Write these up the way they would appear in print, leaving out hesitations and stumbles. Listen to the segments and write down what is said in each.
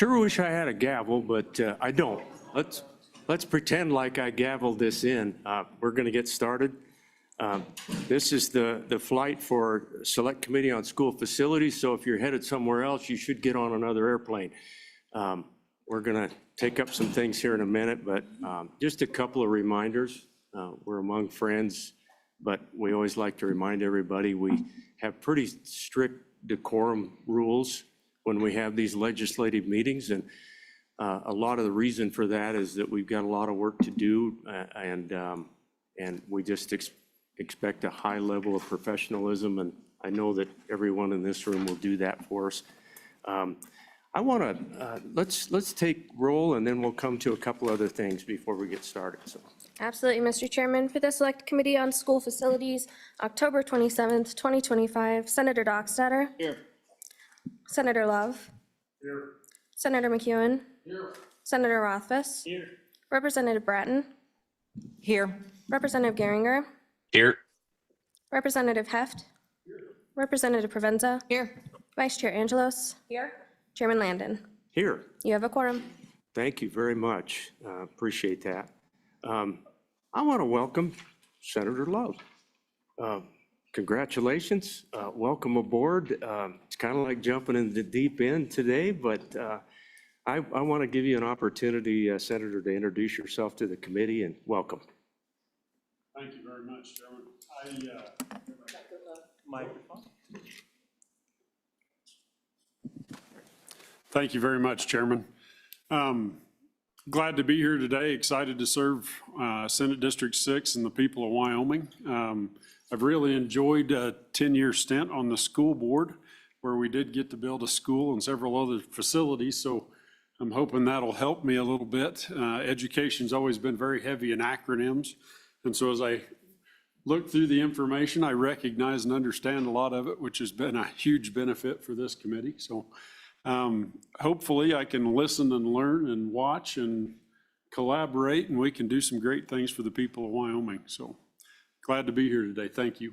Sure wish I had a gavel, but I don't. Let's pretend like I gavelled this in. We're going to get started. This is the flight for Select Committee on School Facilities, so if you're headed somewhere else, you should get on another airplane. We're going to take up some things here in a minute, but just a couple of reminders. We're among friends, but we always like to remind everybody we have pretty strict decorum rules when we have these legislative meetings, and a lot of the reason for that is that we've got a lot of work to do, and we just expect a high level of professionalism, and I know that everyone in this room will do that for us. I want to, let's take roll, and then we'll come to a couple other things before we get started. So. Absolutely, Mr. Chairman. For the Select Committee on School Facilities, October 27th, 2025, Senator Dockstader. Here. Senator Love. Here. Senator McEwen. Here. Senator Rothfuss. Here. Representative Bratton. Here. Representative Geringer. Here. Representative Heft. Here. Representative Provenza. Here. Vice Chair Angelos. Here. Chairman Landon. Here. You have a quorum. Thank you very much. Appreciate that. I want to welcome Senator Love. Congratulations. Welcome aboard. It's kind of like jumping in the deep end today, but I want to give you an opportunity, Senator, to introduce yourself to the committee, and welcome. Thank you very much, Chairman. Microphone. Thank you very much, Chairman. Glad to be here today. Excited to serve Senate District 6 and the people of Wyoming. I've really enjoyed a 10-year stint on the school board where we did get to build a school and several other facilities. So I'm hoping that'll help me a little bit. Education's always been very heavy in acronyms. And so as I look through the information, I recognize and understand a lot of it, which has been a huge benefit for this committee. So hopefully I can listen and learn and watch and collaborate, and we can do some great things for the people of Wyoming. So glad to be here today. Thank you.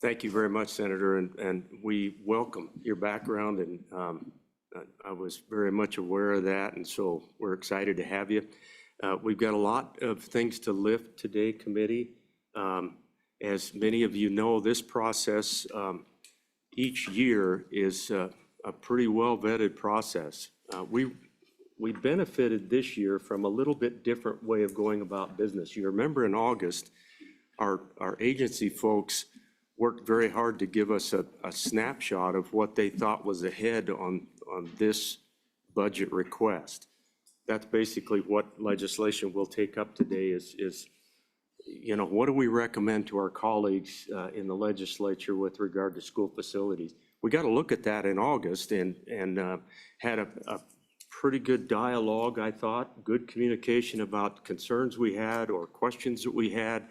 Thank you very much, Senator, and we welcome your background, and I was very much aware of that, and so we're excited to have you. We've got a lot of things to lift today, committee. As many of you know, this process each year is a pretty well vetted process. We benefited this year from a little bit different way of going about business. You remember in August, our agency folks worked very hard to give us a snapshot of what they thought was ahead on this budget request. That's basically what legislation we'll take up today is, you know, what do we recommend to our colleagues in the legislature with regard to school facilities? We got to look at that in August and had a pretty good dialogue, I thought, good communication about concerns we had or questions that we had.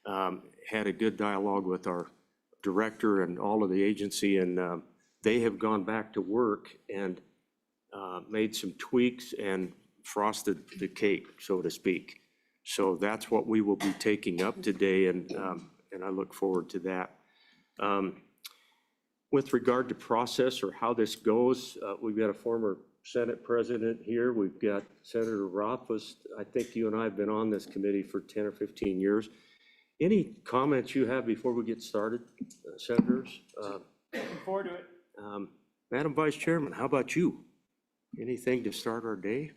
Had a good dialogue with our director and all of the agency, and they have gone back to work and made some tweaks and frosted the cake, so to speak. So that's what we will be taking up today, and I look forward to that. With regard to process or how this goes, we've got a former Senate president here. We've got Senator Rothfuss. I think you and I have been on this committee for 10 or 15 years. Any comments you have before we get started, senators? Looking forward to it. Madam Vice Chairman, how about you? Anything to start our day?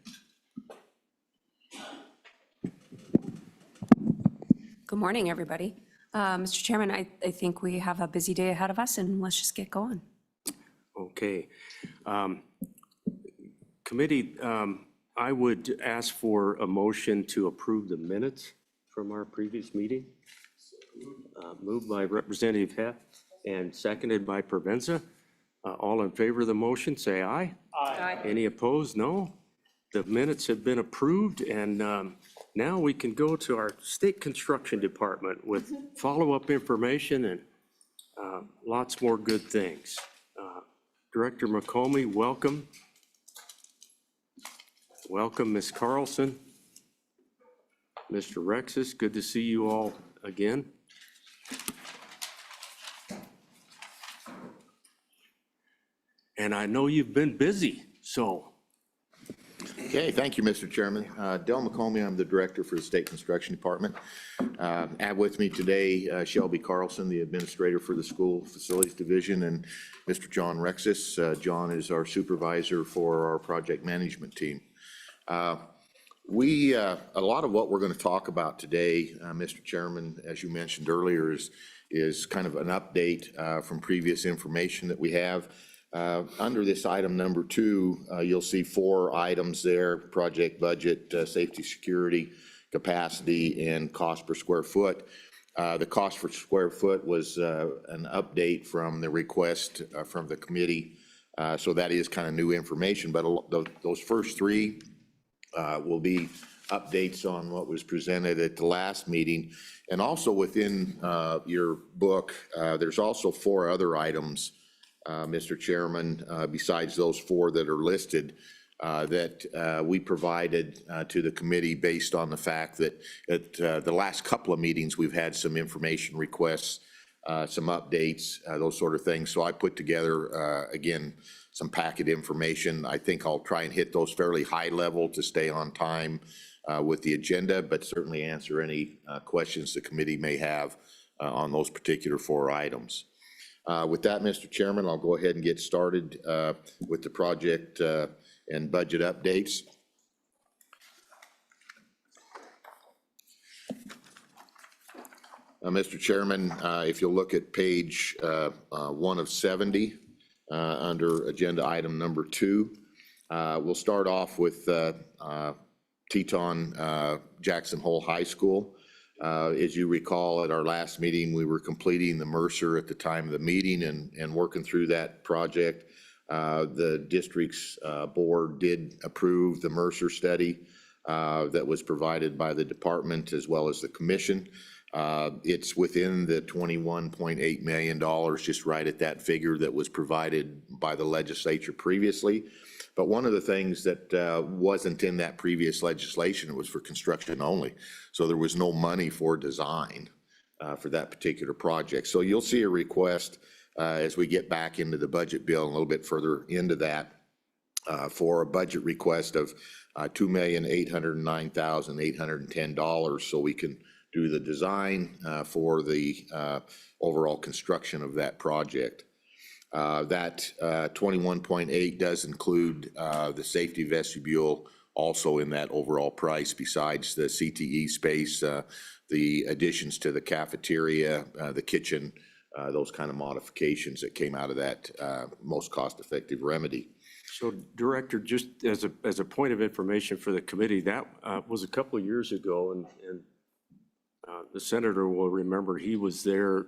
Good morning, everybody. Mr. Chairman, I think we have a busy day ahead of us, and let's just get going. Okay. Committee, I would ask for a motion to approve the minutes from our previous meeting. Moved by Representative Heft and seconded by Provenza. All in favor of the motion, say aye. Aye. Any opposed? No. The minutes have been approved, and now we can go to our State Construction Department with follow-up information and lots more good things. Director McComey, welcome. Welcome, Ms. Carlson. Mr. Rexis, good to see you all again. And I know you've been busy, so Okay, thank you, Mr. Chairman. Del McComey, I'm the Director for the State Construction Department. Have with me today Shelby Carlson, the Administrator for the School Facilities Division, and Mr. John Rexis. John is our Supervisor for our Project Management Team. A lot of what we're going to talk about today, Mr. Chairman, as you mentioned earlier, is kind of an update from previous information that we have. Under this item number 2, you'll see 4 items there: project budget, safety, security, capacity, and cost per square foot. The cost per square foot was an update from the request from the committee. So that is kind of new information, but those first 3 will be updates on what was presented at the last meeting. And also within your book, there's also 4 other items, Mr. Chairman, besides those 4 that are listed, that we provided to the committee based on the fact that at the last couple of meetings, we've had some information requests, some updates, those sort of things. So I put together, again, some packet information. I think I'll try and hit those fairly high level to stay on time with the agenda, but certainly answer any questions the committee may have on those particular 4 items. With that, Mr. Chairman, I'll go ahead and get started with the project and budget updates. Mr. Chairman, if you'll look at page 1 of 70 under agenda item number 2, we'll start off with Teton Jackson Hole High School. As you recall, at our last meeting, we were completing the Mercer at the time of the meeting and working through that project. The district's board did approve the Mercer study that was provided by the department as well as the commission. It's within the $21.8 million, just right at that figure that was provided by the legislature previously. But one of the things that wasn't in that previous legislation, it was for construction only. So there was no money for design for that particular project. So you'll see a request as we get back into the budget bill a little bit further into that for a budget request of $2,809,810 so we can do the design for the overall construction of that project. That 21.8 does include the safety vestibule also in that overall price, besides the CTE space, the additions to the cafeteria, the kitchen, those kind of modifications that came out of that most cost-effective remedy. So, Director, just as a point of information for the committee, that was a couple of years ago, and the senator will remember he was there.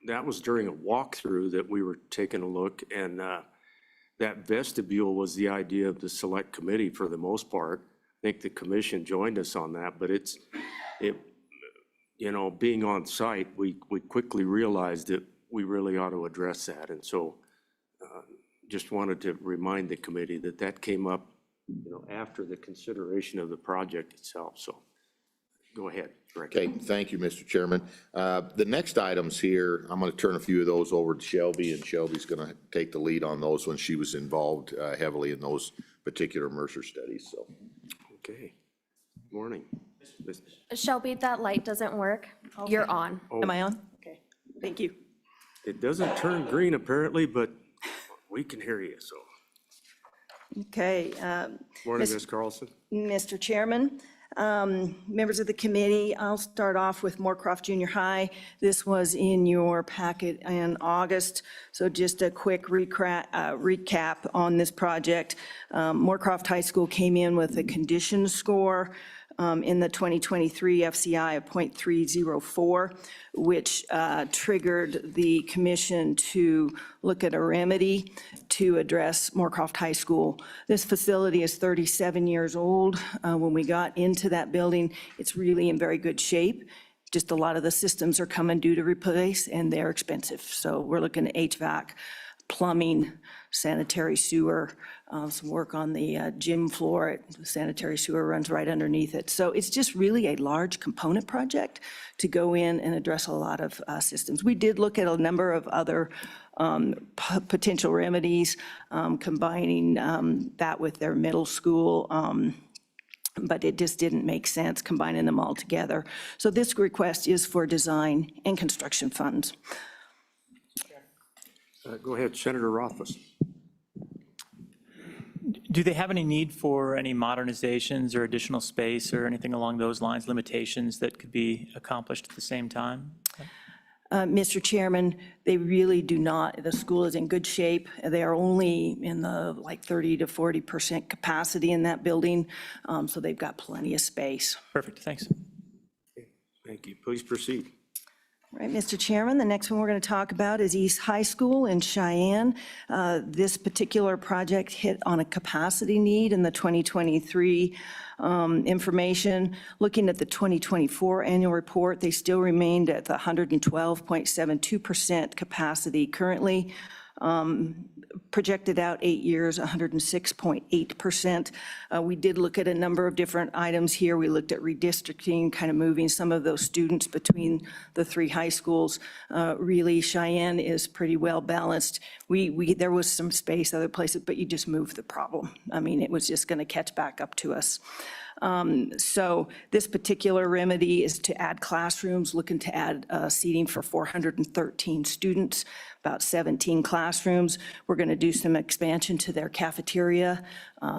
That was during a walkthrough that we were taking a look, and that vestibule was the idea of the select committee for the most part. I think the commission joined us on that, but being on site, we quickly realized that we really ought to address that. And so just wanted to remind the committee that came up, after the consideration of the project itself. So go ahead, Director. Okay, thank you, Mr. Chairman. The next items here, I'm going to turn a few of those over to Shelby, and Shelby's going to take the lead on those when she was involved heavily in those particular Mercer studies. So, Okay. Morning. Shelby, that light doesn't work. You're on. Am I on? Okay, thank you. It doesn't turn green apparently, but we can hear you, so. Okay. Morning, Ms. Carlson. Mr. Chairman, members of the committee, I'll start off with Moorcroft Junior High. This was in your packet in August, so just a quick recap on this project. Moorcroft High School came in with a condition score in the 2023 FCI of 0.304, which triggered the commission to look at a remedy to address Moorcroft High School. This facility is 37 years old. When we got into that building, it's really in very good shape. Just a lot of the systems are coming due to replace, and they're expensive. So we're looking at HVAC, plumbing, sanitary sewer, some work on the gym floor. The sanitary sewer runs right underneath it. So it's just really a large component project to go in and address a lot of systems. We did look at a number of other potential remedies, combining that with their middle school, but it just didn't make sense combining them all together. So this request is for design and construction funds. Go ahead, Senator Rothfuss. Do they have any need for any modernizations or additional space or anything along those lines, limitations that could be accomplished at the same time? Mr. Chairman, they really do not. The school is in good shape. They are only in the like 30 to 40% capacity in that building, so they've got plenty of space. Perfect, thanks. Thank you. Please proceed. Right, Mr. Chairman, the next one we're going to talk about is East High School in Cheyenne. This particular project hit on a capacity need in the 2023 information. Looking at the 2024 annual report, they still remained at the 112.72% capacity currently. Projected out 8 years, 106.8%. We did look at a number of different items here. We looked at redistricting, kind of moving some of those students between the 3 high schools. Really, Cheyenne is pretty well balanced. There was some space other places, but you just moved the problem. I mean, it was just going to catch back up to us. So this particular remedy is to add classrooms, looking to add seating for 413 students, about 17 classrooms. We're going to do some expansion to their cafeteria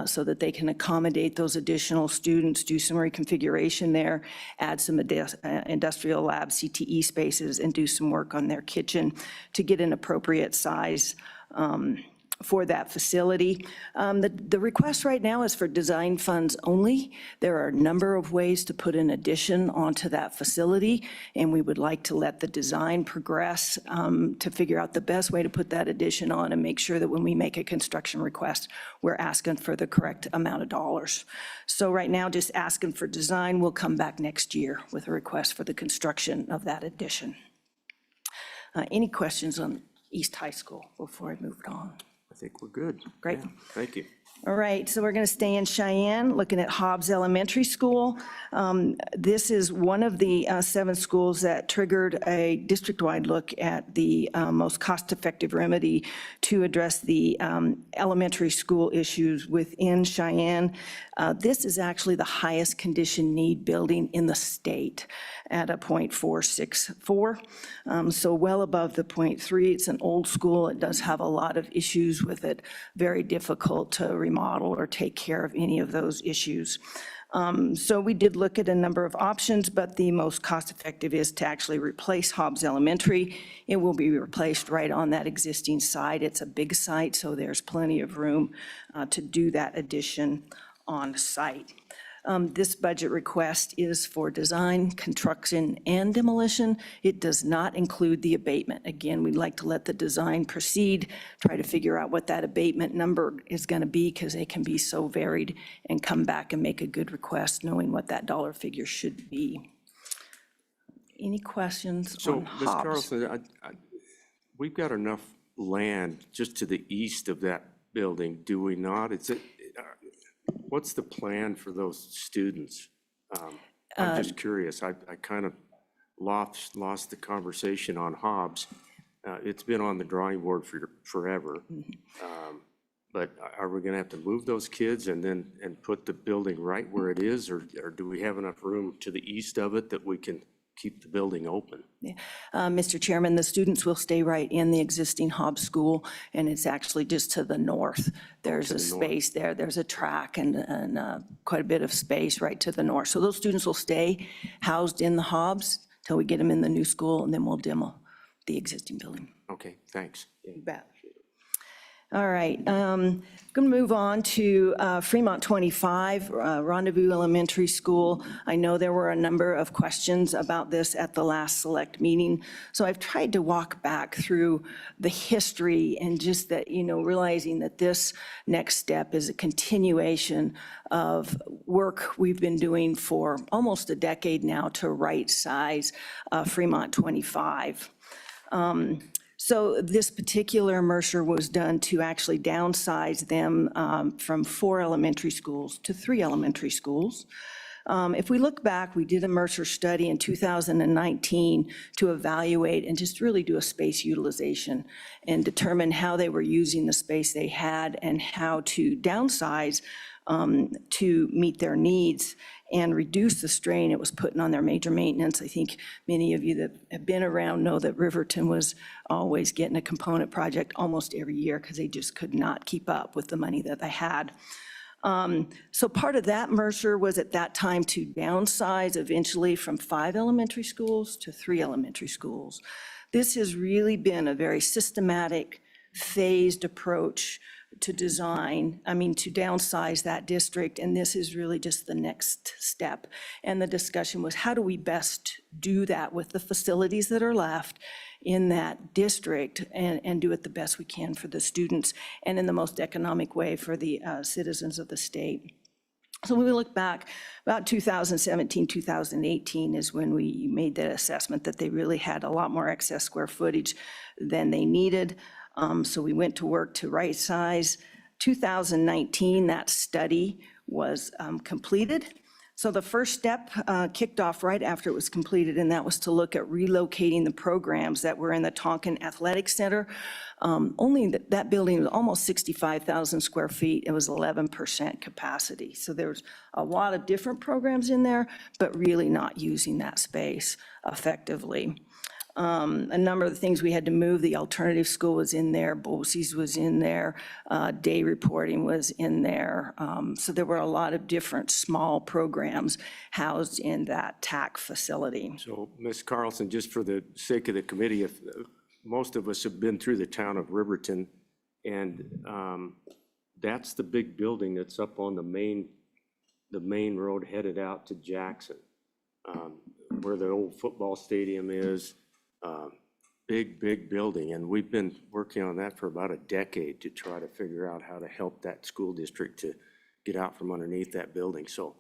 so that they can accommodate those additional students, do some reconfiguration there, add some industrial lab CTE spaces, and do some work on their kitchen to get an appropriate size for that facility. The request right now is for design funds only. There are a number of ways to put an addition onto that facility, and we would like to let the design progress to figure out the best way to put that addition on and make sure that when we make a construction request, we're asking for the correct amount of dollars. So right now, just asking for design. We'll come back next year with a request for the construction of that addition. Any questions on East High School before I move on? I think we're good. Great. Yeah, thank you. All right, so we're going to stay in Cheyenne, looking at Hobbs Elementary School. This is one of the 7 schools that triggered a district-wide look at the most cost-effective remedy to address the elementary school issues within Cheyenne. This is actually the highest condition need building in the state at a .464, so well above the .3. It's an old school. It does have a lot of issues with it, very difficult to remodel or take care of any of those issues. So we did look at a number of options, but the most cost-effective is to actually replace Hobbs Elementary. It will be replaced right on that existing site. It's a big site, so there's plenty of room to do that addition on site. This budget request is for design, construction, and demolition. It does not include the abatement. Again, we'd like to let the design proceed, try to figure out what that abatement number is going to be, because they can be so varied, and come back and make a good request knowing what that dollar figure should be. Any questions So, on Ms. Hobbs? Carlson, we've got enough land just to the east of that building, do we not? What's the plan for those students? I'm just curious. I kind of lost the conversation on Hobbs. It's been on the drawing board for forever. But are we going to have to move those kids and put the building right where it is? Or do we have enough room to the east of it that we can keep the building open? Mr. Chairman, the students will stay right in the existing Hobbs School, and it's actually just to the north. There's a space there, there's a track and quite a bit of space right to the north. So those students will stay housed in the Hobbs till we get them in the new school, and then we'll demo the existing building. Okay, thanks. You bet. All right, going to move on to Fremont 25, Rendezvous Elementary School. I know there were a number of questions about this at the last select meeting, so I've tried to walk back through the history and just that, realizing that this next step is a continuation of work we've been doing for almost a decade now to right size Fremont 25. So this particular Mercer was done to actually downsize them from 4 elementary schools to 3 elementary schools. If we look back, we did a Mercer study in 2019 to evaluate and just really do a space utilization and determine how they were using the space they had and how to downsize to meet their needs and reduce the strain it was putting on their major maintenance. I think many of you that have been around know that Riverton was always getting a component project almost every year because they just could not keep up with the money that they had. So part of that Mercer was at that time to downsize eventually from 5 elementary schools to 3 elementary schools. This has really been a very systematic, phased approach to design, to downsize that district, and this is really just the next step. And the discussion was, how do we best do that with the facilities that are left in that district and do it the best we can for the students and in the most economic way for the citizens of the state. So when we look back, about 2017, 2018 is when we made that assessment that they really had a lot more excess square footage than they needed. So we went to work to right size. 2019, that study was completed. So the first step kicked off right after it was completed, and that was to look at relocating the programs that were in the Tonkin Athletic Center. Only that building was almost 65,000 square feet. It was 11% capacity. So there was a lot of different programs in there, but really not using that space effectively. A number of the things we had to move, the alternative school was in there, BOCES was in there, day reporting was in there. So there were a lot of different small programs housed in that TAC facility. So, Ms. Carlson, just for the sake of the committee, if most of us have been through the town of Riverton, and that's the big building that's up on the main road headed out to Jackson, where the old football stadium is. Big building, and we've been working on that for about a decade to try to figure out how to help that school district to get out from underneath that building. So,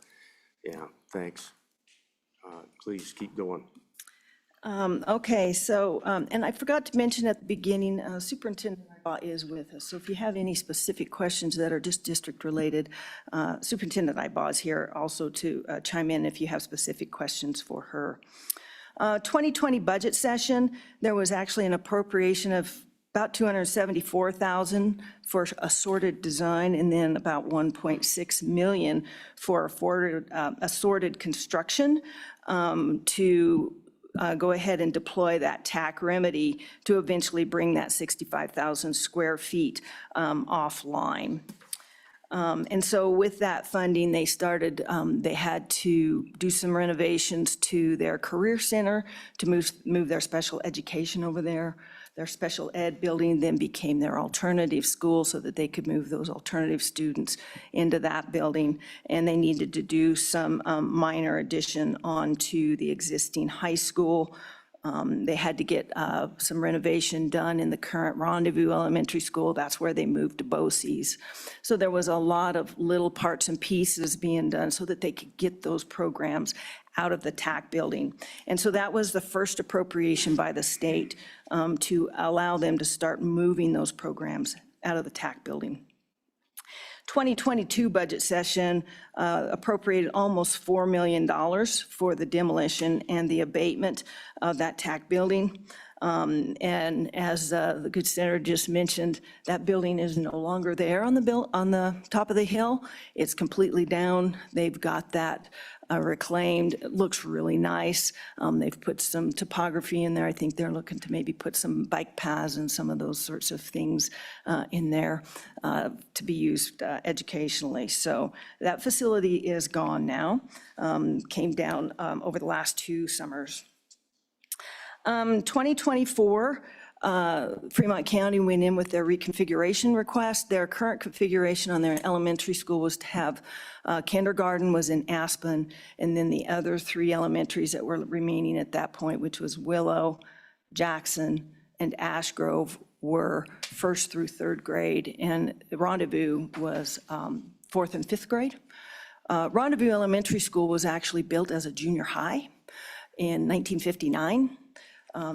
yeah, thanks. Please keep going. Okay, so, and I forgot to mention at the beginning, Superintendent Ibaugh is with us. So if you have any specific questions that are just district-related, Superintendent Ibaugh is here also to chime in if you have specific questions for her. 2020 budget session, there was actually an appropriation of about $274,000 for assorted design, and then about $1.6 million for assorted construction to go ahead and deploy that TAC remedy to eventually bring that 65,000 square feet offline. And so with that funding, they started, they had to do some renovations to their career center to move their special education over there. Their special ed building then became their alternative school so that they could move those alternative students into that building. And they needed to do some minor addition onto the existing high school. They had to get some renovation done in the current Rendezvous Elementary School. That's where they moved to BOCES. So there was a lot of little parts and pieces being done so that they could get those programs out of the TAC building. And so that was the first appropriation by the state to allow them to start moving those programs out of the TAC building. 2022 budget session appropriated almost $4 million for the demolition and the abatement of that TAC building. And as the good senator just mentioned, that building is no longer there on the top of the hill. It's completely down. They've got that reclaimed. It looks really nice. They've put some topography in there. I think they're looking to maybe put some bike paths and some of those sorts of things in there to be used educationally. So that facility is gone now. Came down over the last 2 summers. 2024, Fremont County went in with their reconfiguration request. Their current configuration on their elementary school was to have kindergarten was in Aspen, and then the other 3 elementaries that were remaining at that point, which was Willow, Jackson, and Ash Grove, were 1st through 3rd grade, and Rendezvous was 4th and 5th grade. Rendezvous Elementary School was actually built as a junior high in 1959.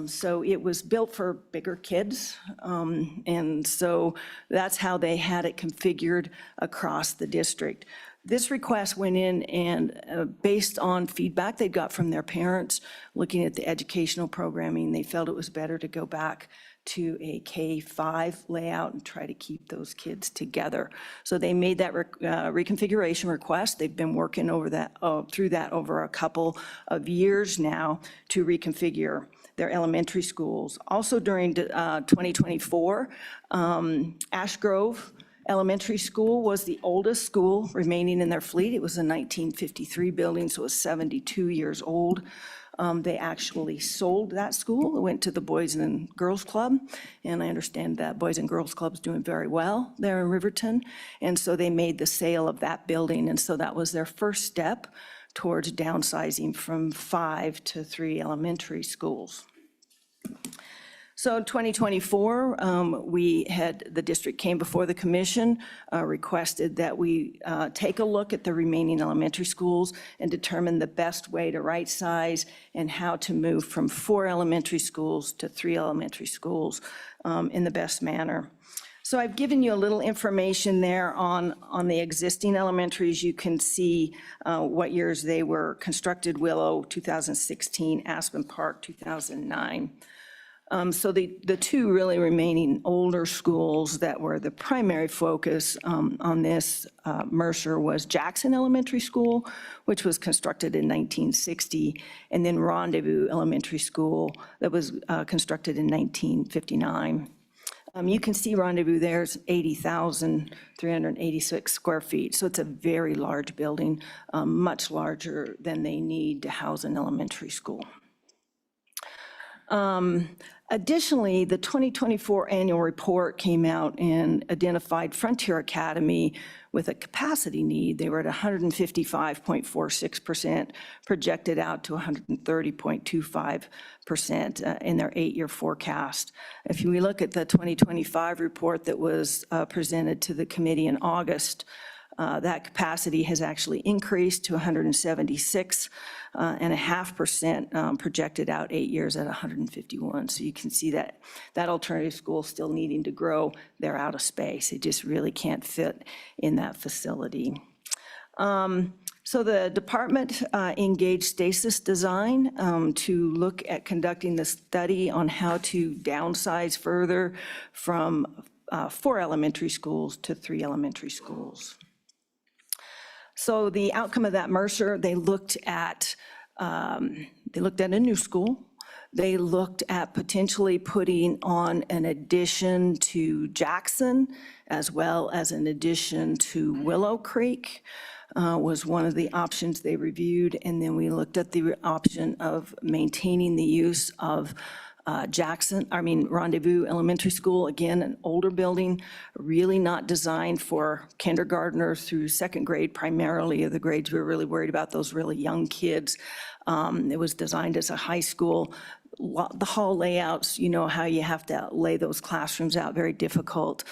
So it was built for bigger kids, and so that's how they had it configured across the district. This request went in and based on feedback they got from their parents, looking at the educational programming, they felt it was better to go back to a K-5 layout and try to keep those kids together. So they made that reconfiguration request. They've been working over that, through that over a couple of years now to reconfigure their elementary schools. Also during 2024, Ash Grove Elementary School was the oldest school remaining in their fleet. It was a 1953 building, so it was 72 years old. They actually sold that school. It went to the Boys and Girls Club, and I understand that Boys and Girls Club's doing very well there in Riverton. And so they made the sale of that building, and so that was their first step towards downsizing from 5 to 3 elementary schools. So in 2024, the district came before the commission, requested that we take a look at the remaining elementary schools and determine the best way to right size and how to move from 4 elementary schools to 3 elementary schools in the best manner. So I've given you a little information there on the existing elementaries. You can see what years they were constructed: Willow 2016, Aspen Park 2009. So the 2 really remaining older schools that were the primary focus on this Mercer was Jackson Elementary School, which was constructed in 1960, and then Rendezvous Elementary School that was constructed in 1959. You can see Rendezvous there's 80,386 square feet, so it's a very large building, much larger than they need to house an elementary school. Additionally, the 2024 annual report came out and identified Frontier Academy with a capacity need. They were at 155.46%, projected out to 130.25% in their 8-year forecast. If we look at the 2025 report that was presented to the committee in August, that capacity has actually increased to 176.5%, projected out 8 years at 151. So you can see that alternative school is still needing to grow. They're out of space. It just really can't fit in that facility. So the department engaged Stasis Design to look at conducting the study on how to downsize further from 4 elementary schools to 3 elementary schools. So the outcome of that Mercer, they looked at a new school. They looked at potentially putting on an addition to Jackson, as well as an addition to Willow Creek, was one of the options they reviewed. And then we looked at the option of maintaining the use of Rendezvous Elementary School, again, an older building, really not designed for kindergartner through 2nd grade, primarily the grades we were really worried about, those really young kids. It was designed as a high school. The hall layouts, you know how you have to lay those classrooms out, very difficult.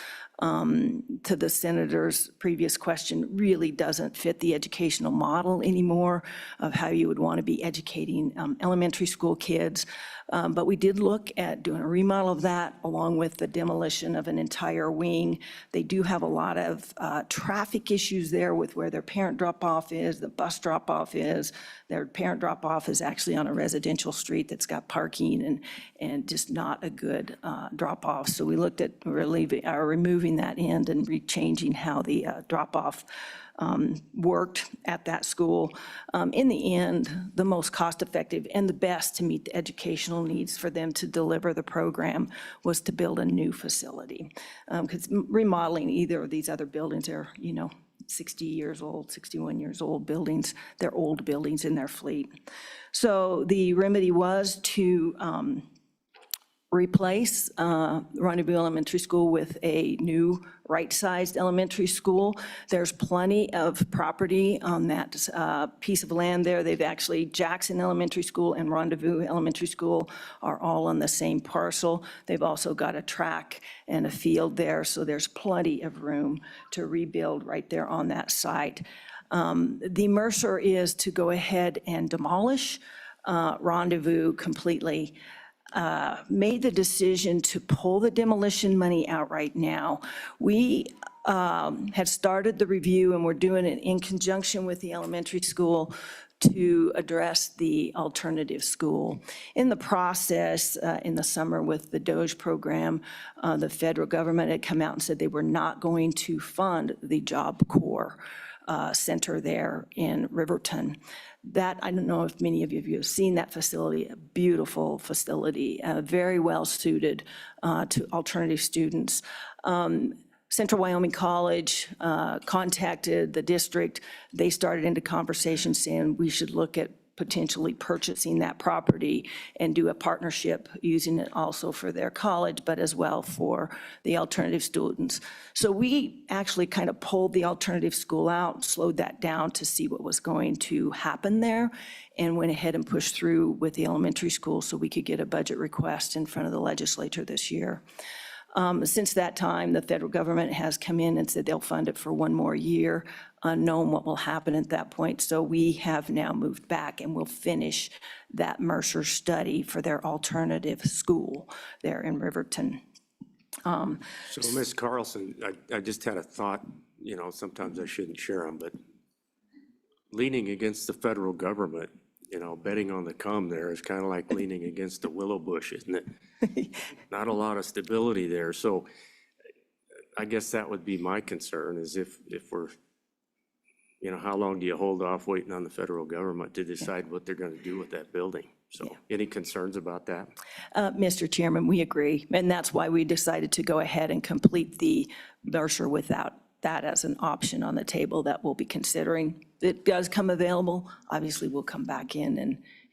To the senator's previous question, really doesn't fit the educational model anymore of how you would want to be educating elementary school kids. But we did look at doing a remodel of that along with the demolition of an entire wing. They do have a lot of traffic issues there with where their parent drop-off is, the bus drop-off is. Their parent drop-off is actually on a residential street that's got parking and just not a good drop-off. So we looked at removing that end and rechanging how the drop-off worked at that school. In the end, the most cost-effective and the best to meet the educational needs for them to deliver the program was to build a new facility. Because remodeling either of these other buildings are, 60 years old, 61 years old buildings. They're old buildings in their fleet. So the remedy was to replace Rendezvous Elementary School with a new right-sized elementary school. There's plenty of property on that piece of land there. They've actually, Jackson Elementary School and Rendezvous Elementary School are all on the same parcel. They've also got a track and a field there, so there's plenty of room to rebuild right there on that site. The Mercer is to go ahead and demolish Rendezvous completely. made the decision to pull the demolition money out right now. We had started the review, and we're doing it in conjunction with the elementary school to address the alternative school. In the process, in the summer with the DOGE program, the federal government had come out and said they were not going to fund the Job Corps center there in Riverton. That, I don't know if many of you have seen that facility, a beautiful facility, very well suited to alternative students. Central Wyoming College contacted the district. They started into conversation saying we should look at potentially purchasing that property and do a partnership using it also for their college, but as well for the alternative students. So we actually kind of pulled the alternative school out, slowed that down to see what was going to happen there, and went ahead and pushed through with the elementary school so we could get a budget request in front of the legislature this year. Since that time, the federal government has come in and said they'll fund it for one more year, unknown what will happen at that point. So we have now moved back and will finish that Mercer study for their alternative school there in Riverton. So Ms. Carlson, I just had a thought, sometimes I shouldn't share them, but leaning against the federal government, betting on the come there is kind of like leaning against a willow bush, isn't it? Not a lot of stability there. So I guess that would be my concern is if we're, how long do you hold off waiting on the federal government to decide what they're going to do with that building? So any concerns about that? Mr. Chairman, we agree. And that's why we decided to go ahead and complete the Mercer without that as an option on the table that we'll be considering. It does come available, obviously we'll come back in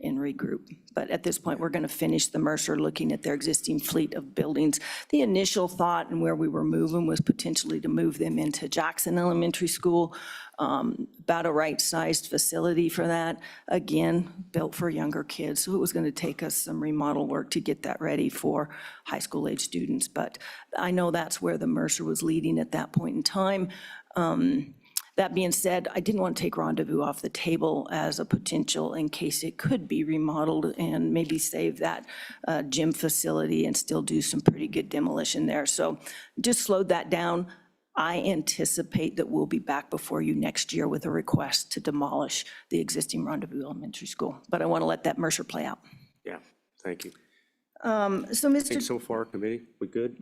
and regroup. But at this point, we're going to finish the Mercer, looking at their existing fleet of buildings. The initial thought and where we were moving was potentially to move them into Jackson Elementary School, about a right-sized facility for that. Again, built for younger kids, so it was going to take us some remodel work to get that ready for high school age students. But I know that's where the Mercer was leading at that point in time. That being said, I didn't want to take Rendezvous off the table as a potential in case it could be remodeled and maybe save that gym facility and still do some pretty good demolition there. So just slowed that down. I anticipate that we'll be back before you next year with a request to demolish the existing Rendezvous Elementary School. But I want to let that Mercer play out. Yeah, thank you. So Think so far, committee, we good?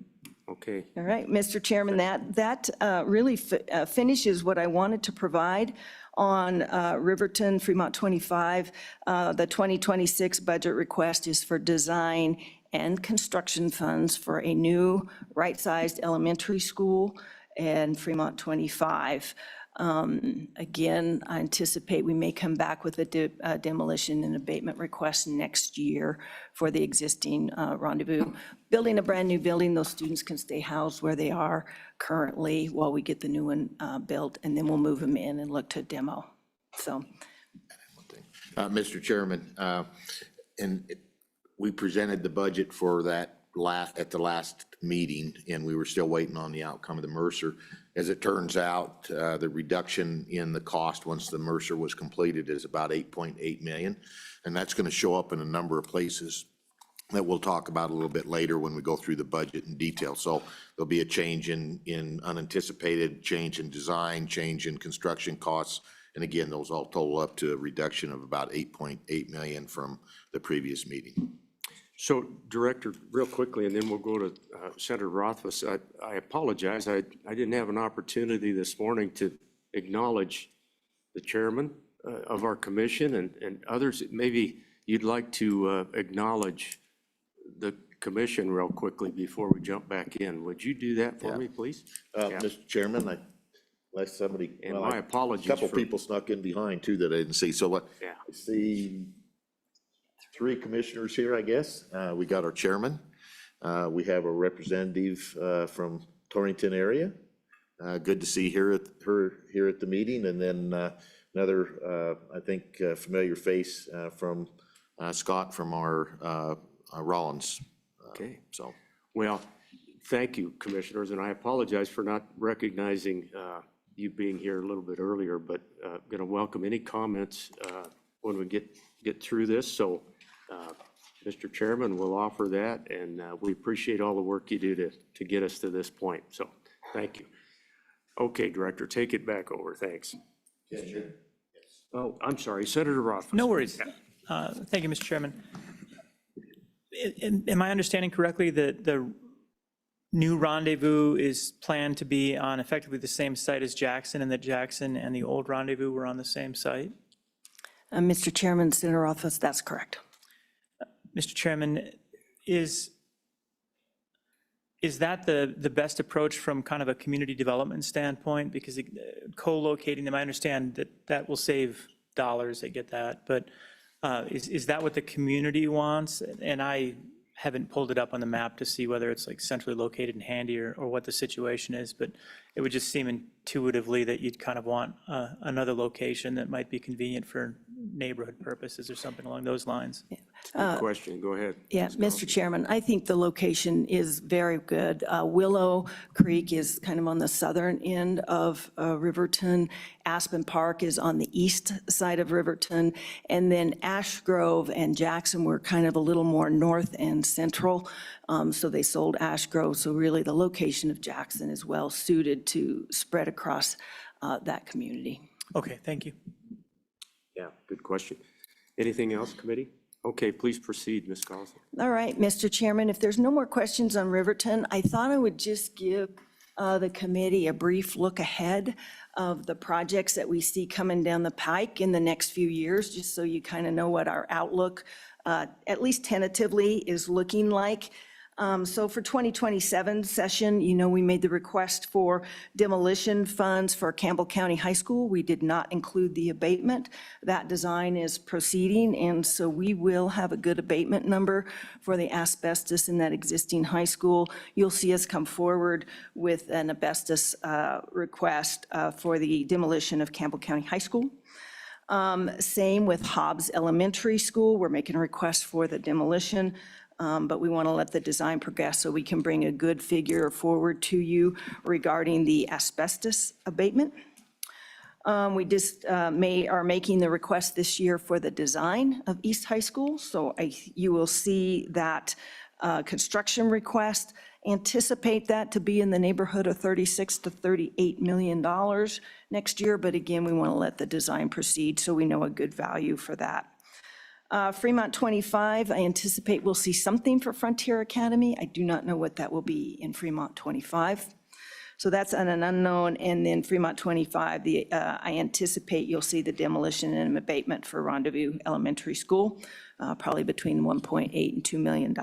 Okay. All right, Mr. Chairman, that really finishes what I wanted to provide on Riverton, Fremont 25. The 2026 budget request is for design and construction funds for a new right-sized elementary school and Fremont 25. Again, I anticipate we may come back with a demolition and abatement request next year for the existing Rendezvous. Building a brand-new building, those students can stay housed where they are currently while we get the new one built, and then we'll move them in and look to demo. So, Mr. Chairman, we presented the budget for that at the last meeting, and we were still waiting on the outcome of the Mercer. As it turns out, the reduction in the cost once the Mercer was completed is about 8.8 million, and that's going to show up in a number of places that we'll talk about a little bit later when we go through the budget in detail. So there'll be a change in unanticipated, change in design, change in construction costs, and again, those all total up to a reduction of about 8.8 million from the previous meeting. So, Director, real quickly, and then we'll go to Senator Rothfuss. I apologize. I didn't have an opportunity this morning to acknowledge the chairman of our commission and others. Maybe you'd like to acknowledge the commission real quickly before we jump back in. Would you do that for me, please? Yeah. Mr. Chairman, unless somebody, And my apologies a couple for- people snuck in behind too that I didn't see. So what? Yeah. I see three commissioners here, I guess. We got our chairman. We have a representative from Torrington area. Good to see her here at the meeting. And then another, I think, familiar face from Scott from our Rollins. Okay. So. Well, thank you, commissioners, and I apologize for not recognizing you being here a little bit earlier, but going to welcome any comments when we get through this. So Mr. Chairman, we'll offer that, and we appreciate all the work you do to get us to this point. So, thank you. Okay, Director, take it back over. Thanks. Oh, I'm sorry, Senator Rothfus. No worries. Thank you, Mr. Chairman. Am I understanding correctly that the new rendezvous is planned to be on effectively the same site as Jackson, and that Jackson and the old rendezvous were on the same site? Mr. Chairman, Senator Rothfuss, that's correct. Mr. Chairman, is that the best approach from kind of a community development standpoint? Because co-locating them, I understand that will save dollars, I get that, but is that what the community wants? And I haven't pulled it up on the map to see whether it's like centrally located and handy or what the situation is, but it would just seem intuitively that you'd kind of want another location that might be convenient for neighborhood purposes or something along those lines. Good question. Go ahead. Yeah, Mr. Chairman, I think the location is very good. Willow Creek is kind of on the southern end of Riverton. Aspen Park is on the east side of Riverton. And then Ash Grove and Jackson were kind of a little more north and central. So they sold Ash Grove. So really the location of Jackson is well suited to spread across that community. Okay, thank you. Yeah, good question. Anything else, committee? Okay, please proceed, Ms. Carlson. All right, Mr. Chairman, if there's no more questions on Riverton, I thought I would just give the committee a brief look ahead of the projects that we see coming down the pike in the next few years, just so you kind of know what our outlook, at least tentatively, is looking like. So for 2027 session, we made the request for demolition funds for Campbell County High School. We did not include the abatement. That design is proceeding, and so we will have a good abatement number for the asbestos in that existing high school. You'll see us come forward with an asbestos request for the demolition of Campbell County High School. Same with Hobbs Elementary School. We're making a request for the demolition. But we want to let the design progress so we can bring a good figure forward to you regarding the asbestos abatement. We just are making the request this year for the design of East High School. So you will see that construction request. Anticipate that to be in the neighborhood of $36 to $38 million next year. But again, we want to let the design proceed so we know a good value for that. Fremont 25, I anticipate we'll see something for Frontier Academy. I do not know what that will be in Fremont 25. So that's an unknown. And then Fremont 25, I anticipate you'll see the demolition and abatement for Rendezvous Elementary School, probably between $1.8 and $2 million.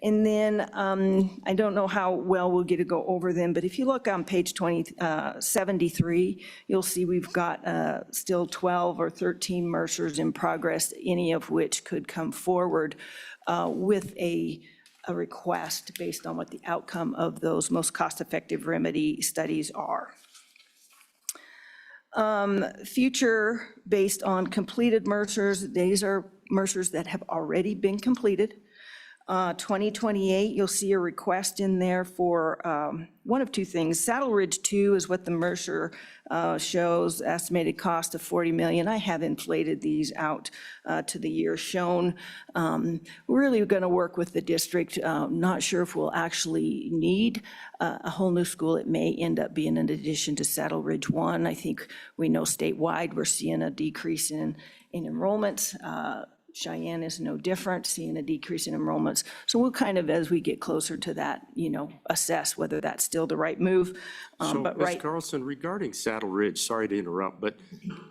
And then I don't know how well we'll get to go over them, but if you look on page 73, you'll see we've got still 12 or 13 Mercers in progress, any of which could come forward with a request based on what the outcome of those most cost-effective remedy studies are. Future based on completed Mercers, these are Mercers that have already been completed. 2028, you'll see a request in there for one of two things. Saddle Ridge 2 is what the Mercer shows, estimated cost of $40 million. I have inflated these out to the year shown. We're really going to work with the district. Not sure if we'll actually need a whole new school. It may end up being an addition to Saddle Ridge 1. I think we know statewide we're seeing a decrease in enrollments. Cheyenne is no different, seeing a decrease in enrollments. So we'll kind of, as we get closer to that, assess whether that's still the right move. So, But Ms. right, Carlson, regarding Saddle Ridge, sorry to interrupt, but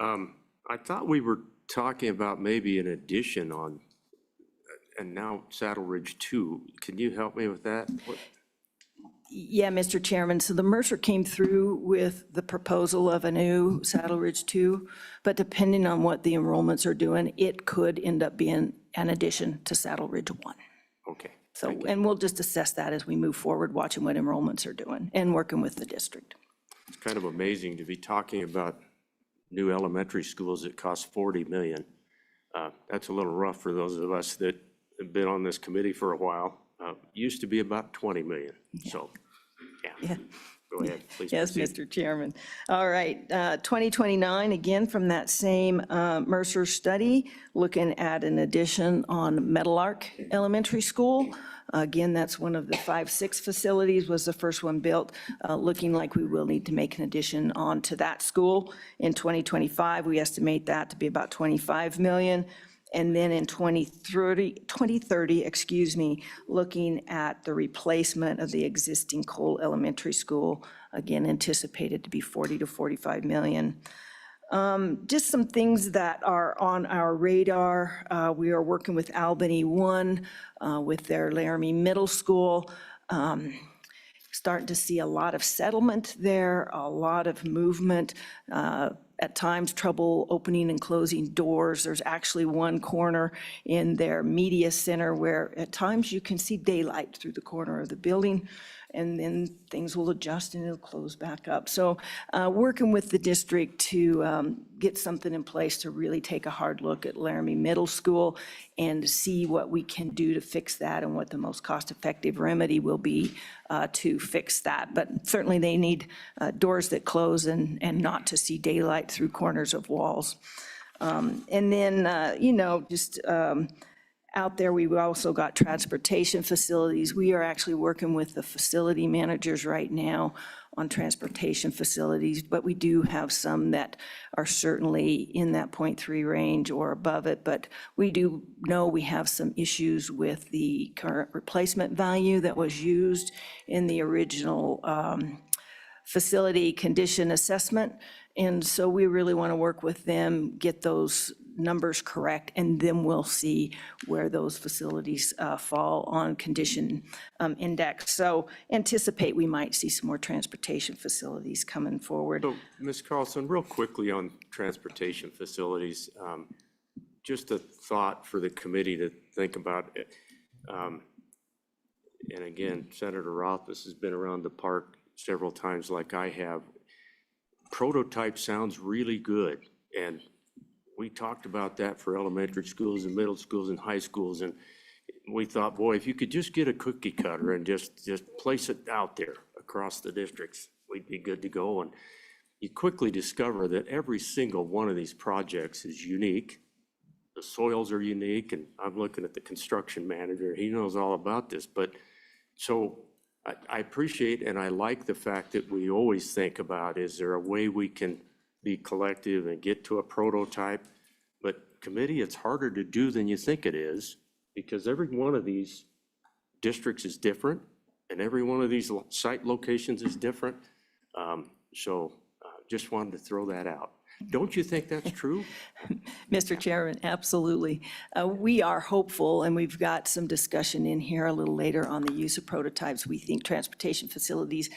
I thought we were talking about maybe an addition on, and now Saddle Ridge 2. Can you help me with that? yeah, Mr. Chairman, so the Mercer came through with the proposal of a new Saddle Ridge 2, but depending on what the enrollments are doing, it could end up being an addition to Saddle Ridge 1. Okay. So, and we'll just assess that as we move forward, watching what enrollments are doing and working with the district. It's kind of amazing to be talking about new elementary schools that cost $40 million. That's a little rough for those of us that have been on this committee for a while. Used to be about $20 million, so, yeah. Yeah. Go ahead, please Yes, proceed. Mr. Chairman. All right, 2029, again, from that same Mercer study, looking at an addition on Meadowlark Elementary School. Again, that's one of the 5-6 facilities, was the first one built, looking like we will need to make an addition onto that school. In 2025, we estimate that to be about 25 million. And then in 2030, excuse me, looking at the replacement of the existing Cole Elementary School, again, anticipated to be 40 to 45 million. Just some things that are on our radar. We are working with Albany One with their Laramie Middle School. Starting to see a lot of settlement there, a lot of movement. At times, trouble opening and closing doors. There's actually one corner in their media center where at times you can see daylight through the corner of the building, and then things will adjust and it'll close back up. So working with the district to get something in place to really take a hard look at Laramie Middle School and see what we can do to fix that and what the most cost-effective remedy will be to fix that. But certainly they need doors that close and not to see daylight through corners of walls. And then, just out there, we've also got transportation facilities. We are actually working with the facility managers right now on transportation facilities, but we do have some that are certainly in that 0.3 range or above it. But we do know we have some issues with the current replacement value that was used in the original facility condition assessment. And so we really want to work with them, get those numbers correct, and then we'll see where those facilities fall on condition index. So anticipate we might see some more transportation facilities coming forward. So, Ms. Carlson, real quickly on transportation facilities, just a thought for the committee to think about. And again, Senator Rothfuss has been around the park several times like I have. Prototype sounds really good, and we talked about that for elementary schools and middle schools and high schools, and we thought, boy, if you could just get a cookie cutter and just place it out there across the districts, we'd be good to go. And you quickly discover that every single one of these projects is unique. The soils are unique, and I'm looking at the construction manager, he knows all about this. But so I appreciate and I like the fact that we always think about, is there a way we can be collective and get to a prototype? But committee, it's harder to do than you think it is, because every one of these districts is different and every one of these site locations is different. So just wanted to throw that out. Don't you think that's true? Mr. Chairman, absolutely. We are hopeful, and we've got some discussion in here a little later on the use of prototypes. We think transportation facilities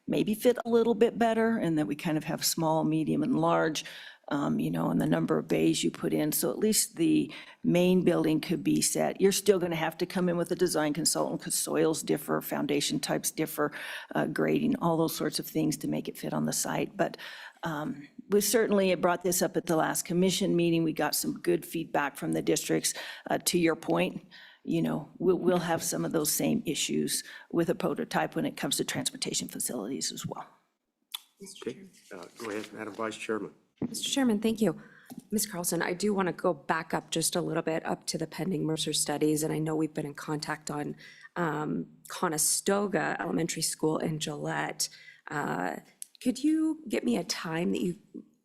maybe fit a little bit better, and that we kind of have small, medium, and large, and the number of bays you put in. So at least the main building could be set. You're still going to have to come in with a design consultant because soils differ, foundation types differ, grading, all those sorts of things to make it fit on the site. But we certainly brought this up at the last commission meeting. We got some good feedback from the districts. To your point, we'll have some of those same issues with a prototype when it comes to transportation facilities as well. Okay, go ahead, Madam Vice Chairman. Mr. Chairman, thank you. Ms. Carlson, I do want to go back up just a little bit up to the pending Mercer studies, and I know we've been in contact on Conestoga Elementary School in Gillette. Could you get me a time that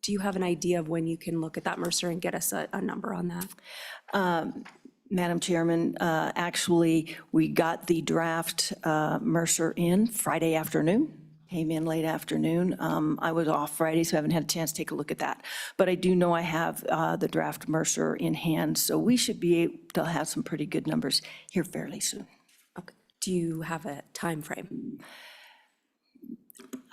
do you have an idea of when you can look at that Mercer and get us a number on that? Madam Chairman, actually, we got the draft Mercer in Friday afternoon. Came in late afternoon. I was off Friday, so I haven't had a chance to take a look at that. But I do know I have the draft Mercer in hand, so we should be able to have some pretty good numbers here fairly soon. Okay. Do you have a time frame?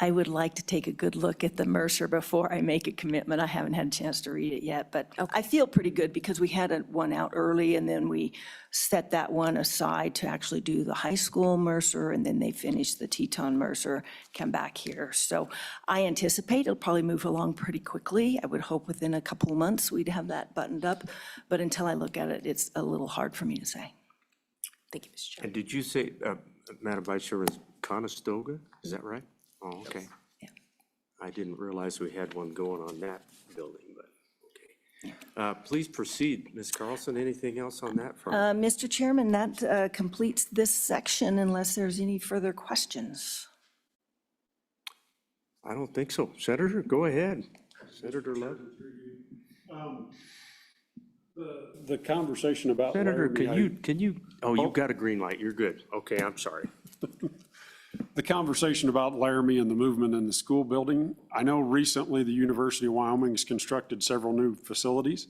I would like to take a good look at the Mercer before I make a commitment. I haven't had a chance to read it yet, but I feel pretty good because we had one out early and then we set that one aside to actually do the high school Mercer, and then they finished the Teton Mercer, come back here. So I anticipate it'll probably move along pretty quickly. I would hope within a couple of months we'd have that buttoned up, but until I look at it, it's a little hard for me to say. Thank you, Mr. Chairman. And did you say, Madam Vice Chairman, Conestoga? Is that right? Oh, okay. Yeah. I didn't realize we had one going on that building, but, okay. Please proceed, Ms. Carlson. Anything else on that front? Mr. Chairman, that completes this section unless there's any further questions. I don't think so. Senator, go ahead. Senator Love. The conversation about Senator, Laramie, can you, oh, you've got a green light. You're good. Okay, I'm sorry. the conversation about Laramie and the movement in the school building, I know recently the University of Wyoming has constructed several new facilities.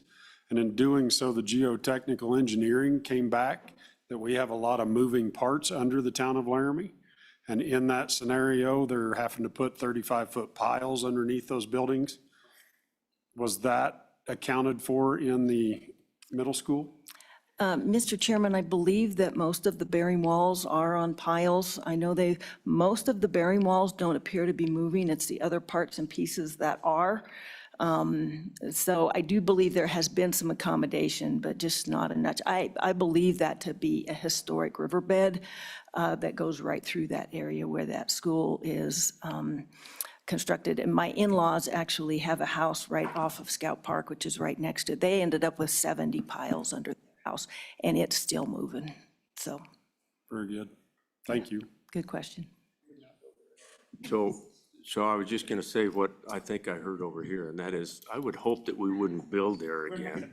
And in doing so, the geotechnical engineering came back that we have a lot of moving parts under the town of Laramie. And in that scenario, they're having to put 35-foot piles underneath those buildings. Was that accounted for in the middle school? Mr. Chairman, I believe that most of the bearing walls are on piles. I know most of the bearing walls don't appear to be moving. It's the other parts and pieces that are. So I do believe there has been some accommodation, but just not enough. I believe that to be a historic riverbed that goes right through that area where that school is constructed. And my in-laws actually have a house right off of Scout Park, which is right next to it. They ended up with 70 piles under their house, and it's still moving. So, Very good. Thank you. good question. So I was just gonna say what I think I heard over here, and that is, I would hope that we wouldn't build there again.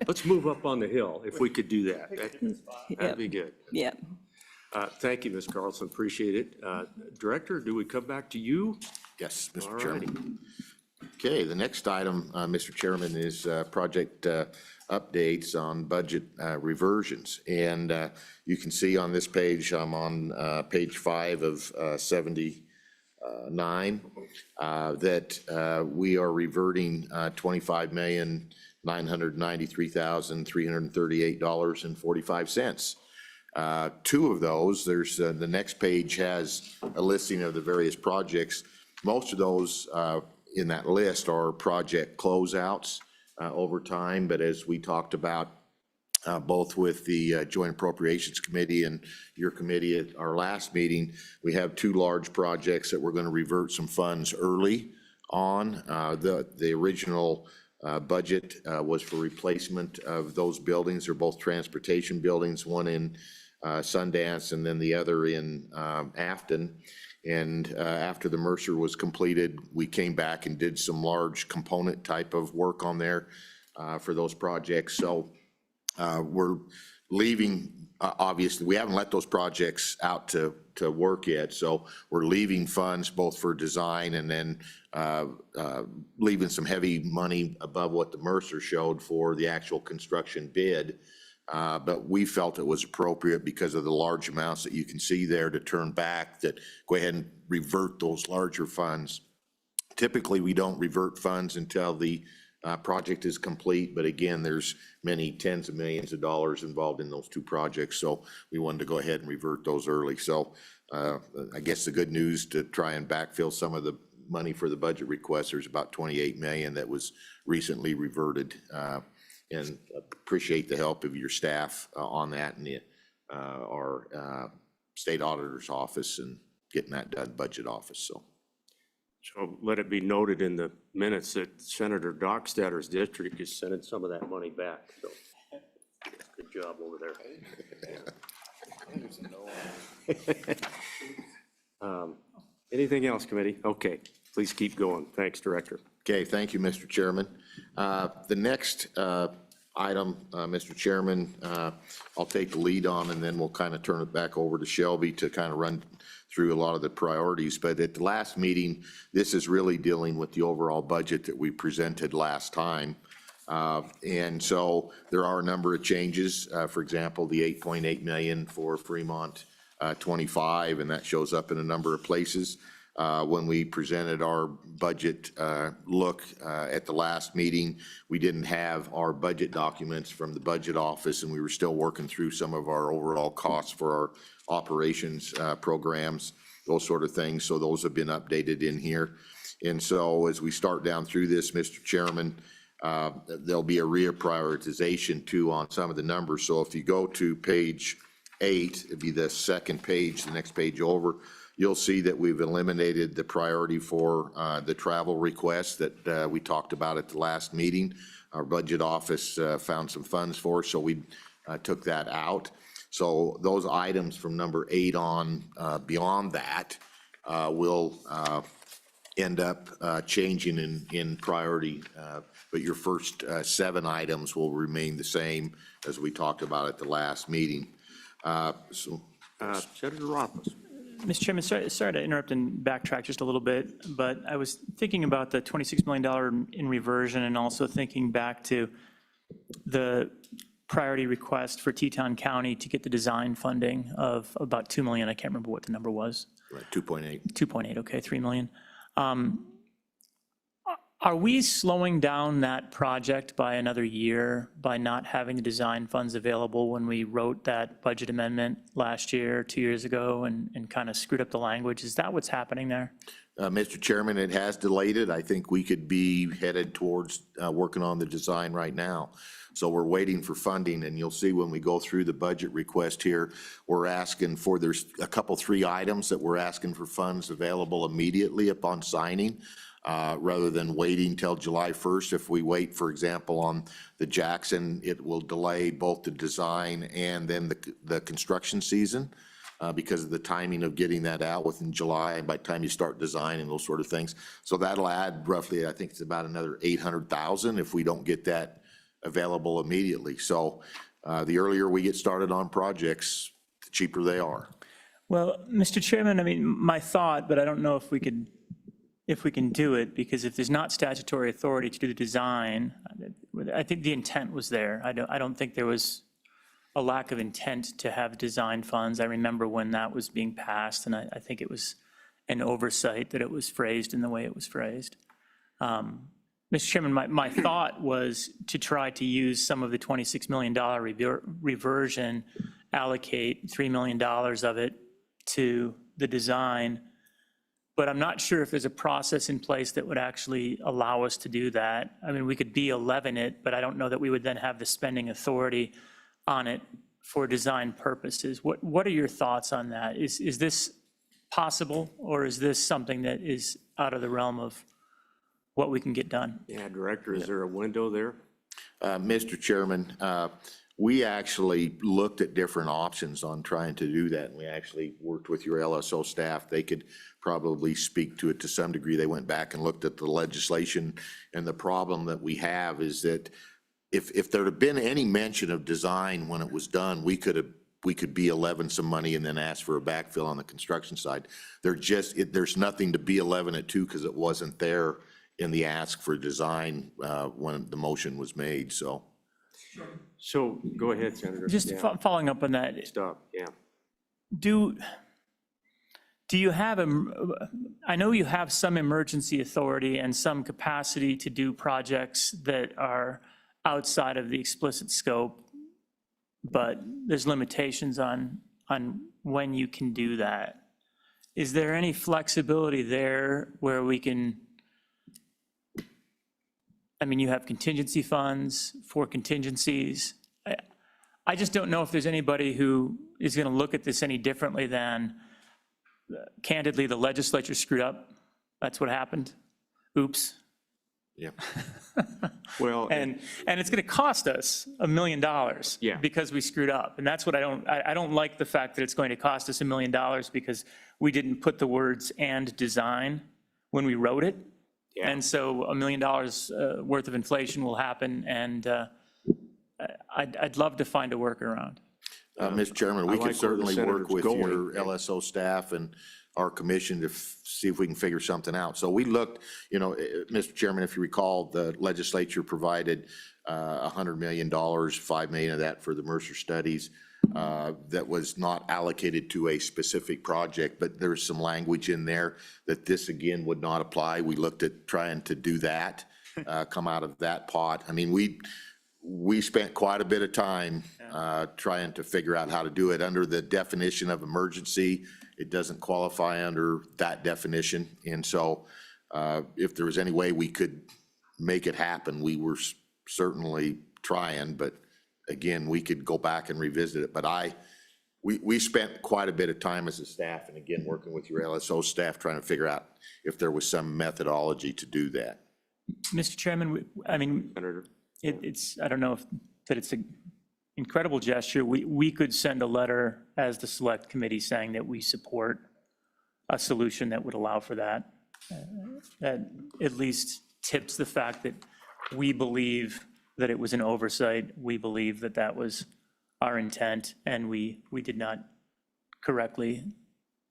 Let's move up on the hill, if we could do that. That'd be good. Yeah. Thank you, Ms. Carlson, appreciate it. Director, do we come back to you? Yes, All Mr. righty. Chairman. Okay, the next item, Mr. Chairman, is project updates on budget reversions. And you can see on this page, I'm on page 5 of 79, that we are reverting $25,993,338.45. Two of those, there's, the next page has a listing of the various projects. Most of those in that list are project closeouts over time, but as we talked about, both with the Joint Appropriations Committee and your committee at our last meeting, we have two large projects that we're going to revert some funds early on. The original budget was for replacement of those buildings. They're both transportation buildings, one in Sundance and then the other in Afton. And after the Mercer was completed, we came back and did some large component type of work on there for those projects. So we're leaving, obviously, we haven't let those projects out to work yet. So we're leaving funds both for design and then leaving some heavy money above what the Mercer showed for the actual construction bid. But we felt it was appropriate because of the large amounts that you can see there to turn back, that go ahead and revert those larger funds. Typically, we don't revert funds until the project is complete, but again, there's many tens of millions of dollars involved in those two projects, so we wanted to go ahead and revert those early. So I guess the good news to try and backfill some of the money for the budget request, there's about 28 million that was recently reverted. And appreciate the help of your staff on that and our state auditor's office and getting that done, budget office, so. So let it be noted in the minutes that Senator Dockstadter's district is sending some of that money back, so. Good job over there. Anything else, committee? Okay, please keep going. Thanks, Director. Okay, thank you, Mr. Chairman. The next item, Mr. Chairman, I'll take the lead on, and then we'll kind of turn it back over to Shelby to kind of run through a lot of the priorities. But at the last meeting, this is really dealing with the overall budget that we presented last time. And so there are a number of changes. For example, the 8.8 million for Fremont 25, and that shows up in a number of places. When we presented our budget look at the last meeting, we didn't have our budget documents from the budget office, and we were still working through some of our overall costs for our operations programs, those sort of things. So those have been updated in here. And so as we start down through this, Mr. Chairman, there'll be a reprioritization too on some of the numbers. So if you go to page 8, it'd be the second page, the next page over. you'll see that we've eliminated the priority for the travel requests that we talked about at the last meeting. Our budget office found some funds for us, so we took that out. So those items from number 8 on beyond that will end up changing in priority. But your first 7 items will remain the same as we talked about at the last meeting. Senator Rothman. Mr. Chairman, sorry to interrupt and backtrack just a little bit, but I was thinking about the $26 million in reversion and also thinking back to the priority request for Teton County to get the design funding of about $2 million. I can't remember what the number was. Right, 2.8. 2.8, okay, $3 million. Are we slowing down that project by another year by not having the design funds available when we wrote that budget amendment last year, 2 years ago, and kind of screwed up the language? Is that what's happening there? Mr. Chairman, it has delayed it. I think we could be headed towards working on the design right now. So we're waiting for funding, and you'll see when we go through the budget request here, we're asking for, there's a couple, 3 items that we're asking for funds available immediately upon signing, rather than waiting till July 1st. If we wait, for example, on the Jackson, it will delay both the design and then the construction season. Because of the timing of getting that out within July, by the time you start designing those sort of things. So that'll add roughly, I think it's about another 800,000 if we don't get that available immediately. So the earlier we get started on projects, the cheaper they are. Well, Mr. Chairman, I mean, my thought, but I don't know if we can do it, because if there's not statutory authority to do the design, I think the intent was there. I don't think there was a lack of intent to have design funds. I remember when that was being passed, and I think it was an oversight that it was phrased in the way it was phrased. Mr. Chairman, my thought was to try to use some of the $26 million reversion, allocate $3 million of it to the design, but I'm not sure if there's a process in place that would actually allow us to do that. I mean, we could B11 it, but I don't know that we would then have the spending authority on it for design purposes. What are your thoughts on that? Is this possible, or is this something that is out of the realm of what we can get done? Yeah, Director, is there a window there? Mr. Chairman, we actually looked at different options on trying to do that. And we actually worked with your LSO staff. They could probably speak to it to some degree. They went back and looked at the legislation. And the problem that we have is that if there had been any mention of design when it was done, we could B11 some money and then ask for a backfill on the construction side. There's nothing to B11 it to, because it wasn't there in the ask for design when the motion was made, so. So, go ahead, Senator. Just Yeah. following up on that, Stop, yeah. do you have, I know you have some emergency authority and some capacity to do projects that are outside of the explicit scope, but there's limitations on when you can do that. Is there any flexibility there where we can, I mean, you have contingency funds for contingencies. I just don't know if there's anybody who is going to look at this any differently than, candidly, the legislature screwed up. That's what happened. Oops. Yeah. Well, And it's going to cost us $1 million. Yeah. Because we screwed up. And that's what I don't like, the fact that it's going to cost us $1 million because we didn't put the words "and design" when we wrote it. Yeah. And so $1 million worth of inflation will happen, and I'd love to find a workaround. Mr. Chairman, we I like where could the certainly work senator's with going. your LSO staff and our commission to see if we can figure something out. So we looked, Mr. Chairman, if you recall, the legislature provided $100 million, $5 million of that for the Mercer studies. That was not allocated to a specific project, but there's some language in there that this again would not apply. We looked at trying to do that, come out of that pot. I mean, we spent quite a bit of time trying to figure out how to do it under the definition of emergency. It doesn't qualify under that definition. And so if there was any way we could make it happen, we were certainly trying, but again, we could go back and revisit it. But we spent quite a bit of time as a staff, and again, working with your LSO staff, trying to figure out if there was some methodology to do that. Mr. Chairman, I mean, Senator. it's, I don't know if, that it's an incredible gesture. We could send a letter as the select committee saying that we support a solution that would allow for that. That at least tips the fact that we believe that it was an oversight. We believe that that was our intent, and we did not correctly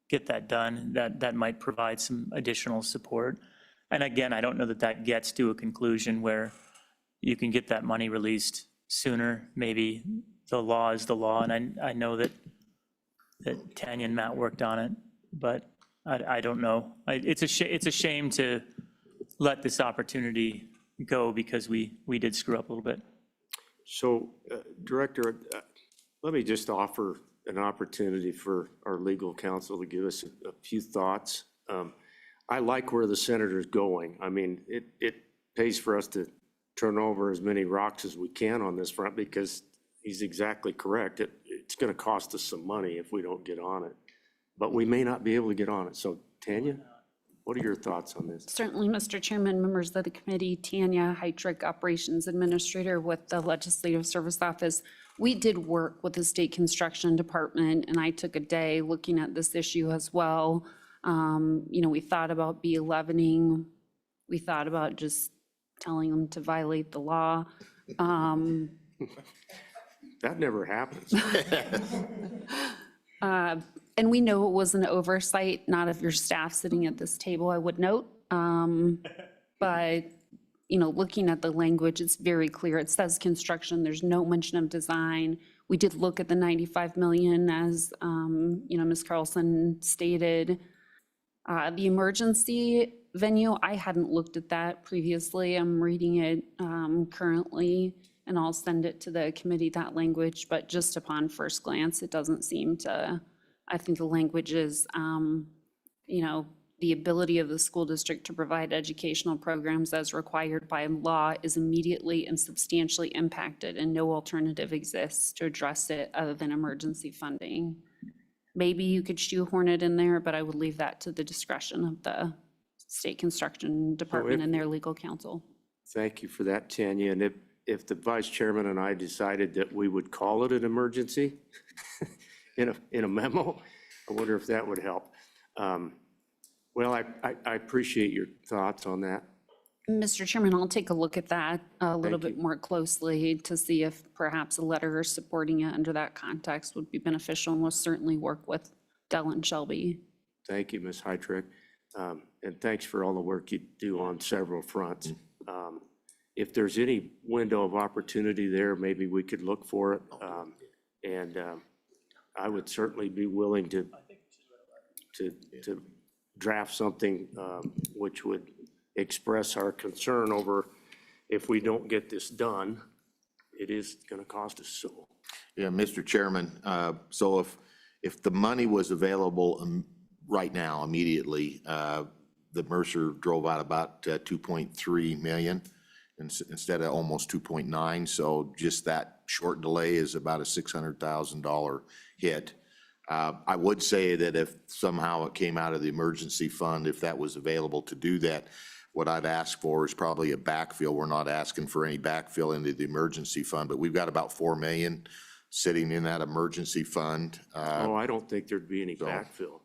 get that done. That might provide some additional support. And again, I don't know that that gets to a conclusion where you can get that money released sooner. Maybe the law is the law, and I know that Tanya and Matt worked on it, but I don't know. It's a shame to let this opportunity go because we did screw up a little bit. So, Director, let me just offer an opportunity for our legal counsel to give us a few thoughts. I like where the senator's going. I mean, it pays for us to turn over as many rocks as we can on this front because he's exactly correct. It's going to cost us some money if we don't get on it, but we may not be able to get on it. So, Tanya, what are your thoughts on this? Certainly, Mr. Chairman, members of the committee, Tanya Heitrick, Operations Administrator with the Legislative Service Office. We did work with the State Construction Department, and I took a day looking at this issue as well. We thought about B11ing. We thought about just telling them to violate the law. That never happens. And we know it was an oversight, not of your staff sitting at this table, I would note. But, looking at the language, it's very clear. It says construction, there's no mention of design. We did look at the 95 million as, Ms. Carlson stated. The emergency venue, I hadn't looked at that previously. I'm reading it currently, and I'll send it to the committee, that language. But just upon first glance, it doesn't seem to, I think the language is, the ability of the school district to provide educational programs as required by law is immediately and substantially impacted, and no alternative exists to address it other than emergency funding. Maybe you could shoehorn it in there, but I would leave that to the discretion of the State Construction Department and their legal counsel. Thank you for that, Tanya. And if the vice chairman and I decided that we would call it an emergency in a memo, I wonder if that would help. Well, I appreciate your thoughts on that. Mr. Chairman, I'll take a look at that a little Thank bit more closely to see if perhaps a letter supporting it under that context would be beneficial, and we'll certainly work with Dell and Shelby. Thank you, Ms. Heitrick. And thanks for all the work you do on several fronts. If there's any window of opportunity there, maybe we could look for it. And I would certainly be willing to draft something which would express our concern over if we don't get this done, it is going to cost us so. Yeah, Mr. Chairman, so if the money was available right now, immediately, the Mercer drove out about 2.3 million instead of almost 2.9. So just that short delay is about a $600,000 hit. I would say that if somehow it came out of the emergency fund, if that was available to do that, what I'd ask for is probably a backfill. We're not asking for any backfill into the emergency fund, but we've got about 4 million sitting in that emergency fund. Oh, I don't think there'd be any backfill.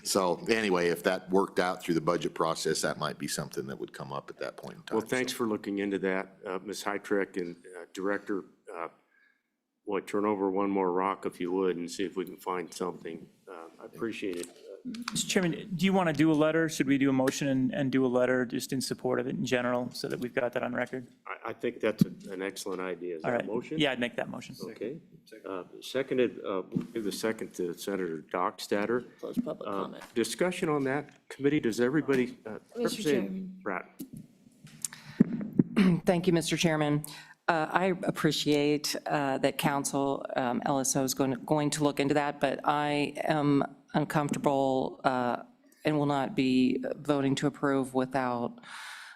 So anyway, if that worked out through the budget process, that might be something that would come up at that point in time. Well, thanks for looking into that, Ms. Heitrick, and Director. Turn over one more rock if you would and see if we can find something. I appreciate it. Mr. Chairman, do you want to do a letter? Should we do a motion and do a letter just in support of it in general so that we've got that on record? I think that's an excellent idea. Is All that right. a motion? Yeah, I'd make that motion. Okay. Seconded, we'll give the second to Senator Dockstader. Close public comment. Discussion on that committee, does everybody? Representative Pratt. Thank you, Mr. Chairman. I appreciate that council, LSO is going to look into that, but I am uncomfortable and will not be voting to approve without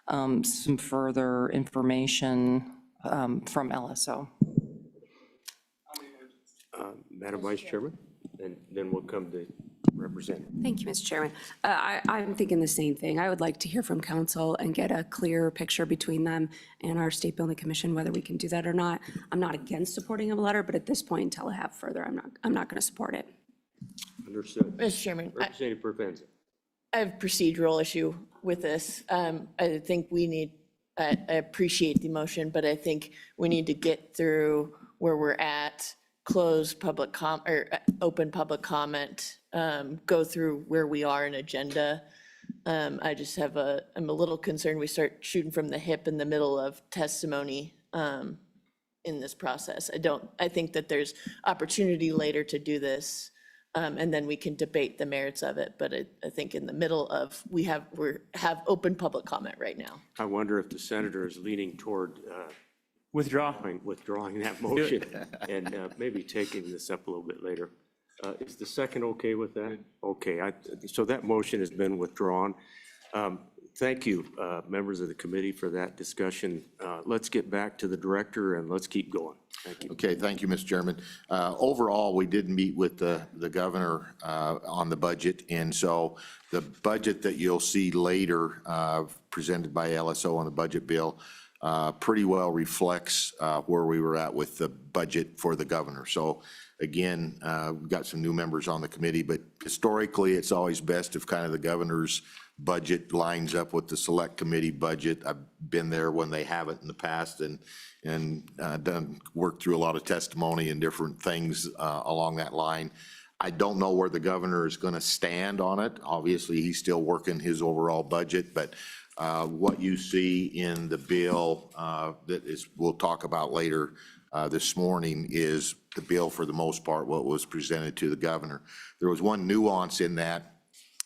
some further information from LSO. Madam Vice Chairman, and then we'll come to Representative. Thank you, Mr. Chairman. I'm thinking the same thing. I would like to hear from council and get a clearer picture between them and our State Building Commission, whether we can do that or not. I'm not against supporting a letter, but at this point, until I have further, I'm not going to support it. Understood. Mr. Chairman, Representative Provenza. I have a procedural issue with this. I think we need, I appreciate the motion, but I think we need to get through where we're at, close public open public comment, go through where we are in agenda. I just have I'm a little concerned we start shooting from the hip in the middle of testimony in this process. I think that there's opportunity later to do this. And then we can debate the merits of it, but I think in the middle of, we have open public comment right now. I wonder if the senator is leaning toward Withdraw. withdrawing that motion and maybe taking this up a little bit later. Is the second okay with that? Okay, so that motion has been withdrawn. Thank you, members of the committee, for that discussion. Let's get back to the director and let's keep going. Thank you. Okay, thank you, Mr. Chairman. Overall, we did meet with the governor on the budget, and so the budget that you'll see later presented by LSO on the budget bill pretty well reflects where we were at with the budget for the governor. So again, we've got some new members on the committee, but historically, it's always best if kind of the governor's budget lines up with the select committee budget. I've been there when they haven't in the past and worked through a lot of testimony and different things along that line. I don't know where the governor is going to stand on it. Obviously, he's still working his overall budget, but what you see in the bill that we'll talk about later this morning is the bill, for the most part, what was presented to the governor. There was one nuance in that.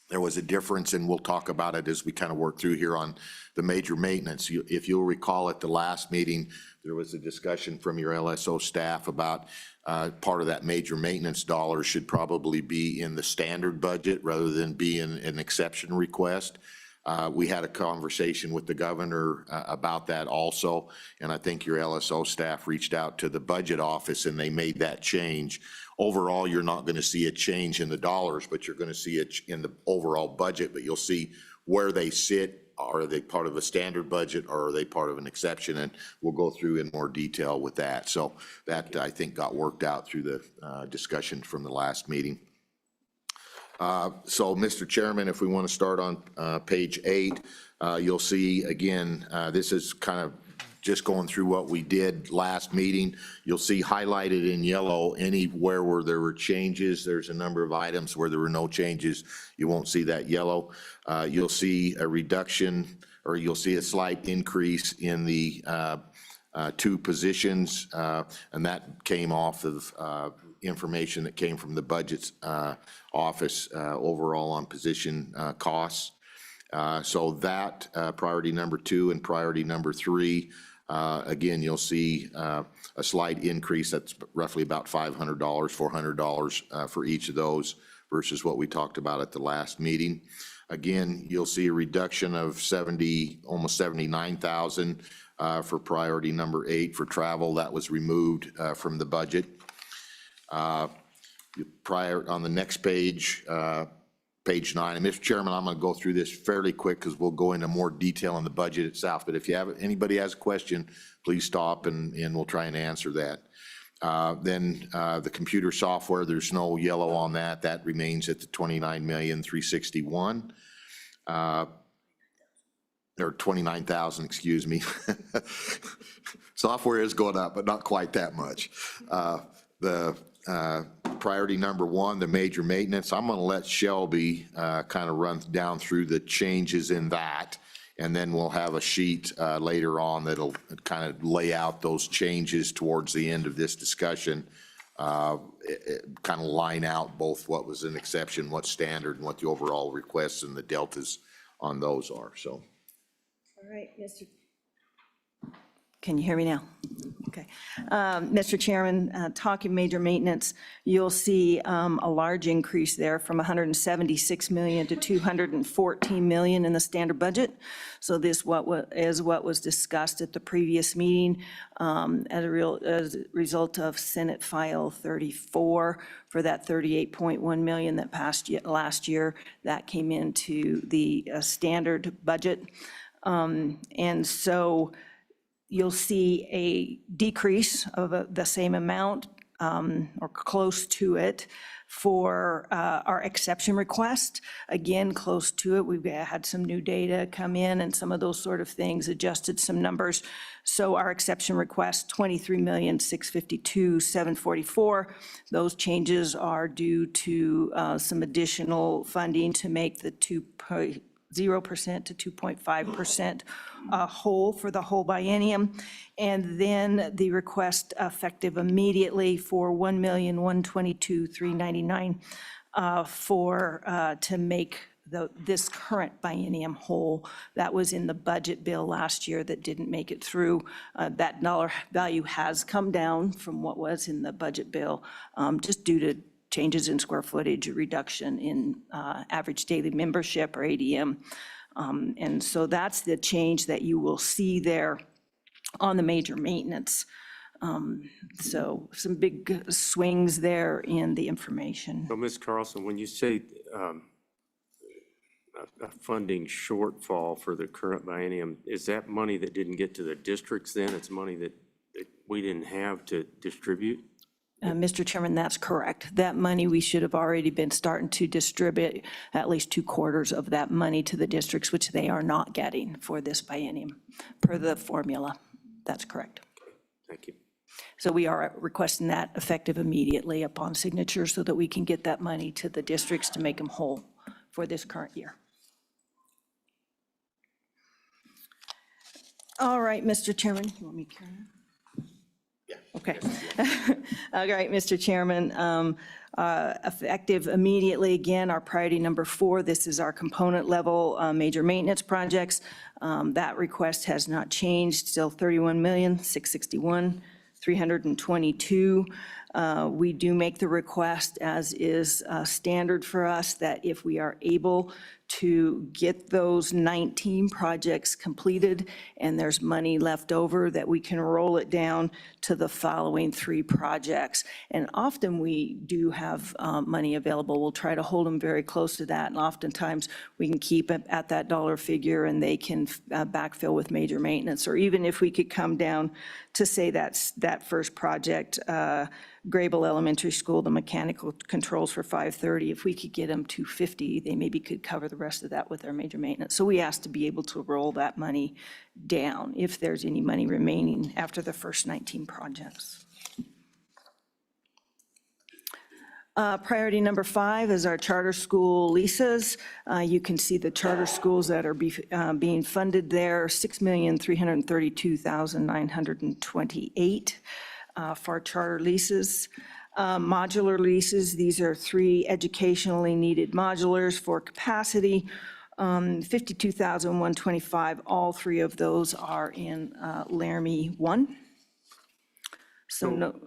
There was a difference, and we'll talk about it as we kind of work through here on the major maintenance. If you'll recall at the last meeting, there was a discussion from your LSO staff about part of that major maintenance dollar should probably be in the standard budget rather than be an exception request. We had a conversation with the governor about that also, and I think your LSO staff reached out to the budget office and they made that change. Overall, you're not going to see a change in the dollars, but you're going to see it in the overall budget, but you'll see where they sit. Are they part of a standard budget or are they part of an exception? And we'll go through in more detail with that. So that, I think, got worked out through the discussion from the last meeting. So, Mr. Chairman, if we want to start on page 8, you'll see, again, this is kind of just going through what we did last meeting. You'll see highlighted in yellow anywhere where there were changes. There's a number of items where there were no changes. You won't see that yellow. You'll see a reduction, or you'll see a slight increase in the 2 positions, and that came off of information that came from the budgets office overall on position costs. So that priority number 2 and priority number 3, again, you'll see a slight increase. That's roughly about $500, $400 for each of those versus what we talked about at the last meeting. Again, you'll see a reduction of almost 79,000 for priority number 8 for travel. That was removed from the budget. On the next page, page 9, and Mr. Chairman, I'm going to go through this fairly quick because we'll go into more detail on the budget itself. But if anybody has a question, please stop and we'll try and answer that. Then the computer software, there's no yellow on that. That remains at the $29,361,000. Or 29,000, excuse me. Software is going up, but not quite that much. The priority number 1, the major maintenance, I'm going to let Shelby kind of run down through the changes in that, and then we'll have a sheet later on that'll kind of lay out those changes towards the end of this discussion, kind of line out both what was an exception, what's standard, and what the overall requests and the deltas on those are. So. All right, Mr. Can you hear me now? Okay. Mr. Chairman, talking major maintenance, you'll see a large increase there from 176 million to 214 million in the standard budget. So this is what was discussed at the previous meeting as a result of Senate File 34 for that 38.1 million that passed last year. That came into the standard budget. And so you'll see a decrease of the same amount or close to it for our exception request. Again, close to it. We've had some new data come in and some of those sort of things, adjusted some numbers. So our exception request, 23,652,744. Those changes are due to some additional funding to make the 0% to 2.5% whole for the whole biennium. And then the request effective immediately for 1,122,399 to make this current biennium whole. That was in the budget bill last year that didn't make it through. That dollar value has come down from what was in the budget bill just due to changes in square footage, a reduction in average daily membership or ADM. And so that's the change that you will see there on the major maintenance. So some big swings there in the information. So, Ms. Carlson, when you say a funding shortfall for the current biennium, is that money that didn't get to the districts then? It's money that we didn't have to distribute? Mr. Chairman, that's correct. That money, we should have already been starting to distribute at least 2/4 of that money to the districts, which they are not getting for this biennium, per the formula. That's correct. Thank you. So we are requesting that effective immediately upon signature so that we can get that money to the districts to make them whole for this current year. All right, Mr. Chairman, you want me to carry on? Okay. All right, Mr. Chairman, effective immediately, again, our priority number 4, this is our component level major maintenance projects. That request has not changed, still 31,661,322. We do make the request, as is standard for us, that if we are able to get those 19 projects completed and there's money left over, that we can roll it down to the following 3 projects. And often we do have money available. We'll try to hold them very close to that. And oftentimes we can keep it at that dollar figure and they can backfill with major maintenance. Or even if we could come down to say that first project, Grable Elementary School, the mechanical controls for 530, if we could get them to 50, they maybe could cover the rest of that with our major maintenance. So we asked to be able to roll that money down if there's any money remaining after the first 19 projects. Priority number 5 is our charter school leases. You can see the charter schools that are being funded there, 6,332,928 for charter leases. Modular leases, these are 3 educationally needed modulars for capacity, 52,125. All 3 of those are in Laramie 1. So no.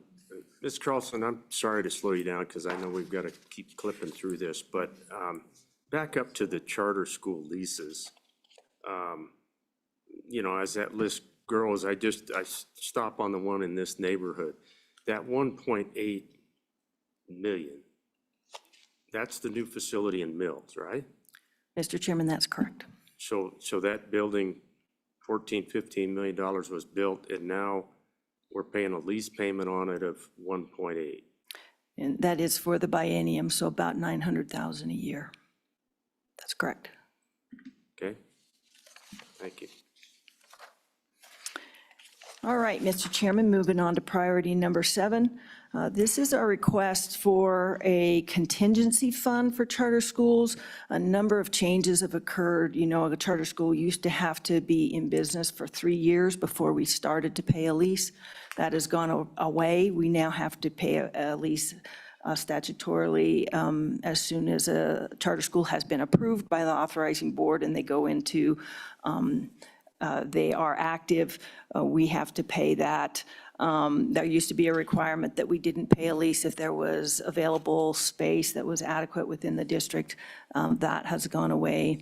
Ms. Carlson, I'm sorry to slow you down because I know we've got to keep clipping through this, but back up to the charter school leases. You know, as that list grows, I stop on the one in this neighborhood. That 1.8 million, that's the new facility in Mills, right? Mr. Chairman, that's correct. So that building, $14-15 million was built, and now we're paying a lease payment on it of 1.8. And that is for the biennium, so about $900,000 a year. That's correct. Okay? Thank you. All right, Mr. Chairman, moving on to priority number 7. This is our request for a contingency fund for charter schools. A number of changes have occurred. You know, a charter school used to have to be in business for 3 years before we started to pay a lease. That has gone away. We now have to pay a lease statutorily as soon as a charter school has been approved by the authorizing board and they go into they are active, we have to pay that. There used to be a requirement that we didn't pay a lease if there was available space that was adequate within the district. That has gone away.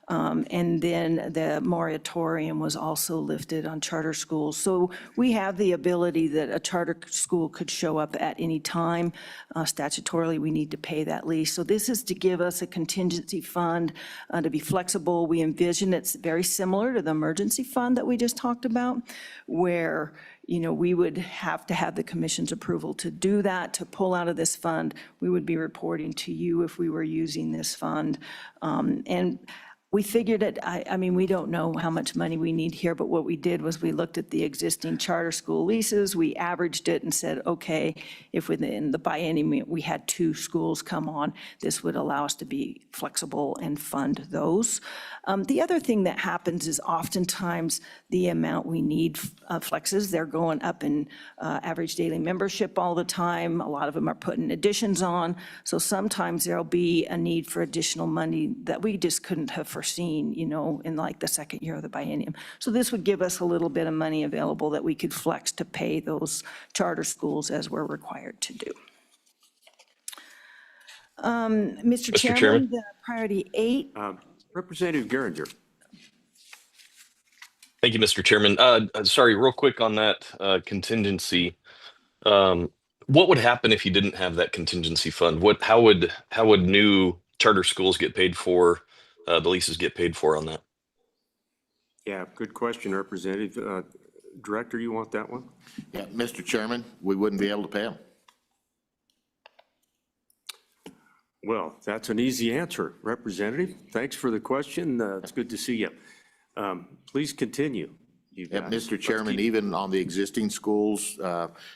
And then the moratorium was also lifted on charter schools. So we have the ability that a charter school could show up at any time. Statutorily, we need to pay that lease. So this is to give us a contingency fund to be flexible. We envision it's very similar to the emergency fund that we just talked about, where we would have to have the commission's approval to do that, to pull out of this fund. We would be reporting to you if we were using this fund. And we figured it, I mean, we don't know how much money we need here, but what we did was we looked at the existing charter school leases, we averaged it and said, okay, if within the biennium we had 2 schools come on, this would allow us to be flexible and fund those. The other thing that happens is oftentimes the amount we need flexes. They're going up in average daily membership all the time. A lot of them are putting additions on. So sometimes there'll be a need for additional money that we just couldn't have foreseen, in like the second year of the biennium. So this would give us a little bit of money available that we could flex to pay those charter schools as we're required to do. Mr. Chairman, the priority 8. Representative Geringer. Thank you, Mr. Chairman. Sorry, real quick on that contingency. What would happen if you didn't have that contingency fund? How would new charter schools get paid for? The leases get paid for on that? Yeah, good question, Representative. Director, you want that one? Yeah, Mr. Chairman, we wouldn't be able to pay them. Well, that's an easy answer, Representative. Thanks for the question. It's good to see you. Please continue. You Yeah, guys. Mr. Chairman, even on the existing schools,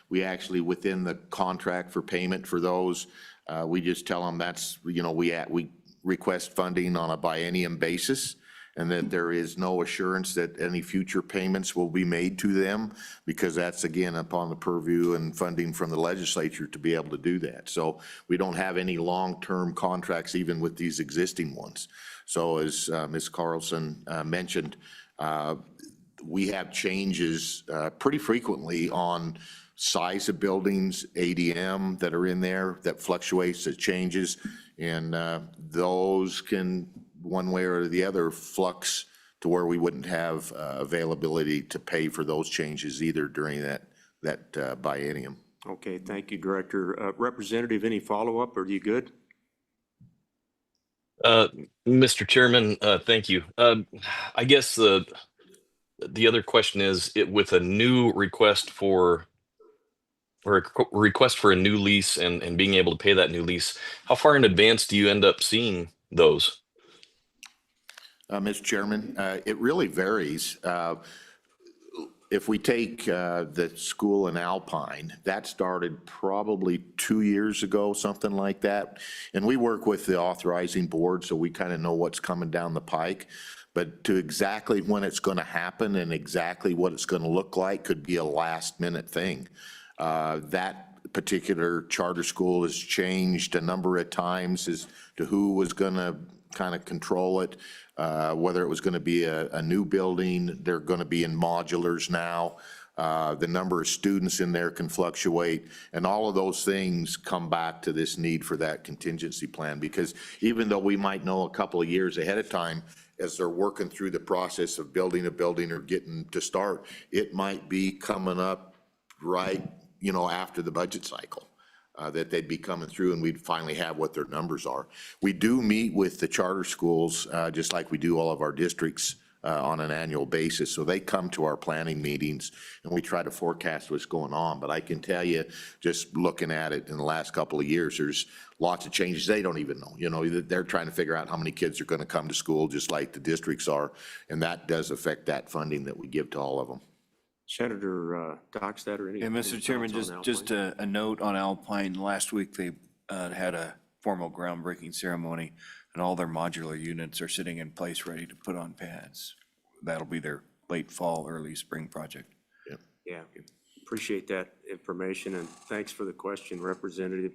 we actually, within the contract for payment for those, we just tell them that's, we request funding on a biennium basis, and that there is no assurance that any future payments will be made to them, because that's, again, upon the purview and funding from the legislature to be able to do that. So we don't have any long-term contracts even with these existing ones. So as Ms. Carlson mentioned, we have changes pretty frequently on size of buildings, ADM that are in there, that fluctuates, that changes, and those can, one way or the other, flux to where we wouldn't have availability to pay for those changes either during that biennium. Okay, thank you, Director. Representative, any follow-up, or are you good? Mr. Chairman, thank you. I guess the other question is, with a new request for a new lease and being able to pay that new lease, how far in advance do you end up seeing those? Mr. Chairman, it really varies. If we take the school in Alpine, that started probably 2 years ago, something like that. And we work with the authorizing board, so we kind of know what's coming down the pike. But to exactly when it's going to happen and exactly what it's going to look like could be a last minute thing. That particular charter school has changed a number of times as to who was going to kind of control it, whether it was going to be a new building. They're going to be in modulars now. The number of students in there can fluctuate, and all of those things come back to this need for that contingency plan, because even though we might know a couple of years ahead of time, as they're working through the process of building a building or getting to start, it might be coming up right, after the budget cycle. That they'd be coming through and we'd finally have what their numbers are. We do meet with the charter schools, just like we do all of our districts on an annual basis. So they come to our planning meetings and we try to forecast what's going on. But I can tell you, just looking at it in the last couple of years, there's lots of changes they don't even know. They're trying to figure out how many kids are going to come to school, just like the districts are. And that does affect that funding that we give to all of them. Senator Dockstader, any? Yeah, Mr. Chairman, just a note on Alpine. Last week, they had a formal groundbreaking ceremony, and all their modular units are sitting in place, ready to put on pads. That'll be their late fall, early spring project. Yeah, appreciate that information, and thanks for the question, Representative.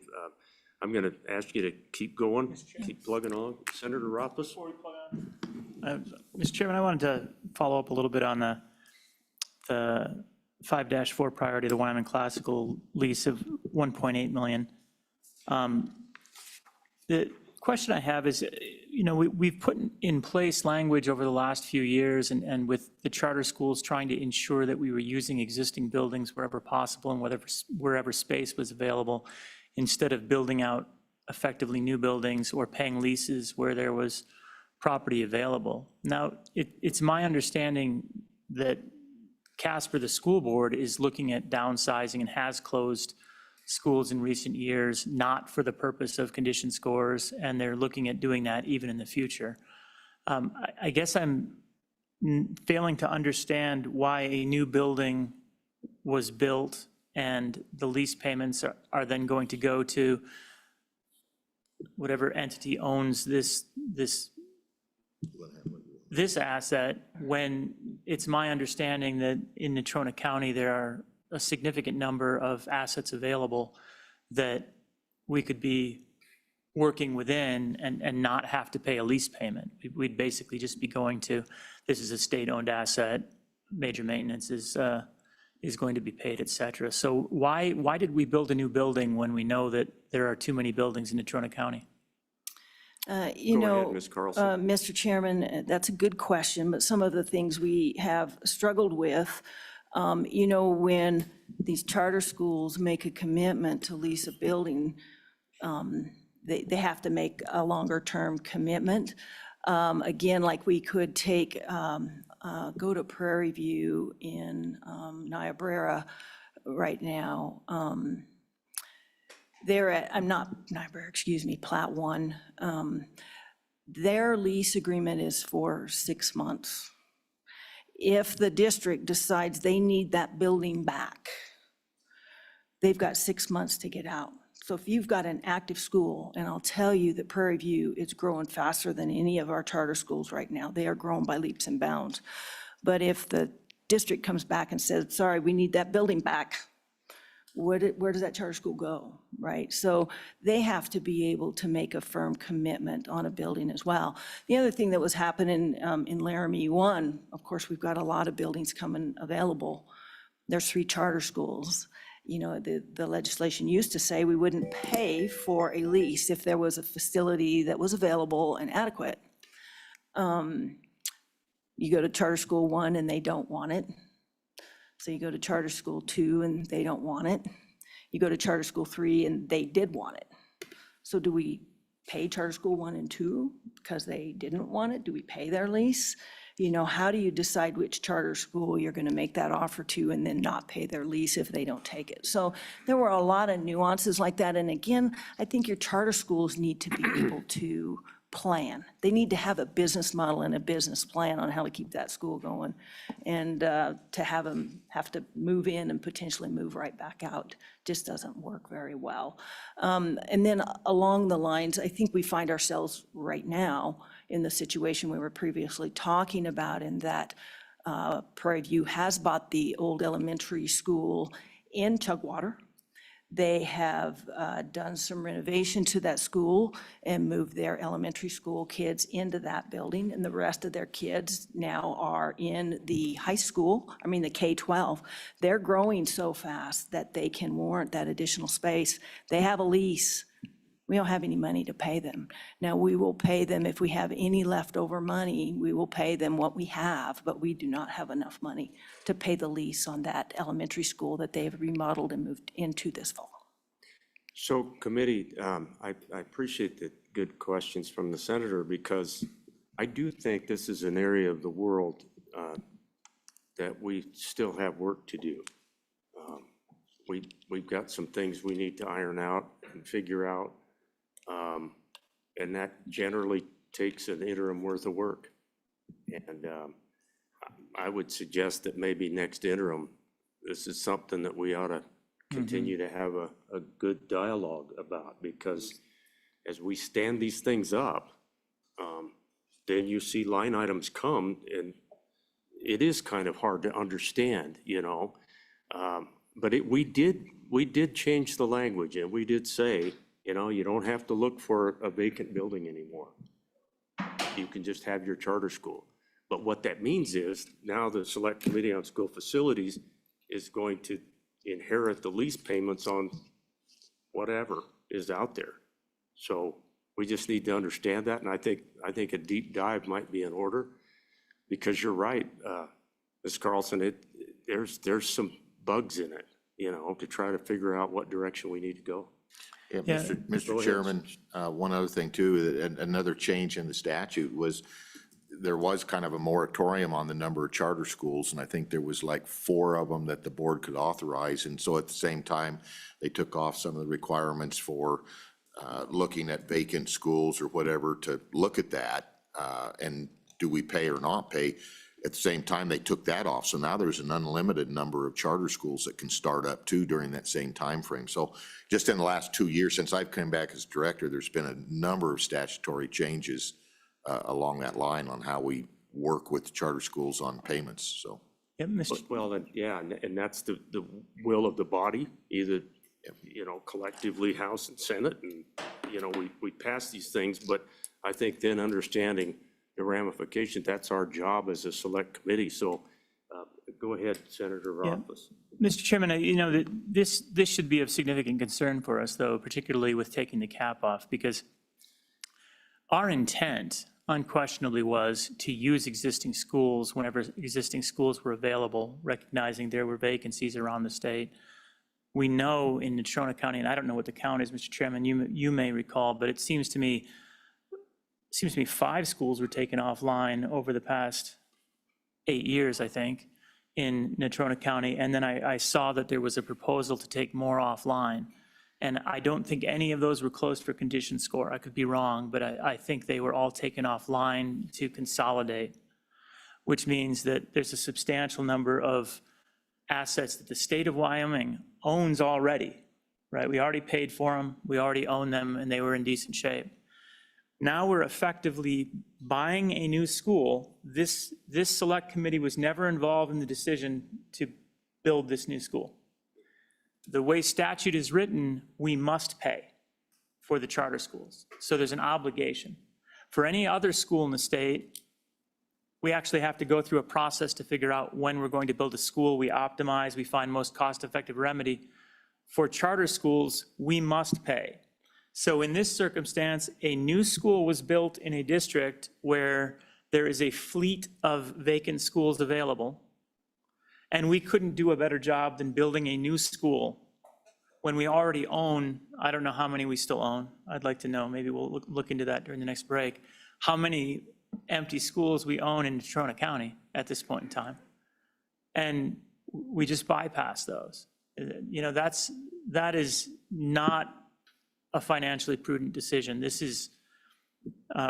I'm going to ask you to keep going, keep plugging on. Senator Rothfuss? Mr. Chairman, I wanted to follow up a little bit on the 5-4 priority, the Wyoming Classical lease of 1.8 million. The question I have is, we've put in place language over the last few years and with the charter schools trying to ensure that we were using existing buildings wherever possible and wherever space was available, instead of building out effectively new buildings or paying leases where there was property available. Now, it's my understanding that Casper, the school board, is looking at downsizing and has closed schools in recent years, not for the purpose of condition scores, and they're looking at doing that even in the future. I guess I'm failing to understand why a new building was built and the lease payments are then going to go to whatever entity owns this asset, when it's my understanding that in Natrona County, there are a significant number of assets available that we could be working within and not have to pay a lease payment. We'd basically just be going to, this is a state-owned asset, major maintenance is going to be paid, et cetera. So why did we build a new building when we know that there are too many buildings in Natrona County? Go ahead, Ms. Carlson. Mr. Chairman, that's a good question, but some of the things we have struggled with, when these charter schools make a commitment to lease a building, they have to make a longer-term commitment. Again, like we could take, go to Prairie View in Niobrara right now. They're at, I'm not Niobrara, excuse me, Plat One. Their lease agreement is for 6 months. If the district decides they need that building back, they've got 6 months to get out. So if you've got an active school, and I'll tell you that Prairie View is growing faster than any of our charter schools right now. They are growing by leaps and bounds. But if the district comes back and says, sorry, we need that building back, where does that charter school go, right? So they have to be able to make a firm commitment on a building as well. The other thing that was happening in Laramie 1, of course, we've got a lot of buildings coming available. There's 3 charter schools. The legislation used to say we wouldn't pay for a lease if there was a facility that was available and adequate. You go to charter school 1 and they don't want it. So you go to charter school 2 and they don't want it. You go to charter school 3 and they did want it. So do we pay charter school 1 and 2 because they didn't want it? Do we pay their lease? How do you decide which charter school you're going to make that offer to and then not pay their lease if they don't take it? So there were a lot of nuances like that. And again, I think your charter schools need to be able to plan. They need to have a business model and a business plan on how to keep that school going. And to have them have to move in and potentially move right back out just doesn't work very well. And then along the lines, I think we find ourselves right now in the situation we were previously talking about, in that Prairie View has bought the old elementary school in Tugwater. They have done some renovation to that school and moved their elementary school kids into that building, and the rest of their kids now are in the high school, the K-12. They're growing so fast that they can warrant that additional space. They have a lease. We don't have any money to pay them. Now, we will pay them if we have any leftover money. We will pay them what we have, but we do not have enough money to pay the lease on that elementary school that they have remodeled and moved into this fall. So committee, I appreciate the good questions from the senator, because I do think this is an area of the world that we still have work to do. We've got some things we need to iron out and figure out. And that generally takes an interim worth of work. And I would suggest that maybe next interim, this is something that we ought to continue to have a good dialogue about, because as we stand these things up, then you see line items come, and it is kind of hard to understand, But we did change the language, and we did say, you don't have to look for a vacant building anymore. You can just have your charter school. But what that means is now the Select Committee on School Facilities is going to inherit the lease payments on whatever is out there. So we just need to understand that, and I think a deep dive might be in order, because you're right, Ms. Carlson, there's some bugs in it, you know, to try to figure out what direction we need to go. Yeah, Yeah. Mr. Chairman, one other thing too, another change in the statute was there was kind of a moratorium on the number of charter schools, and I think there was like 4 of them that the board could authorize. And so at the same time, they took off some of the requirements for looking at vacant schools or whatever to look at that, and do we pay or not pay? At the same time, they took that off. So now there's an unlimited number of charter schools that can start up too during that same time frame. So just in the last 2 years, since I've come back as director, there's been a number of statutory changes along that line on how we work with charter schools on payments, so. Yeah, Mr. Well, then, yeah, and that's the will of the body, either, you know, collectively, House and Senate, and, you know, we pass these things, but I think then understanding the ramifications, that's our job as a select committee. So go ahead, Senator Rothfuss. Mr. Chairman, you know, this should be of significant concern for us, though, particularly with taking the cap off, because our intent unquestionably was to use existing schools whenever existing schools were available, recognizing there were vacancies around the state. We know in Natrona County, and I don't know what the count is, Mr. Chairman, you may recall, but it seems to me 5 schools were taken offline over the past 8 years, I think, in Natrona County. And then I saw that there was a proposal to take more offline. And I don't think any of those were closed for condition score. I could be wrong, but I think they were all taken offline to consolidate, which means that there's a substantial number of assets that the state of Wyoming owns already, right? We already paid for them, we already own them, and they were in decent shape. Now we're effectively buying a new school. This select committee was never involved in the decision to build this new school. The way statute is written, we must pay for the charter schools. So there's an obligation. For any other school in the state, we actually have to go through a process to figure out when we're going to build a school. We optimize, we find most cost-effective remedy. For charter schools, we must pay. So in this circumstance, a new school was built in a district where there is a fleet of vacant schools available, and we couldn't do a better job than building a new school when we already own, I don't know how many we still own. I'd like to know, maybe we'll look into that during the next break, how many empty schools we own in Natrona County at this point in time. And we just bypass those. You know, that is not a financially prudent decision. This is,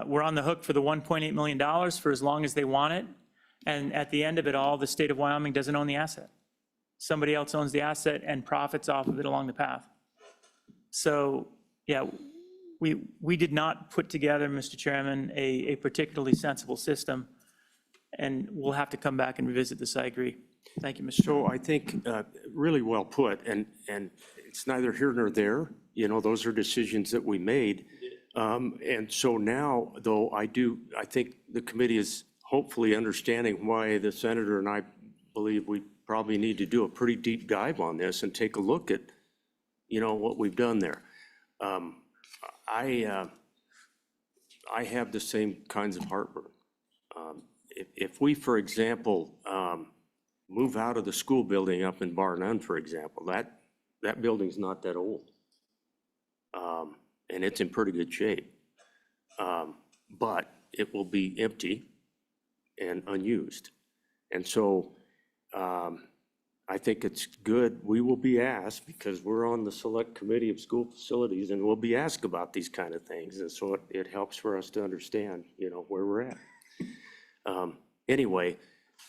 we're on the hook for the $1.8 million for as long as they want it. And at the end of it all, the state of Wyoming doesn't own the asset. Somebody else owns the asset and profits off of it along the path. So, yeah, we did not put together, Mr. Chairman, a particularly sensible system. And we'll have to come back and revisit this, I agree. Thank you, Mr. So I think really well put, and it's neither here nor there. You know, those are decisions that we made. And so now, though, I think the committee is hopefully understanding why the senator and I believe we probably need to do a pretty deep dive on this and take a look at, you know, what we've done there. I have the same kinds of heartburn. If we, for example, move out of the school building up in Bar None, for example, that building's not that old. And it's in pretty good shape. But it will be empty and unused. And so I think it's good, we will be asked, because we're on the select committee of school facilities, and we'll be asked about these kind of things. And so it helps for us to understand, you know, where we're at. Anyway,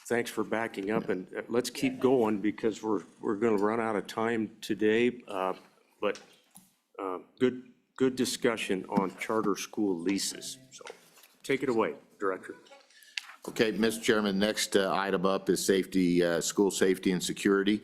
thanks for backing up, and let's keep going because we're going to run out of time today. But good discussion on charter school leases. So take it away, Director. Okay, Mr. Chairman, next item up is safety, school safety and security.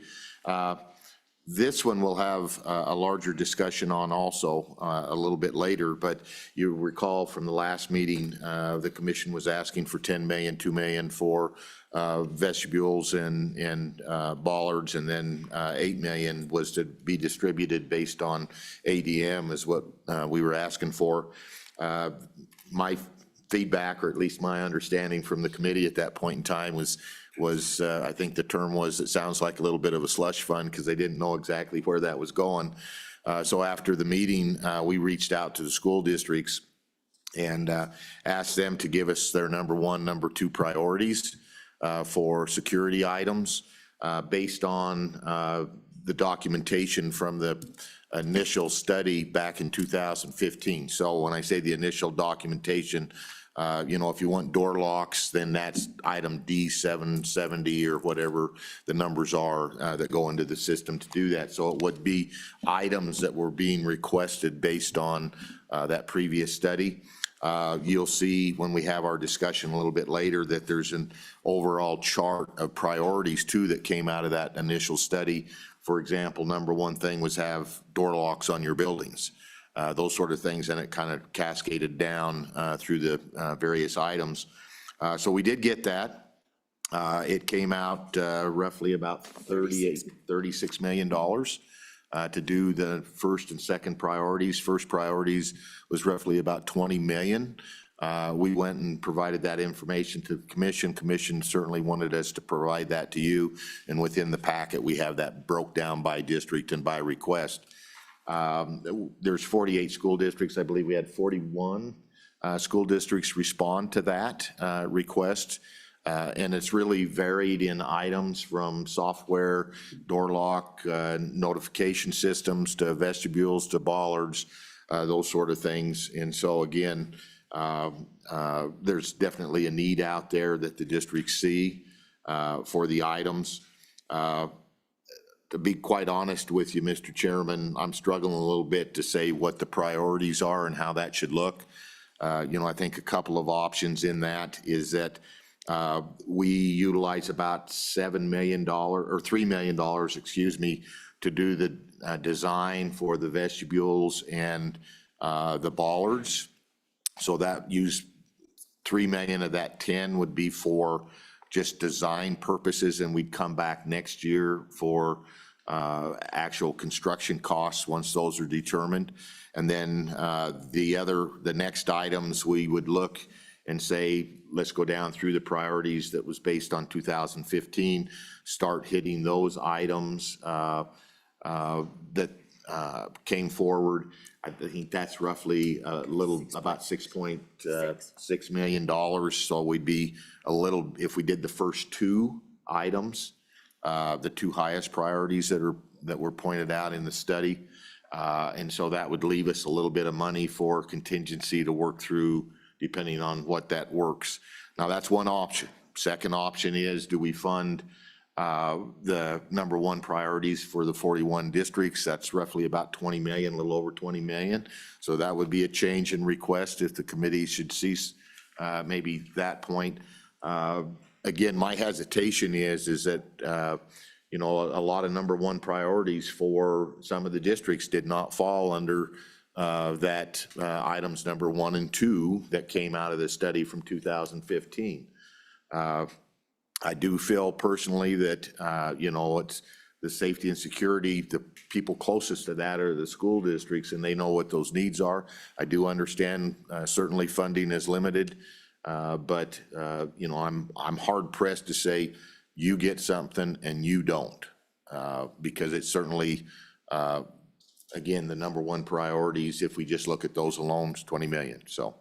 This one we'll have a larger discussion on also a little bit later, but you recall from the last meeting, the commission was asking for 10 million, 2 million for vestibules and bollards, and then 8 million was to be distributed based on ADM is what we were asking for. My feedback, or at least my understanding from the committee at that point in time was I think the term was, it sounds like a little bit of a slush fund because they didn't know exactly where that was going. So after the meeting, we reached out to the school districts and asked them to give us their number one, number two priorities for security items based on the documentation from the initial study back in 2015. So when I say the initial documentation, if you want door locks, then that's item D770 or whatever the numbers are that go into the system to do that. So it would be items that were being requested based on that previous study. You'll see when we have our discussion a little bit later that there's an overall chart of priorities too that came out of that initial study. For example, number one thing was have door locks on your buildings. Those sort of things, and it kind of cascaded down through the various items. So we did get that. It came out roughly about $36 million to do the first and second priorities. First priorities was roughly about 20 million. We went and provided that information to the commission. Commission certainly wanted us to provide that to you, and within the packet, we have that broke down by district and by request. There's 48 school districts. I believe we had 41 school districts respond to that request. And it's really varied in items from software, door lock, notification systems, to vestibules, to bollards, those sort of things. And so again, there's definitely a need out there that the districts see for the items. To be quite honest with you, Mr. Chairman, I'm struggling a little bit to say what the priorities are and how that should look. I think a couple of options in that is that we utilize about $7 million or $3 million, excuse me, to do the design for the vestibules and the bollards. So that use 3 million of that 10 would be for just design purposes, and we'd come back next year for actual construction costs once those are determined. And then the next items, we would look and say, let's go down through the priorities that was based on 2015, start hitting those items that came forward. I think that's roughly about $6.6 million. So we'd be a little, if we did the first two items, the two highest priorities that were pointed out in the study. And so that would leave us a little bit of money for contingency to work through, depending on what that works. Now, that's one option. Second option is, do we fund the number one priorities for the 41 districts? That's roughly about 20 million, a little over 20 million. So that would be a change in request if the committee should cease maybe that point. Again, my hesitation is that, a lot of number one priorities for some of the districts did not fall under that items number 1 and 2 that came out of the study from 2015. I do feel personally that, it's the safety and security, the people closest to that are the school districts, and they know what those needs are. I do understand certainly funding is limited, but I'm hard pressed to say you get something and you don't, because it's certainly, again, the number one priorities, if we just look at those alone, is 20 million, so.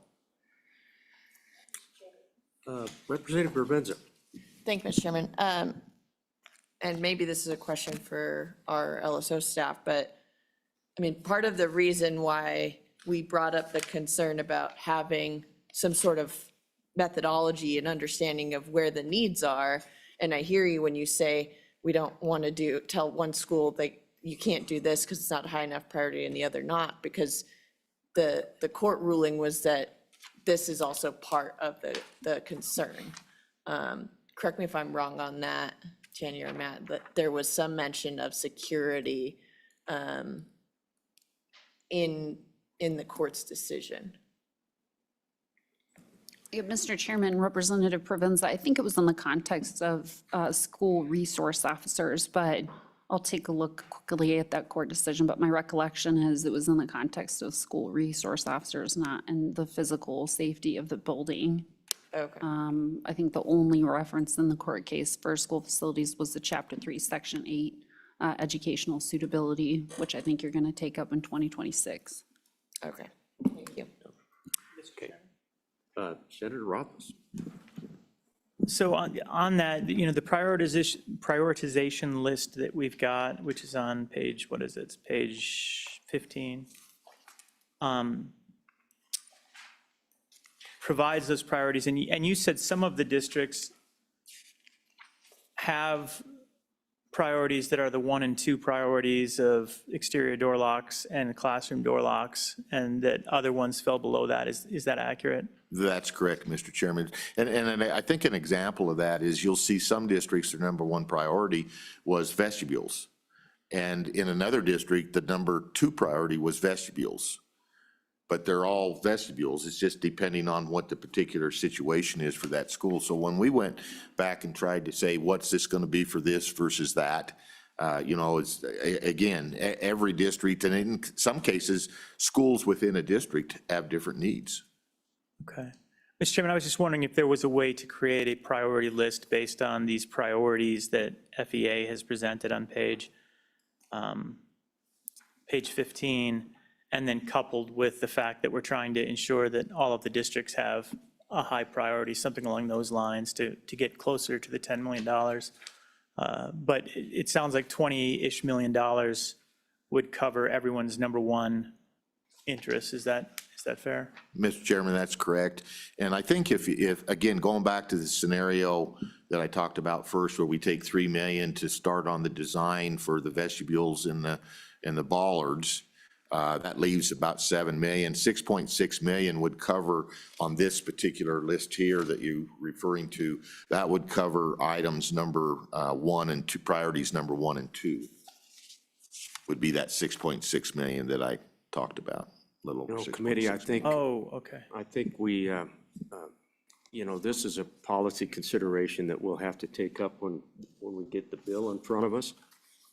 Representative Urbenza. Thank you, Mr. Chairman. And maybe this is a question for our LSO staff, but I mean, part of the reason why we brought up the concern about having some sort of methodology and understanding of where the needs are, and I hear you when you say we don't want to tell one school that you can't do this because it's not a high enough priority and the other not, because the court ruling was that this is also part of the concern. Correct me if I'm wrong on that. Tanya or Matt, that there was some mention of security in the court's decision. Yeah, Mr. Chairman, Representative Provenza, I think it was in the context of school resource officers, but I'll take a look quickly at that court decision. But my recollection is it was in the context of school resource officers, not in the physical safety of the building. Okay. I think the only reference in the court case for school facilities was the Chapter 3, Section 8, educational suitability, which I think you're going to take up in 2026. Okay, thank you. Okay. Senator Rothfuss. So on that, the prioritization list that we've got, which is on page, what is it? It's page 15. Provides those priorities, and you said some of the districts have priorities that are the 1 and 2 priorities of exterior door locks and classroom door locks, and that other ones fell below that. Is that accurate? That's correct, Mr. Chairman. And I think an example of that is you'll see some districts, their number 1 priority was vestibules. And in another district, the number 2 priority was vestibules. But they're all vestibules. It's just depending on what the particular situation is for that school. So when we went back and tried to say, what's this going to be for this versus that, it's, again, every district, and in some cases, schools within a district have different needs. Okay. Mr. Chairman, I was just wondering if there was a way to create a priority list based on these priorities that FEA has presented on page 15, and then coupled with the fact that we're trying to ensure that all of the districts have a high priority, something along those lines to get closer to the $10 million. But it sounds like $20-ish million would cover everyone's number 1 interest. Is that fair? Mr. Chairman, that's correct. And I think if again, going back to the scenario that I talked about first, where we take $3 million to start on the design for the vestibules and the bollards, that leaves about $7 million. $6.6 million would cover on this particular list here that you're referring to. That would cover items number 1 and 2, priorities number 1 and 2. Would be that $6.6 million that I talked about. A little over 6.6 Committee, I think. Oh, okay. I think we, this is a policy consideration that we'll have to take up when we get the bill in front of us.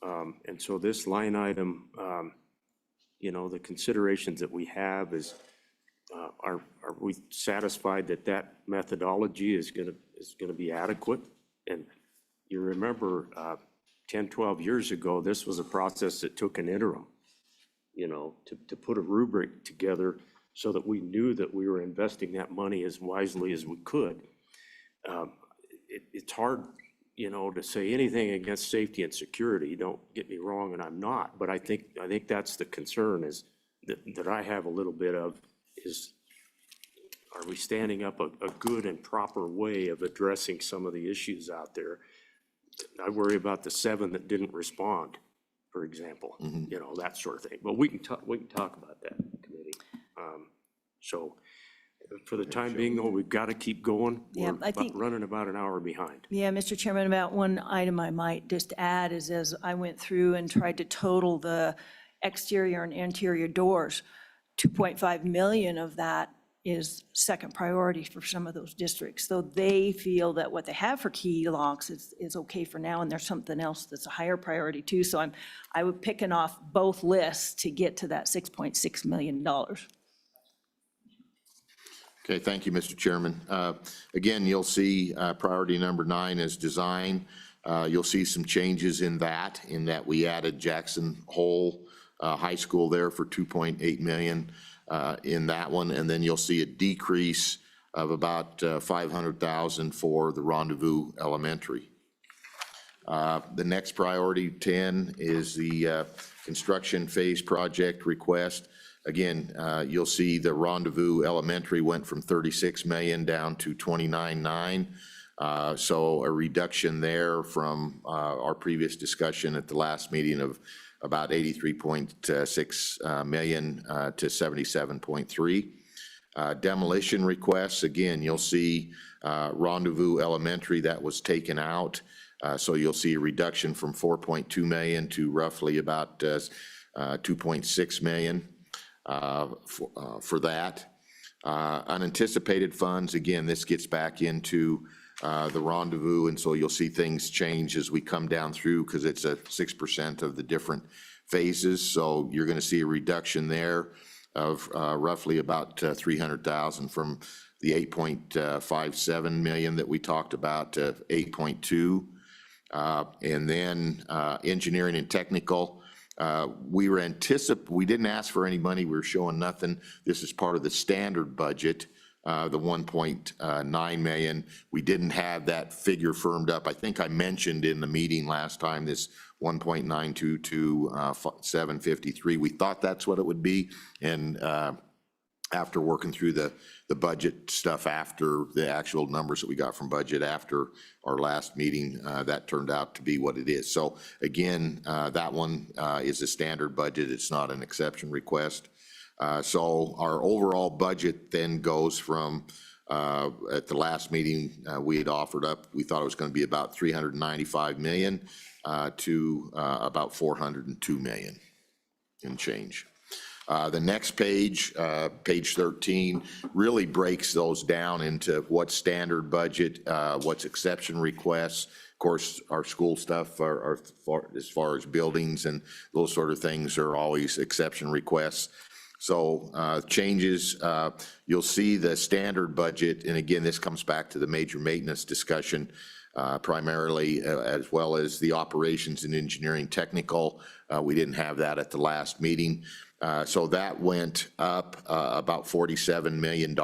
And so this line item, the considerations that we have is, are we satisfied that methodology is gonna be adequate? And you remember 10, 12 years ago, this was a process that took an interim, to put a rubric together so that we knew that we were investing that money as wisely as we could. It's hard, to say anything against safety and security. Don't get me wrong, and I'm not. But I think that's the concern is that I have a little bit of is, are we standing up a good and proper way of addressing some of the issues out there? I worry about the 7 that didn't respond, for example, that sort of thing. But we can talk about that in committee. So for the time being, though, we've got to keep going. Yeah, We're I think- running about an hour behind. Yeah, Mr. Chairman, about one item I might just add is as I went through and tried to total the exterior and interior doors, 2.5 million of that is second priority for some of those districts. So they feel that what they have for key locks is okay for now, and there's something else that's a higher priority too. So I would picking off both lists to get to that $6.6 million. Okay, thank you, Mr. Chairman. Again, you'll see priority number 9 is design. You'll see some changes in that we added Jackson Hole High School there for $2.8 million in that one. And then you'll see a decrease of about $500,000 for the Rendezvous Elementary. The next priority 10 is the construction phase project request. Again, you'll see the Rendezvous Elementary went from 36 million down to 29.9. So a reduction there from our previous discussion at the last meeting of about 83.6 million to 77.3. Demolition requests, again, you'll see Rendezvous Elementary, that was taken out. So you'll see a reduction from 4.2 million to roughly about 2.6 million for that. Unanticipated funds, again, this gets back into the rendezvous, and so you'll see things change as we come down through because it's a 6% of the different phases. So you're going to see a reduction there of roughly about 300,000 from the 8.57 million that we talked about to 8.2. And then engineering and technical, we didn't ask for any money, we were showing nothing. This is part of the standard budget, the 1.9 million. We didn't have that figure firmed up. I think I mentioned in the meeting last time, this 1.92 to 753. We thought that's what it would be. And after working through the budget stuff after the actual numbers that we got from budget after our last meeting, that turned out to be what it is. So again, that one is a standard budget. It's not an exception request. So our overall budget then goes from, at the last meeting, we had offered up, we thought it was going to be about 395 million to about 402 million and change. The next page, page 13, really breaks those down into what's standard budget, what's exception requests. Of course, our school stuff are as far as buildings and those sort of things are always exception requests. So changes, you'll see the standard budget, and again, this comes back to the major maintenance discussion primarily, as well as the operations and engineering technical. We didn't have that at the last meeting. So that went up about $47 million.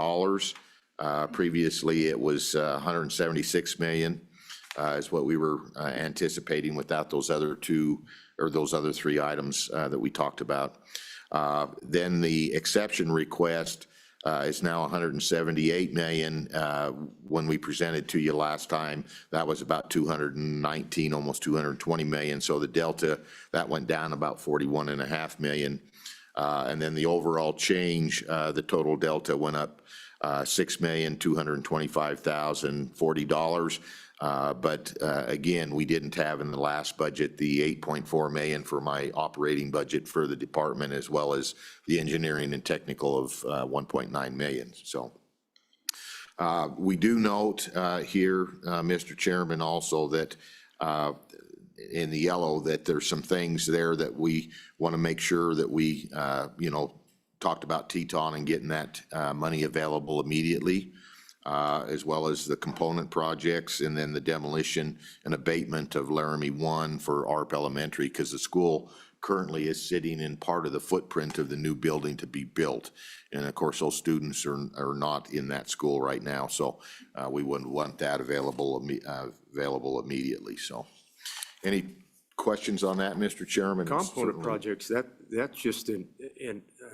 Previously, it was 176 million is what we were anticipating without those other two, or those other three items that we talked about. Then the exception request is now 178 million. When we presented to you last time, that was about 219, almost 220 million. So the delta, that went down about 41.5 million. And then the overall change, the total delta went up $6,225,040. But again, we didn't have in the last budget the 8.4 million for my operating budget for the department, as well as the engineering and technical of 1.9 million. So we do note here, Mr. Chairman, also that in the yellow, that there's some things there that we want to make sure that we, talked about Teton and getting that money available immediately, as well as the component projects, and then the demolition and abatement of Laramie 1 for ARP Elementary, because the school currently is sitting in part of the footprint of the new building to be built. And of course, those students are not in that school right now, so we wouldn't want that available immediately. So any questions on that, Mr. Chairman? Component projects, that's just an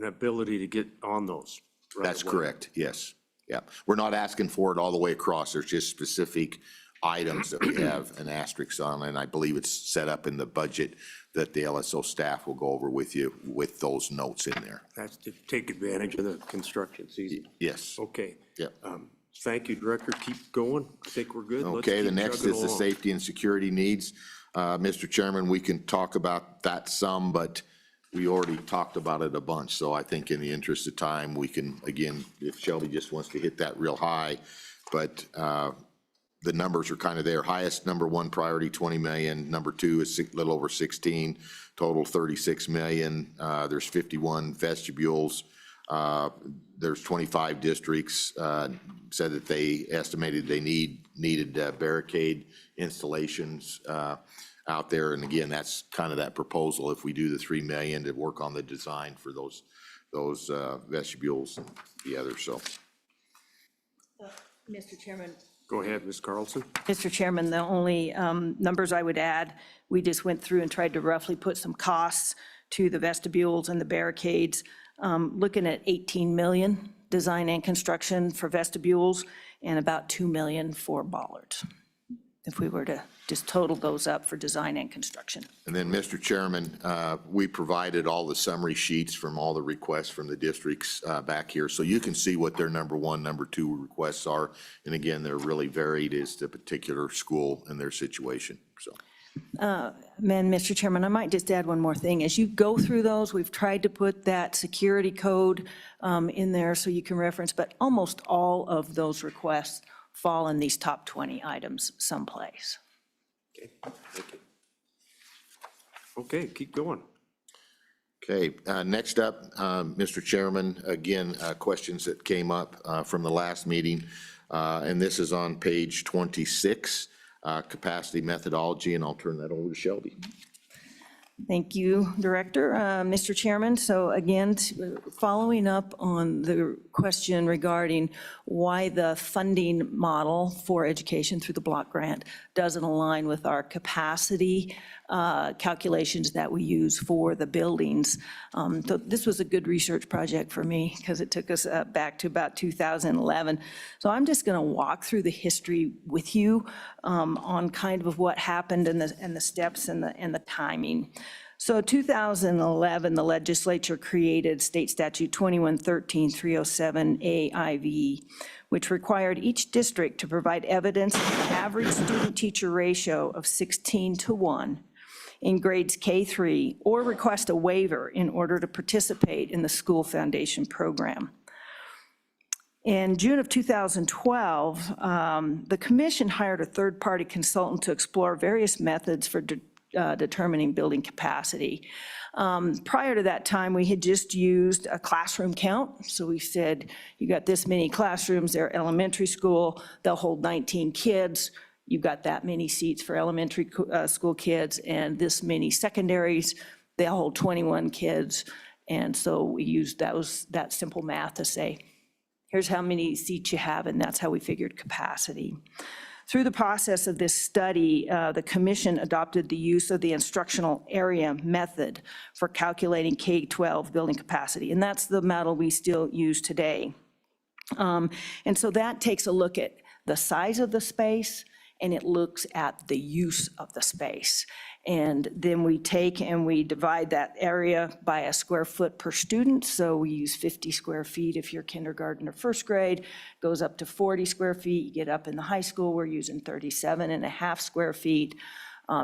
ability to get on those. right That's away. correct, yes. Yeah, we're not asking for it all the way across. There's just specific items that we have an asterisk on, and I believe it's set up in the budget that the LSO staff will go over with you with those notes in there. That's to take advantage of the construction season. Yes. Okay. Yep. Thank you, Director. Keep going. I think we're good. Let's Okay, the keep next chugging is the along. safety and security needs. Mr. Chairman, we can talk about that some, but we already talked about it a bunch. So I think in the interest of time, we can, again, if Shelby just wants to hit that real high, but the numbers are kind of there. Highest number one priority, 20 million. Number two is a little over 16, total 36 million. There's 51 vestibules. There's 25 districts said that they estimated they needed barricade installations out there. And again, that's kind of that proposal. If we do the 3 million to work on the design for those vestibules and the others, so. Mr. Chairman. Go ahead, Ms. Carlson. Mr. Chairman, the only numbers I would add, we just went through and tried to roughly put some costs to the vestibules and the barricades, looking at 18 million design and construction for vestibules and about 2 million for bollards. if we were to just total those up for design and construction. And then, Mr. Chairman, we provided all the summary sheets from all the requests from the districts back here, so you can see what their number one, number two requests are. And again, they're really varied as to particular school and their situation, so. Mr. Chairman, I might just add one more thing. As you go through those, we've tried to put that security code in there so you can reference, but almost all of those requests fall in these top 20 items someplace. Okay, thank you. Okay, keep going. Okay, next up, Mr. Chairman, again, questions that came up from the last meeting, and this is on page 26, capacity methodology, and I'll turn that over to Shelby. Thank you, Director. Mr. Chairman, so again, following up on the question regarding why the funding model for education through the block grant doesn't align with our capacity calculations that we use for the buildings. So this was a good research project for me because it took us back to about 2011. So I'm just going to walk through the history with you on kind of what happened and the steps and the timing. So 2011, the legislature created State Statute 2113-307 which required each district to provide evidence of an average student-teacher ratio of 16:1 in grades K-3, or request a waiver in order to participate in the school foundation program. In June of 2012, the commission hired a third-party consultant to explore various methods for determining building capacity. Prior to that time, we had just used a classroom count. So we said, you got this many classrooms, they're elementary school, they'll hold 19 kids. You've got that many seats for elementary school kids, and this many secondaries, they'll hold 21 kids. And so we used that simple math to say, here's how many seats you have, and that's how we figured capacity. Through the process of this study, the commission adopted the use of the instructional area method for calculating K-12 building capacity, and that's the model we still use today. And so that takes a look at the size of the space, and it looks at the use of the space. And then we take and we divide that area by a square foot per student. So we use 50 square feet if you're kindergarten or first grade, goes up to 40 square feet. You get up in the high school, we're using 37.5 square feet.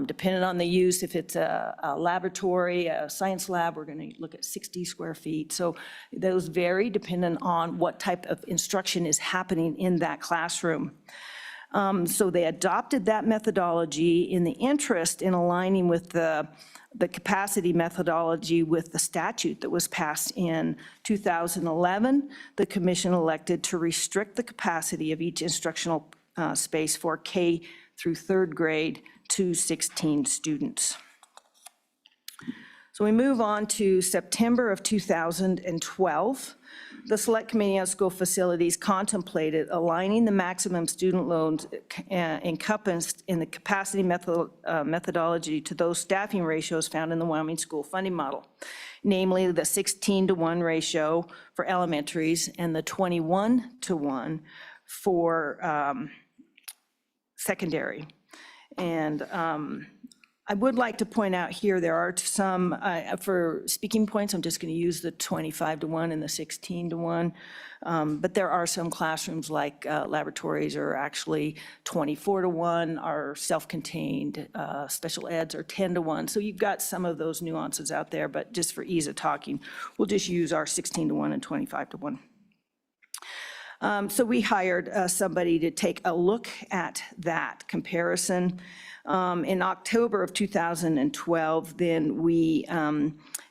Depending on the use, if it's a laboratory, a science lab, we're going to look at 60 square feet. So those vary depending on what type of instruction is happening in that classroom. So they adopted that methodology in the interest in aligning with the capacity methodology with the statute that was passed in 2011. The commission elected to restrict the capacity of each instructional space for K through third grade to 16 students. So we move on to September of 2012. The Select Committee on School Facilities contemplated aligning the maximum student loads encompassed in the capacity methodology to those staffing ratios found in the Wyoming school funding model, namely the 16:1 ratio for elementaries and the 21:1 for secondary. And I would like to point out here, there are some, for speaking points, I'm just going to use the 25:1 and the 16:1. But there are some classrooms like laboratories are actually 24:1, are self-contained, special eds are 10:1. So you've got some of those nuances out there, but just for ease of talking, we'll just use our 16:1 and 25:1. So we hired somebody to take a look at that comparison. In October of 2012, then we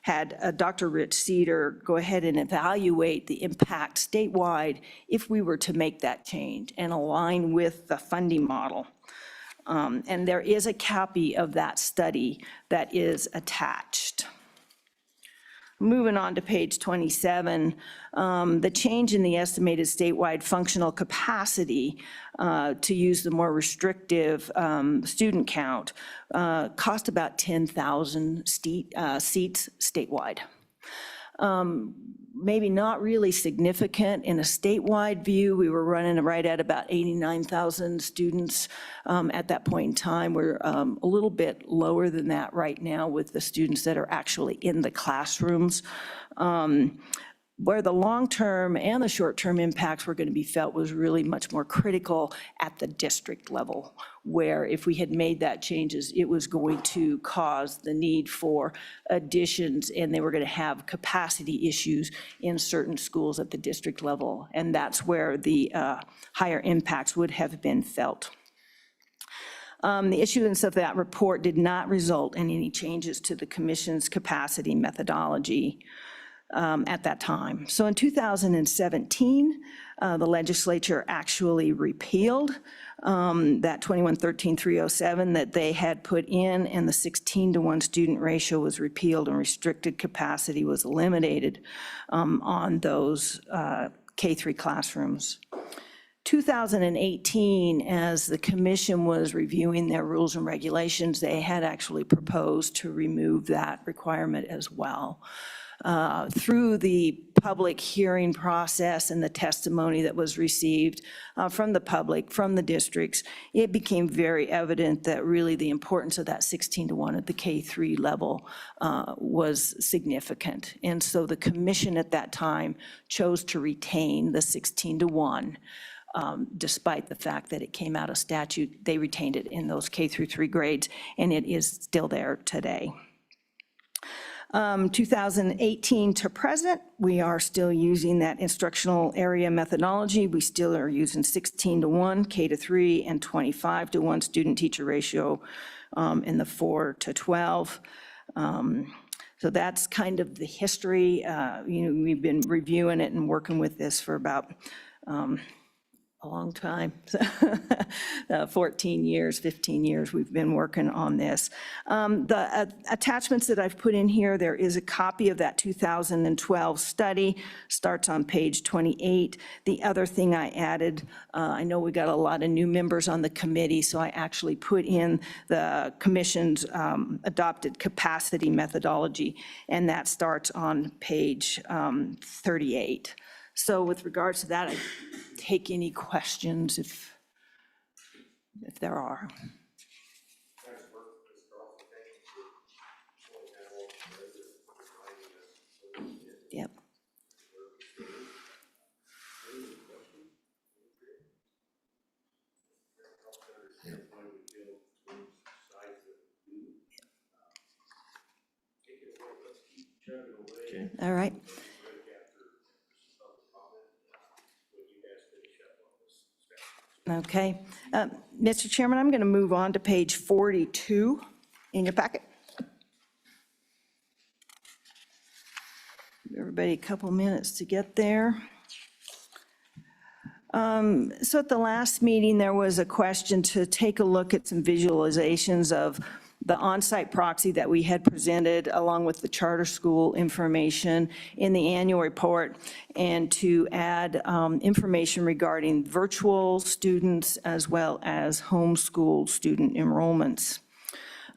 had Dr. Rich Cedar go ahead and evaluate the impact statewide if we were to make that change and align with the funding model. And there is a copy of that study that is attached. Moving on to page 27, the change in the estimated statewide functional capacity to use the more restrictive student count cost about 10,000 seats statewide. maybe not really significant. In a statewide view, we were running right at about 89,000 students at that point in time. We're a little bit lower than that right now with the students that are actually in the classrooms. Where the long-term and the short-term impacts were going to be felt was really much more critical at the district level, where if we had made that changes, it was going to cause the need for additions, and they were going to have capacity issues in certain schools at the district level, and that's where the higher impacts would have been felt. The issuance of that report did not result in any changes to the commission's capacity methodology at that time. So in 2017, the legislature actually repealed that 2113-307 that they had put in, and the 16-to-1 student ratio was repealed and restricted capacity was eliminated on those K-3 classrooms. 2018, as the commission was reviewing their rules and regulations, they had actually proposed to remove that requirement as well. Through the public hearing process and the testimony that was received from the public, from the districts, it became very evident that really the importance of that 16-to-1 at the K-3 level was significant. And so the commission at that time chose to retain the 16-to-1. Despite the fact that it came out of statute, they retained it in those K-3 grades, and it is still there today. 2018 to present, we are still using that instructional area methodology. We still are using 16-to-1 K-3 and 25-to-1 student-teacher ratio in the 4-to-12. So that's kind of the history. We've been reviewing it and working with this for about a long time, 14 years, 15 years we've been working on this. The attachments that I've put in here, there is a copy of that 2012 study, starts on page 28. The other thing I added, I know we got a lot of new members on the committee, so I actually put in the commission's adopted capacity methodology, and that starts on page 38. So with regards to that, I take any questions if there are. Yep. All right. Okay. Mr. Chairman, I'm going to move on to page 42 in your packet. Give everybody a couple minutes to get there. So at the last meeting, there was a question to take a look at some visualizations of the on-site proxy that we had presented along with the charter school information in the annual report, and to add information regarding virtual students as well as homeschool student enrollments.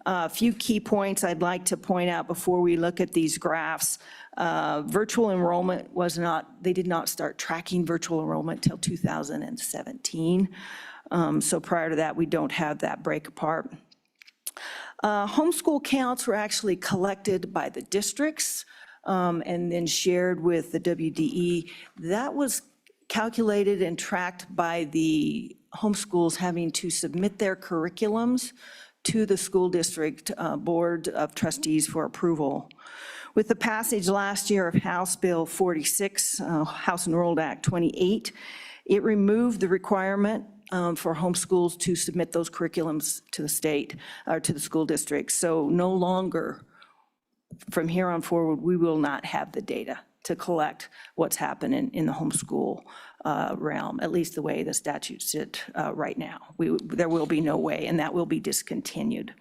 A few key points I'd like to point out before we look at these graphs. Virtual enrollment was not, they did not start tracking virtual enrollment till 2017. So prior to that, we don't have that break apart. Homeschool counts were actually collected by the districts and then shared with the WDE. That was calculated and tracked by the homeschools having to submit their curriculums to the school district board of trustees for approval. With the passage last year of House Bill 46, House Enrolled Act 28, it removed the requirement for homeschools to submit those curriculums to the state or to the school district. So no longer, from here on forward, we will not have the data to collect what's happening in the homeschool realm, at least the way the statutes sit right now. There will be no way, and that will be discontinued.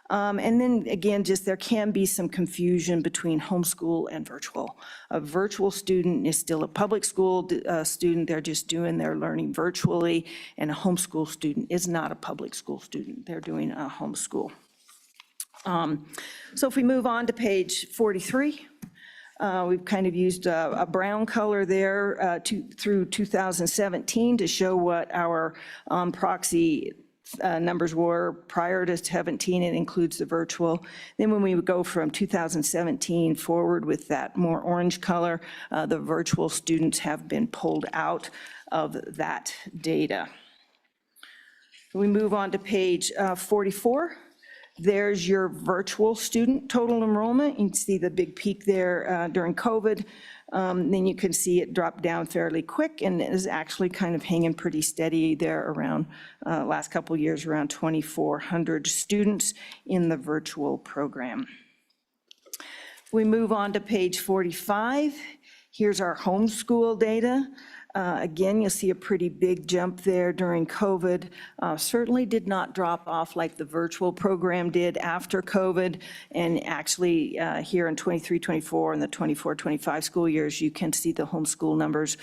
And then again, just there can be some confusion between homeschool and virtual. A virtual student is still a public school student, they're just doing their learning virtually, and a homeschool student is not a public school student, they're doing a homeschool. So if we move on to page 43, We've kind of used a brown color there through 2017 to show what our proxy numbers were prior to 17. It includes the virtual. Then when we would go from 2017 forward with that more orange color, the virtual students have been pulled out of that data. We move on to page 44. There's your virtual student total enrollment. You can see the big peak there during COVID. Then you can see it drop down fairly quick and is actually kind of hanging pretty steady there around, last couple of years, around 2,400 students in the virtual program. We move on to page 45. Here's our homeschool data. Again, you'll see a pretty big jump there during COVID. Certainly did not drop off like the virtual program did after COVID. And actually, here in 23-24 and the 24-25 school years, you can see the homeschool numbers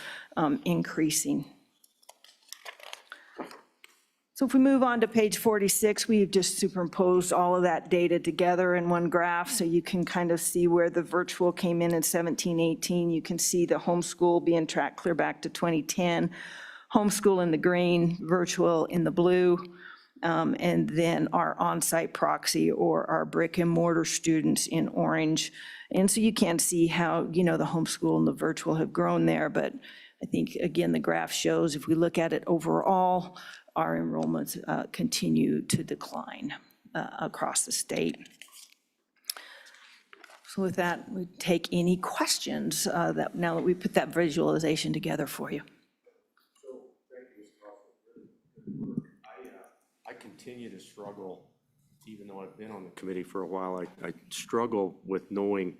increasing. So if we move on to page 46, we've just superimposed all of that data together in one graph, so you can kind of see where the virtual came in 17-18. You can see the homeschool being tracked clear back to 2010, homeschool in the green, virtual in the blue, and then our on-site proxy or our brick and mortar students in orange. And so you can see how, the homeschool and the virtual have grown there, but I think, again, the graph shows if we look at it overall, our enrollments continue to decline across the state. So with that, we take any questions now that we put that visualization together for you. I continue to struggle, even though I've been on the committee for a while, I struggle with knowing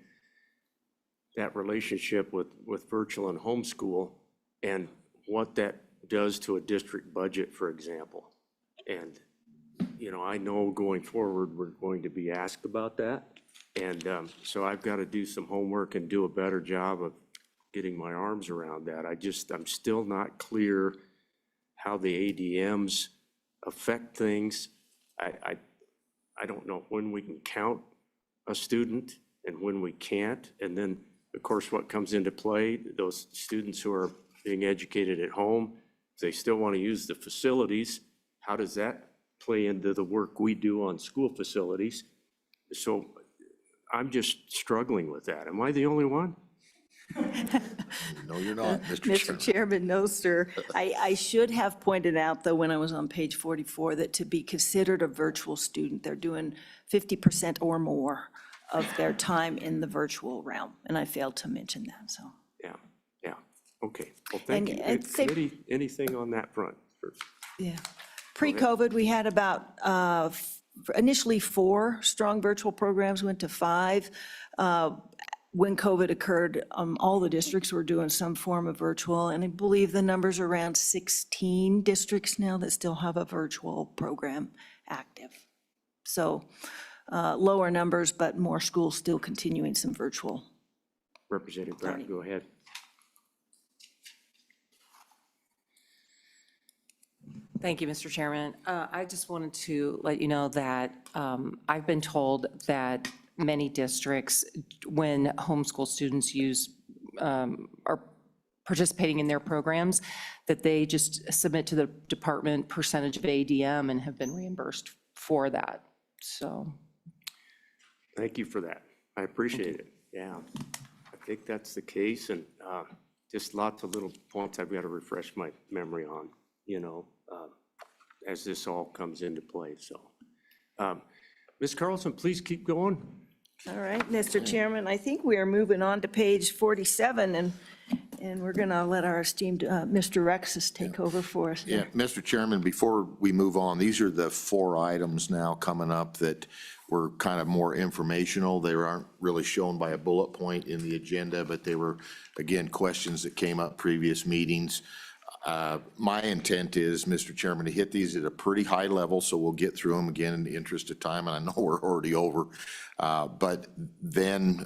that relationship with virtual and homeschool and what that does to a district budget, for example. And, I know going forward, we're going to be asked about that. And so I've got to do some homework and do a better job of getting my arms around that. I'm still not clear how the ADMs affect things. I don't know when we can count a student and when we can't. And then, of course, what comes into play, those students who are being educated at home, if they still want to use the facilities, how does that play into the work we do on school facilities? So I'm just struggling with that. Am I the only one? No, you're not, Mr. Mr. Chairman. Chairman, no, sir. I should have pointed out, though, when I was on page 44, that to be considered a virtual student, they're doing 50% or more of their time in the virtual realm, and I failed to mention that, so. Yeah, okay. Well, thank And you. I'd say- Committee, anything on that front? Yeah. Pre-COVID, we had about initially 4 strong virtual programs, went to 5. When COVID occurred, all the districts were doing some form of virtual, and I believe the number's around 16 districts now that still have a virtual program active. So lower numbers, but more schools still continuing some virtual. Representative Bratton, go ahead. Thank you, Mr. Chairman. I just wanted to let you know that I've been told that many districts, when homeschool students are participating in their programs, that they just submit to the department percentage of ADM and have been reimbursed for that, so. Thank you for that. I appreciate it. Yeah, I think that's the case, and just lots of little points I've got to refresh my memory on, as this all comes into play, so. Ms. Carlson, please keep going. All right, Mr. Chairman, I think we are moving on to page 47, and we're going to let our esteemed Mr. Rexis take over for us. Yeah, Mr. Chairman, before we move on, these are the 4 items now coming up that were kind of more informational. They aren't really shown by a bullet point in the agenda, but they were, again, questions that came up previous meetings. My intent is, Mr. Chairman, to hit these at a pretty high level, so we'll get through them again in the interest of time, and I know we're already over. But then,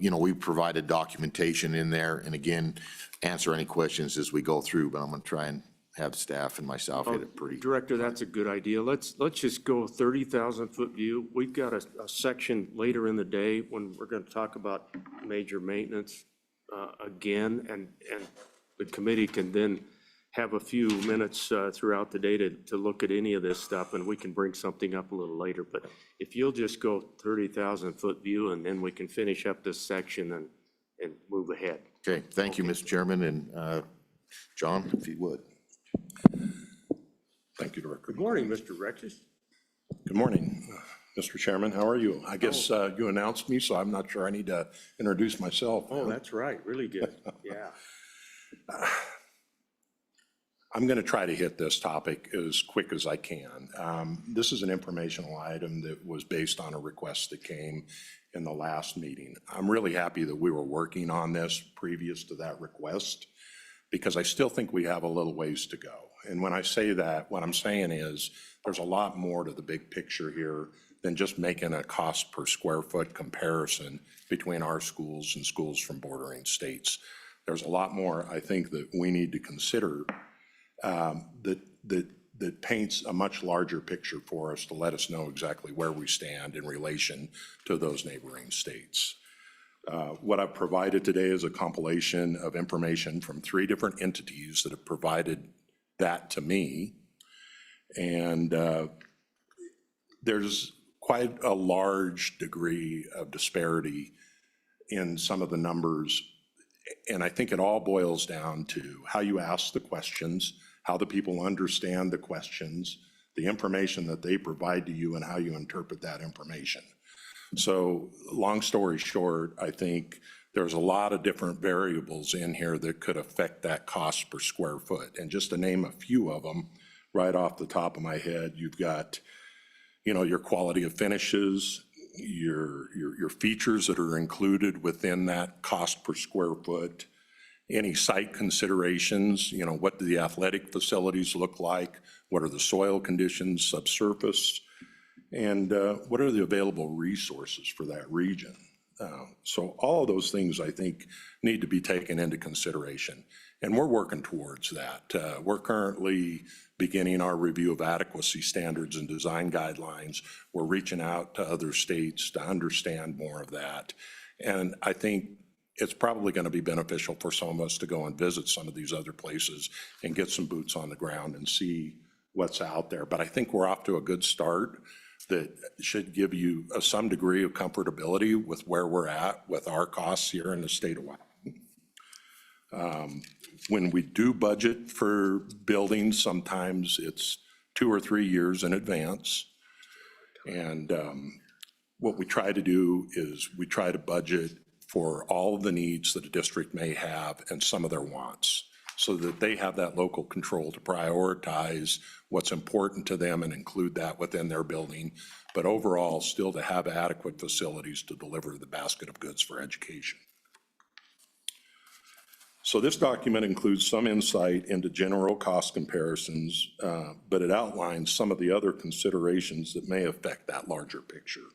we provided documentation in there, and again, answer any questions as we go through, but I'm going to try and have staff and myself hit it pretty. Director, that's a good idea. Let's just go 30,000-foot view. We've got a section later in the day when we're going to talk about major maintenance again, and the committee can then have a few minutes throughout the day to look at any of this stuff, and we can bring something up a little later. But if you'll just go 30,000-foot view, and then we can finish up this section and move ahead. Okay, thank you, Mr. Chairman, and John, if you would. Thank you, Director. Good morning, Mr. Rexis. Good morning, Mr. Chairman. How are you? I guess you announced me, so I'm not sure I need to introduce myself. Oh, that's right. Really good. Yeah. I'm going to try to hit this topic as quick as I can. This is an informational item that was based on a request that came in the last meeting. I'm really happy that we were working on this previous to that request, because I still think we have a little ways to go. And when I say that, what I'm saying is there's a lot more to the big picture here than just making a cost per square foot comparison between our schools and schools from bordering states. There's a lot more, I think, that we need to consider that paints a much larger picture for us to let us know exactly where we stand in relation to those neighboring states. What I've provided today is a compilation of information from 3 different entities that have provided that to me. And there's quite a large degree of disparity in some of the numbers. And I think it all boils down to how you ask the questions, how the people understand the questions, the information that they provide to you, and how you interpret that information. So long story short, I think there's a lot of different variables in here that could affect that cost per square foot. And just to name a few of them, right off the top of my head, you've got, your quality of finishes, your features that are included within that cost per square foot, any site considerations, what do the athletic facilities look like, what are the soil conditions, subsurface, and what are the available resources for that region. So all of those things, I think, need to be taken into consideration, and we're working towards that. We're currently beginning our review of adequacy standards and design guidelines. We're reaching out to other states to understand more of that, and I think it's probably going to be beneficial for some of us to go and visit some of these other places and get some boots on the ground and see what's out there. But I think we're off to a good start that should give you some degree of comfortability with where we're at with our costs here in the state of Wyoming. When we do budget for buildings, sometimes it's 2 or 3 years in advance. And what we try to do is we try to budget for all of the needs that a district may have and some of their wants, so that they have that local control to prioritize what's important to them and include that within their building, but overall still to have adequate facilities to deliver the basket of goods for education. So this document includes some insight into general cost comparisons, but it outlines some of the other considerations that may affect that larger picture.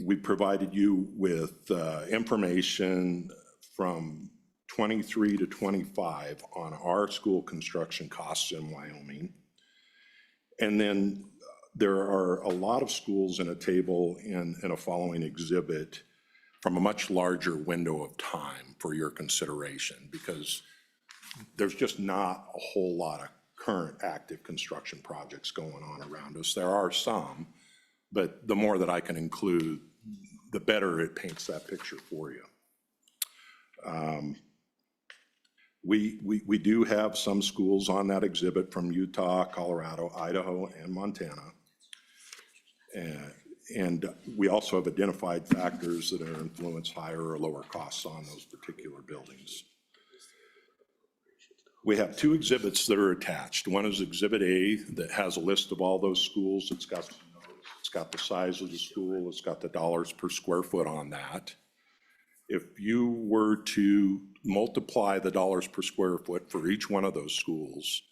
We provided you with information from 23 to 25 on our school construction costs in Wyoming. And then there are a lot of schools in a table in a following exhibit from a much larger window of time for your consideration, because there's just not a whole lot of current active construction projects going on around us. There are some, but the more that I can include, the better it paints that picture for you. We do have some schools on that exhibit from Utah, Colorado, Idaho, and Montana. And we also have identified factors that influence higher or lower costs on those particular buildings. We have 2 exhibits that are attached. One is Exhibit A that has a list of all those schools. It's got the size of the school, it's got the dollars per square foot on that. If you were to multiply the dollars per square foot for each one of those schools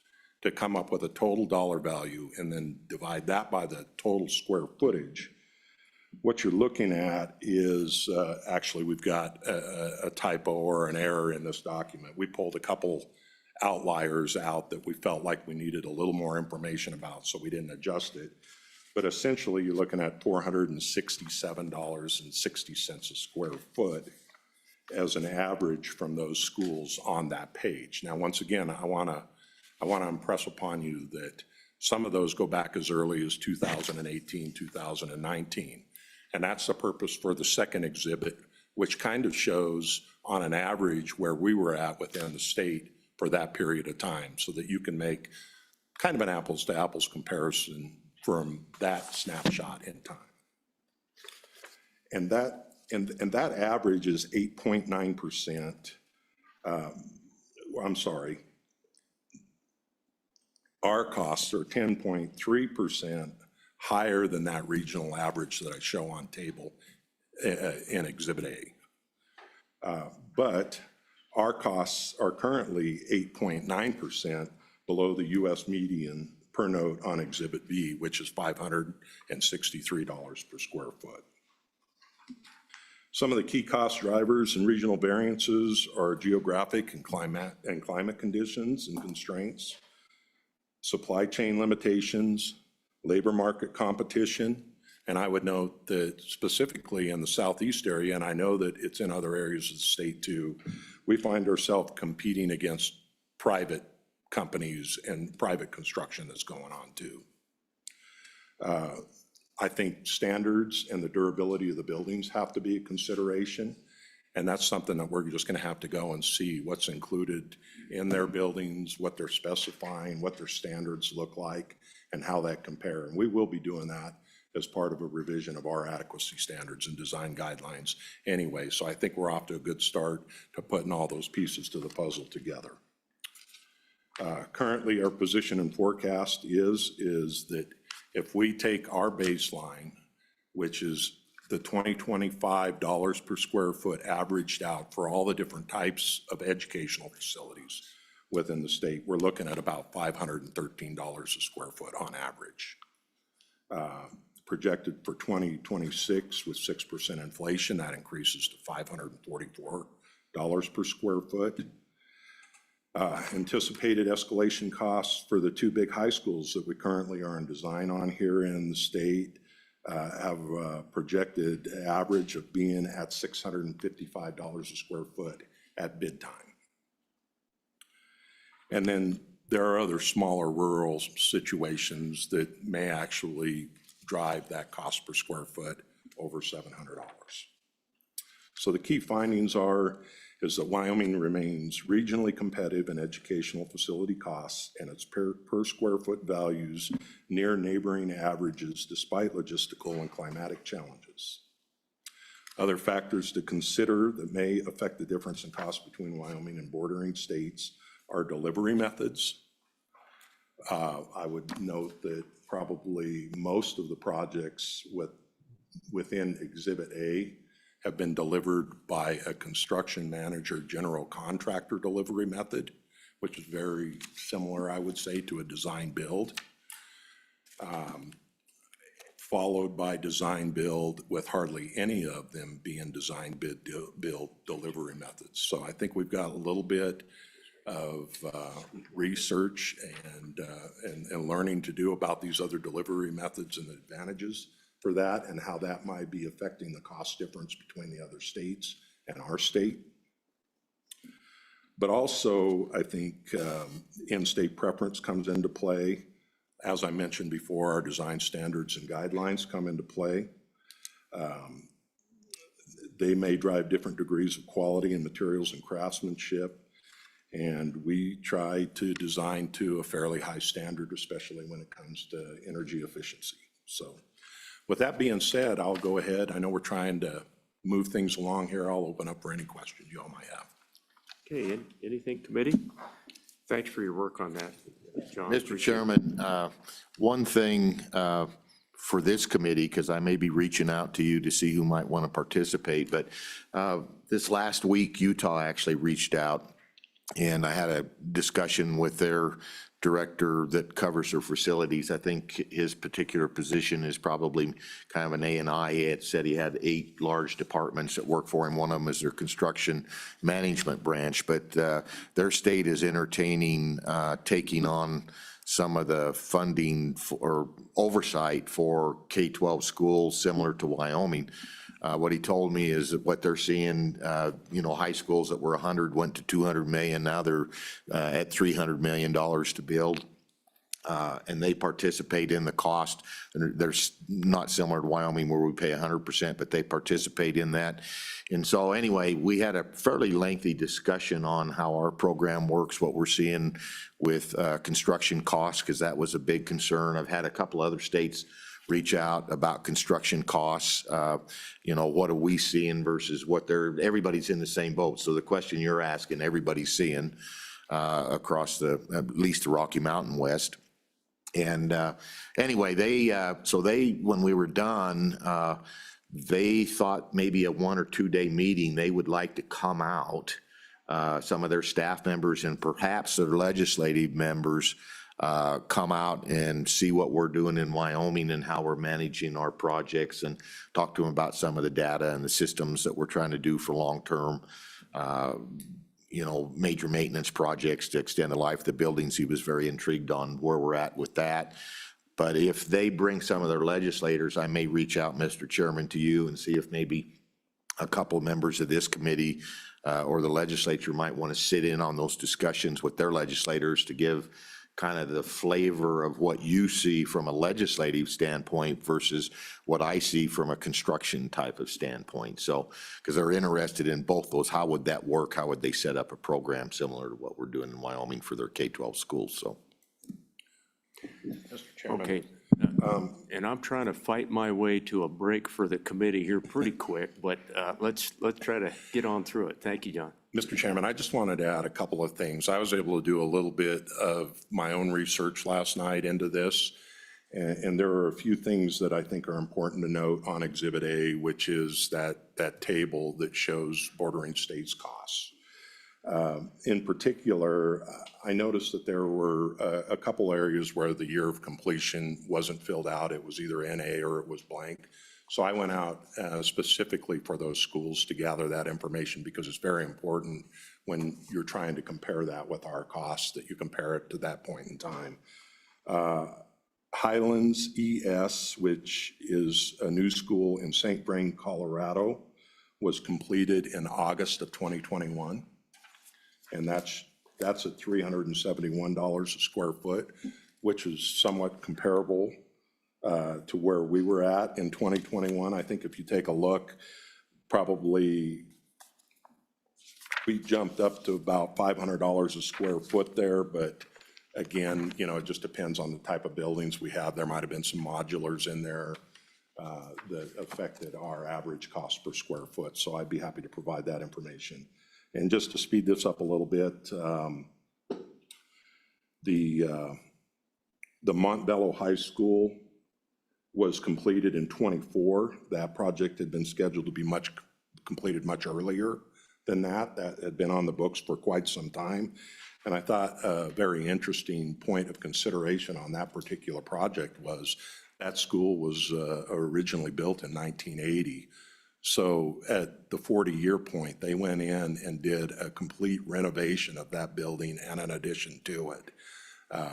to come up with a total dollar value and then divide that by the total square footage, what you're looking at is, actually, we've got a typo or an error in this document. We pulled a couple outliers out that we felt like we needed a little more information about, so we didn't adjust it. But essentially, you're looking at $467.60 a square foot as an average from those schools on that page. Now, once again, I want to impress upon you that some of those go back as early as 2018, 2019. And that's the purpose for the second exhibit, which kind of shows on an average where we were at within the state for that period of time, so that you can make kind of an apples to apples comparison from that snapshot in time. And that average is 8.9%. I'm sorry. Our costs are 10.3% higher than that regional average that I show on table in Exhibit A. But our costs are currently 8.9% below the US median per note on Exhibit B, which is $563 per square foot. Some of the key cost drivers and regional variances are geographic and climate conditions and constraints, supply chain limitations, labor market competition, and I would note that specifically in the southeast area, and I know that it's in other areas of the state too, we find ourselves competing against private companies and private construction that's going on too. I think standards and the durability of the buildings have to be a consideration. And that's something that we're just going to have to go and see what's included in their buildings, what they're specifying, what their standards look like, and how that compare. And we will be doing that as part of a revision of our adequacy standards and design guidelines anyway. So I think we're off to a good start to putting all those pieces to the puzzle together. Currently, our position and forecast is that if we take our baseline, which is the 2025 dollars per square foot averaged out for all the different types of educational facilities within the state, we're looking at about $513 a square foot on average. Projected for 2026 with 6% inflation, that increases to $544 per square foot. Anticipated escalation costs for the two big high schools that we currently are in design on here in the state have a projected average of being at $655 a square foot at bid time. And then there are other smaller rural situations that may actually drive that cost per square foot over $700. So the key findings is that Wyoming remains regionally competitive in educational facility costs, and its per square foot values near neighboring averages despite logistical and climatic challenges. Other factors to consider that may affect the difference in cost between Wyoming and bordering states are delivery methods. I would note that probably most of the projects within Exhibit A have been delivered by a construction manager, general contractor delivery method, which is very similar, I would say, to a design build, followed by design build with hardly any of them being design build delivery methods. So I think we've got a little bit of research and learning to do about these other delivery methods and the advantages for that and how that might be affecting the cost difference between the other states and our state. But also, I think in-state preference comes into play. As I mentioned before, our design standards and guidelines come into play. They may drive different degrees of quality in materials and craftsmanship. And we try to design to a fairly high standard, especially when it comes to energy efficiency. So with that being said, I'll go ahead. I know we're trying to move things along here. I'll open up for any questions you all might have. Okay, anything, committee? Thanks for your work on that, John. Mr. Chairman, one thing for this committee, because I may be reaching out to you to see who might want to participate, but this last week, Utah actually reached out, and I had a discussion with their director that covers their facilities. I think his particular position is probably kind of an A&I. It said he had 8 large departments that work for him. One of them is their construction management branch, but their state is entertaining taking on some of the funding or oversight for K-12 schools similar to Wyoming. What he told me is that what they're seeing, high schools that were 100 went to 200 million. Now they're at $300 million to build. And they participate in the cost. They're not similar to Wyoming where we pay 100%, but they participate in that. And so anyway, we had a fairly lengthy discussion on how our program works, what we're seeing with construction costs, because that was a big concern. I've had a couple other states reach out about construction costs. What are we seeing versus what everybody's in the same boat. So the question you're asking, everybody's seeing across at least the Rocky Mountain West. And anyway, when we were done, they thought maybe a 1 or 2 day meeting, they would like to come out, some of their staff members and perhaps their legislative members, come out and see what we're doing in Wyoming and how we're managing our projects, and talk to them about some of the data and the systems that we're trying to do for long-term, major maintenance projects to extend the life of the buildings. He was very intrigued on where we're at with that. But if they bring some of their legislators, I may reach out, Mr. Chairman, to you and see if maybe a couple members of this committee or the legislature might want to sit in on those discussions with their legislators to give kind of the flavor of what you see from a legislative standpoint versus what I see from a construction type of standpoint. So, because they're interested in both those, how would that work? How would they set up a program similar to what we're doing in Wyoming for their K-12 schools? So. Mr. Chairman. Okay. And I'm trying to fight my way to a break for the committee here pretty quick, but let's try to get on through it. Thank you, John. Mr. Chairman, I just wanted to add a couple of things. I was able to do a little bit of my own research last night into this, and there are a few things that I think are important to note on Exhibit A, which is that table that shows bordering states' costs. In particular, I noticed that there were a couple areas where the year of completion wasn't filled out. It was either NA or it was blank. So I went out specifically for those schools to gather that information, because it's very important when you're trying to compare that with our costs, that you compare it to that point in time. Highlands ES, which is a new school in St. Vrain, Colorado, was completed in August of 2021. And that's at $371 a square foot, which is somewhat comparable to where we were at in 2021. I think if you take a look, probably we jumped up to about $500 a square foot there, but again, it just depends on the type of buildings we have. There might have been some modulars in there that affected our average cost per square foot. So I'd be happy to provide that information. And just to speed this up a little bit, the Montbello High School was completed in '24. That project had been scheduled to be completed much earlier than that. That had been on the books for quite some time. And I thought a very interesting point of consideration on that particular project was that school was originally built in 1980. So at the 40-year point, they went in and did a complete renovation of that building and an addition to it,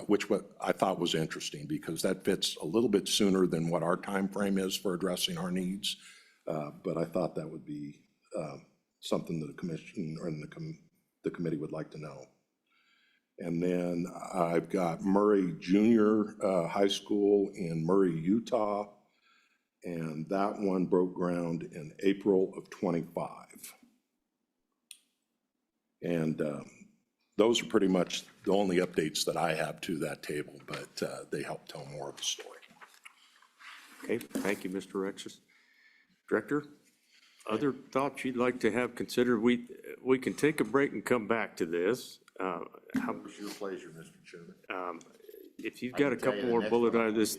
which what I thought was interesting, because that fits a little bit sooner than what our time frame is for addressing our needs. But I thought that would be something that the commission or the committee would like to know. And then I've got Murray Junior High School in Murray, Utah. And that one broke ground in April of '25. And those are pretty much the only updates that I have to that table, but they help tell more of the story. Okay, thank you, Mr. Rexis. Director, other thoughts you'd like to have considered? We can take a break and come back to this. It's your pleasure, Mr. Chairman. If you've got a couple more bullet items,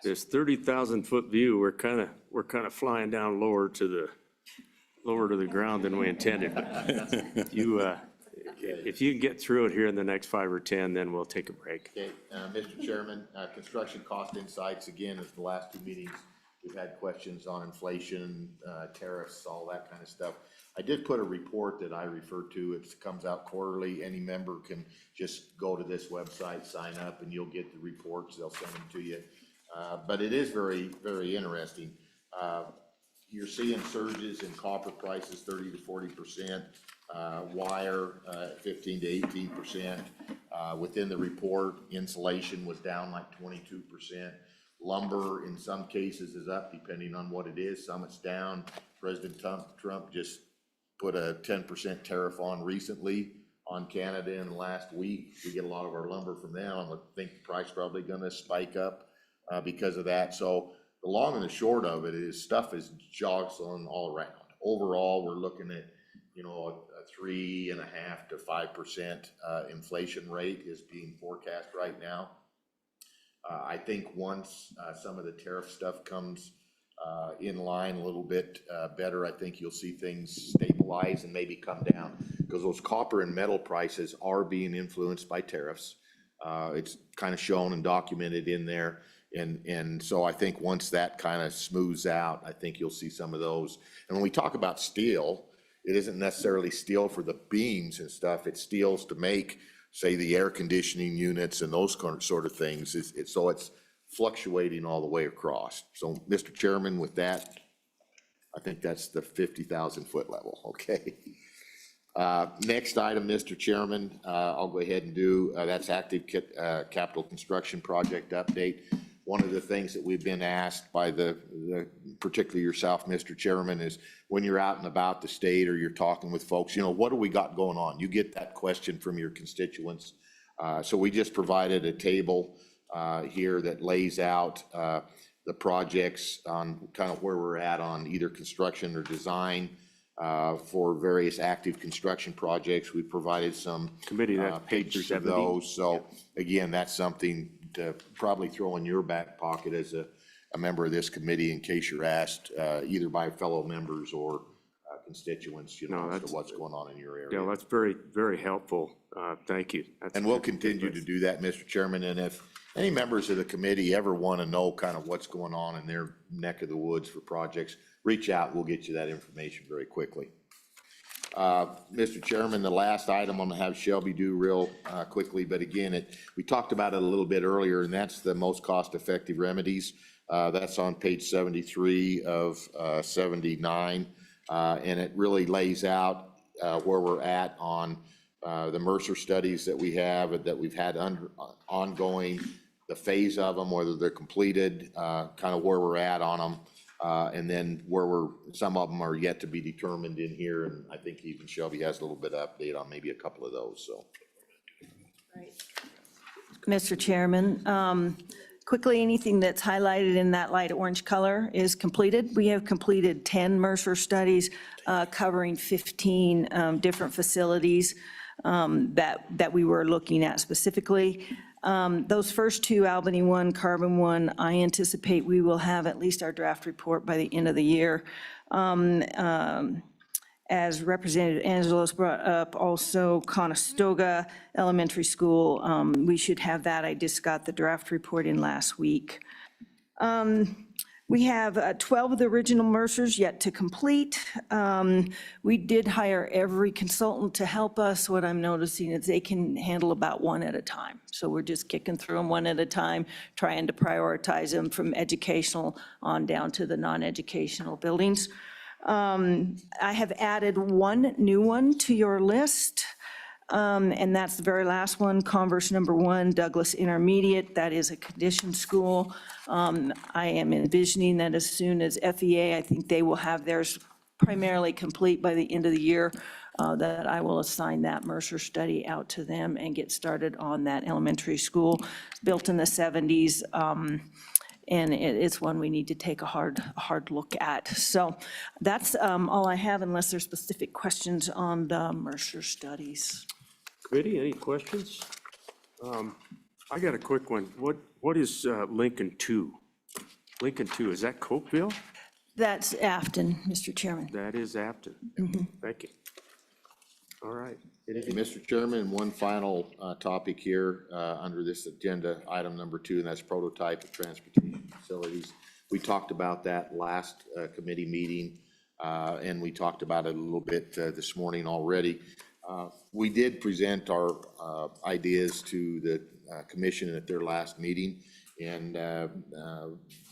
this 30,000-foot view, we're kind of flying down lower to the ground than we intended. if you can get through it here in the next 5 or 10, then we'll take a break. Okay, Mr. Chairman, construction cost insights, again, as the last two meetings, we've had questions on inflation, tariffs, all that kind of stuff. I did put a report that I referred to. It comes out quarterly. Any member can just go to this website, sign up, and you'll get the reports. They'll send them to you. But it is very, very interesting. You're seeing surges in copper prices, 30 to 40%, wire, 15 to 18%. Within the report, insulation was down like 22%. Lumber, in some cases, is up depending on what it is. Some it's down. President Trump just put a 10% tariff on recently on Canada in the last week. We get a lot of our lumber from them. I think the price probably gonna spike up because of that. So the long and the short of it is stuff is jostling all around. Overall, we're looking at, you know, a 3.5% to 5% inflation rate is being forecast right now. I think once some of the tariff stuff comes in line a little bit better, I think you'll see things stabilize and maybe come down, because those copper and metal prices are being influenced by tariffs. It's kind of shown and documented in there. And so I think once that kind of smooths out, I think you'll see some of those. And when we talk about steel, it isn't necessarily steel for the beams and stuff. It's steels to make, say, the air conditioning units and those sort of things. So it's fluctuating all the way across. So, Mr. Chairman, with that, I think that's the 50,000 foot level, okay? Next item, Mr. Chairman, I'll go ahead and do, that's active capital construction project update. One of the things that we've been asked by particularly yourself, Mr. Chairman, is when you're out and about the state or you're talking with folks, you know, what do we got going on? You get that question from your constituents. So we just provided a table here that lays out the projects on kind of where we're at on either construction or design for various active construction projects. We provided some Committee, that's page pictures of 70. those. So again, that's something to probably throw in your back pocket as a member of this committee in case you're asked either by fellow members or constituents, you know, as to what's going on in your area. Yeah, that's very, very helpful. Thank you. And we'll continue to do that, Mr. Chairman. And if any members of the committee ever want to know kind of what's going on in their neck of the woods for projects, reach out. We'll get you that information very quickly. Mr. Chairman, the last item I'm going to have Shelby do real quickly, but again, we talked about it a little bit earlier, and that's the most cost-effective remedies. That's on page 73 of 79, and it really lays out where we're at on the Mercer studies that we have, that we've had ongoing, the phase of them, whether they're completed, kind of where we're at on them. And then some of them are yet to be determined in here, and I think even Shelby has a little bit of update on maybe a couple of those, so. Mr. Chairman, quickly, anything that's highlighted in that light orange color is completed. We have completed 10 Mercer studies covering 15 different facilities that we were looking at specifically. Those first two, Albany 1, Carbon 1, I anticipate we will have at least our draft report by the end of the year. As Representative Angelos brought up, also Conestoga Elementary School, we should have that. I just got the draft report in last week. We have 12 of the original Mercers yet to complete. We did hire every consultant to help us. What I'm noticing is they can handle about one at a time. So we're just kicking through them one at a time, trying to prioritize them from educational on down to the non-educational buildings. I have added one new one to your list. And that's the very last one, Converse number 1, Douglas Intermediate. That is a conditioned school. I am envisioning that as soon as FEA, I think they will have theirs primarily complete by the end of the year, that I will assign that Mercer study out to them and get started on that elementary school. It's built in the 70s. And it's one we need to take a hard look at. So that's all I have, unless there's specific questions on the Mercer studies. Committee, any questions? I got a quick one. What is Lincoln 2? Lincoln 2, is that Cokeville? That's Afton, Mr. Chairman. That is Afton. Thank you. All right. Mr. Chairman, one final topic here under this agenda, item number 2, and that's prototype of transportation facilities. We talked about that last committee meeting, and we talked about it a little bit this morning already. We did present our ideas to the commission at their last meeting, and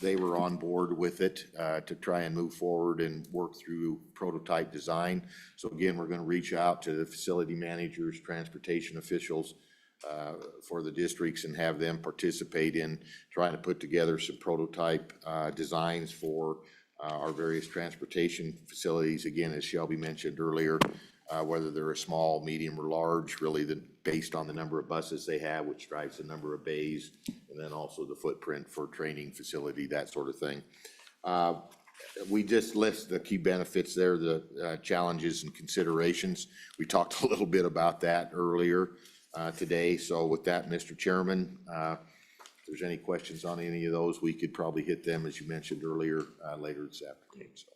they were on board with it to try and move forward and work through prototype design. So again, we're going to reach out to the facility managers, transportation officials for the districts and have them participate in trying to put together some prototype designs for our various transportation facilities. Again, as Shelby mentioned earlier, whether they're a small, medium, or large, really based on the number of buses they have, which drives the number of bays, and then also the footprint for training facility, that sort of thing. We just list the key benefits there, the challenges and considerations. We talked a little bit about that earlier today. So with that, Mr. Chairman, if there's any questions on any of those, we could probably hit them, as you mentioned earlier, later this afternoon. So.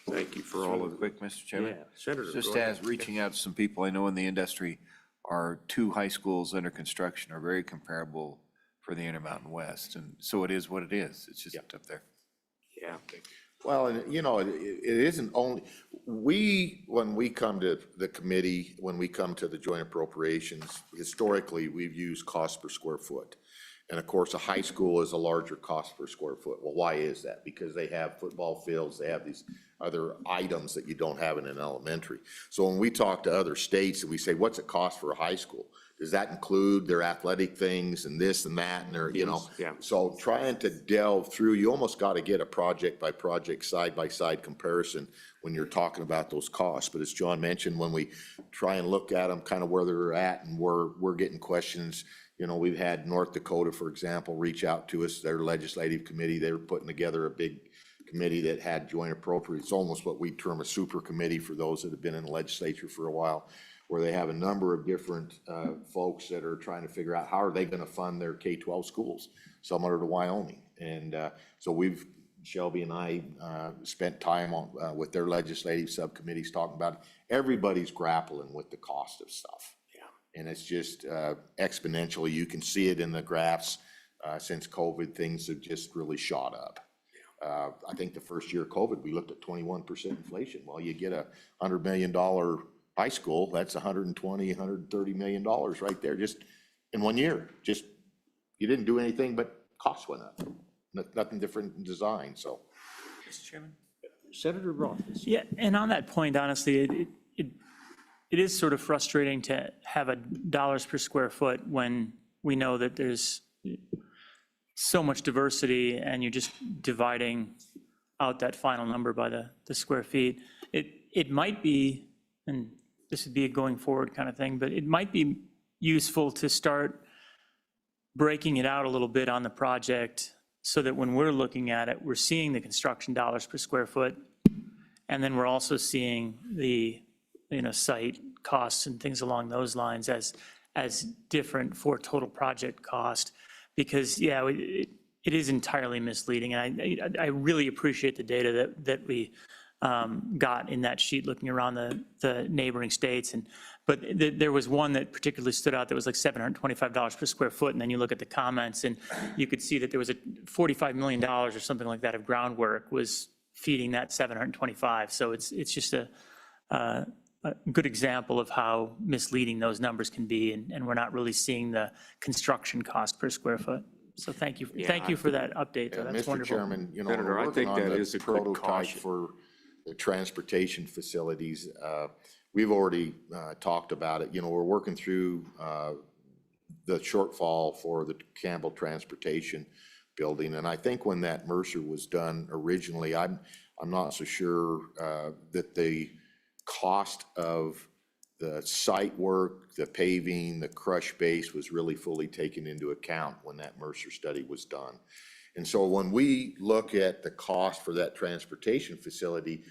Thank you for all of it. Quick, Mr. Chairman. Yeah, Senator, Just go ahead. as reaching out to some people I know in the industry, our 2 high schools under construction are very comparable for the Intermountain West. And so it is what it is. It's just up there. Yeah. Well, and you know, it isn't only, when we come to the committee, when we come to the joint appropriations, historically, we've used cost per square foot. And of course, a high school is a larger cost per square foot. Well, why is that? Because they have football fields, they have these other items that you don't have in an elementary. So when we talk to other states and we say, what's it cost for a high school? Does that include their athletic things and this and that and their, you know? Yeah. So trying to delve through, you almost got to get a project by project, side by side comparison when you're talking about those costs. But as John mentioned, when we try and look at them, kind of where they're at, and we're getting questions. You know, we've had North Dakota, for example, reach out to us, their legislative committee. They were putting together a big committee that had joint appropriations. It's almost what we term a super committee for those that have been in the legislature for a while, where they have a number of different folks that are trying to figure out how are they going to fund their K-12 schools, similar to Wyoming. And so Shelby and I spent time on with their legislative subcommittees talking about it. Everybody's grappling with the cost of stuff. And it's just exponentially. You can see it in the graphs. Since COVID, things have just really shot up. I think the first year of COVID, we looked at 21% inflation. Well, you get a $100 million high school, that's $120, $130 million right there, just in 1 year. Just, you didn't do anything, but costs went up. Nothing different in design, so. Mr. Chairman? Senator Roth. Yeah, and on that point, honestly, it is sort of frustrating to have a dollars per square foot when we know that there's so much diversity and you're just dividing out that final number by the square feet. It might be, and this would be a going forward kind of thing, but it might be useful to start breaking it out a little bit on the project so that when we're looking at it, we're seeing the construction dollars per square foot, and then we're also seeing the site costs and things along those lines as different for total project cost. Because, yeah, it is entirely misleading. And I really appreciate the data that we got in that sheet looking around the neighboring states. But there was one that particularly stood out that was like $725 per square foot. And then you look at the comments and you could see that there was a $45 million or something like that of groundwork was feeding that 725. So it's just a good example of how misleading those numbers can be, and we're not really seeing the construction cost per square foot. So thank you for that update. Yeah, That's Mr. wonderful. Chairman, Senator, we're I working think on that the is a good prototype caution. for the transportation facilities. We've already talked about it. We're working through the shortfall for the Campbell Transportation Building, and I think when that Mercer was done originally, I'm not so sure that the cost of the site work, the paving, the crush base was really fully taken into account when that Mercer study was done. And so when we look at the cost for that transportation facility,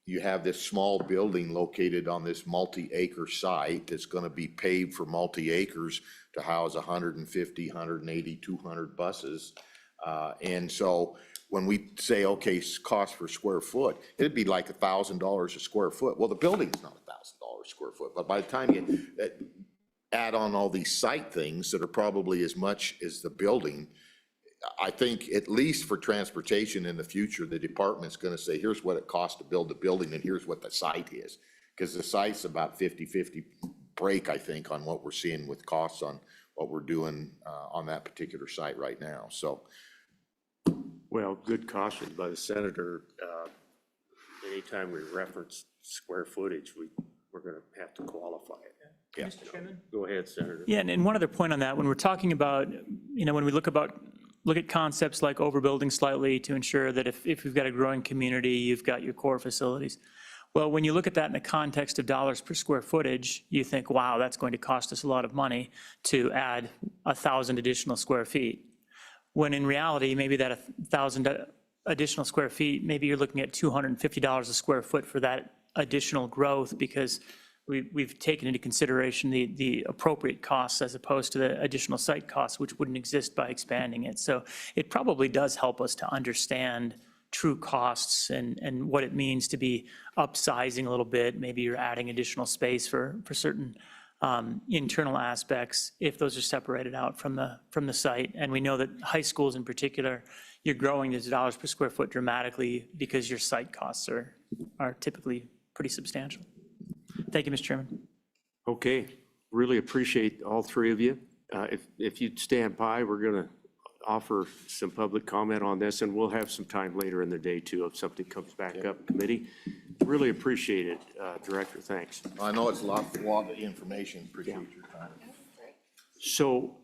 you have this small building located on this multi-acre site that's going to be paved for multi-acres to house 150, 180, 200 buses. And so when we say, okay, cost per square foot, it'd be like $1,000 a square foot. Well, the building's not $1,000 a square foot, but by the time you add on all these site things that are probably as much as the building, I think at least for transportation in the future, the department's gonna say, here's what it costs to build the building and here's what the site is. Because the site's about 50-50 break, I think, on what we're seeing with costs on what we're doing on that particular site right now, so. Well, good caution by the senator. Anytime we reference square footage, we're going to have to qualify it. Yeah. Mr. Chairman? Go ahead, Senator. Yeah, and one other point on that, when we're talking about, when we look at concepts like overbuilding slightly to ensure that if you've got a growing community, you've got your core facilities. Well, when you look at that in the context of dollars per square footage, you think, wow, that's going to cost us a lot of money to add 1,000 additional square feet. When in reality, maybe that 1,000 additional square feet, maybe you're looking at $250 a square foot for that additional growth, because we've taken into consideration the appropriate costs as opposed to the additional site costs, which wouldn't exist by expanding it. So it probably does help us to understand true costs and what it means to be upsizing a little bit. Maybe you're adding additional space for certain internal aspects, if those are separated out from the site. And we know that high schools in particular, you're growing these dollars per square foot dramatically because your site costs are typically pretty substantial. Thank you, Mr. Chairman. Okay, really appreciate all three of you. If you'd stand by, we're going to offer some public comment on this, and we'll have some time later in the day too if something comes back up committee. Really appreciate it, Director, thanks. I know it's a lot of information, appreciate your time. So,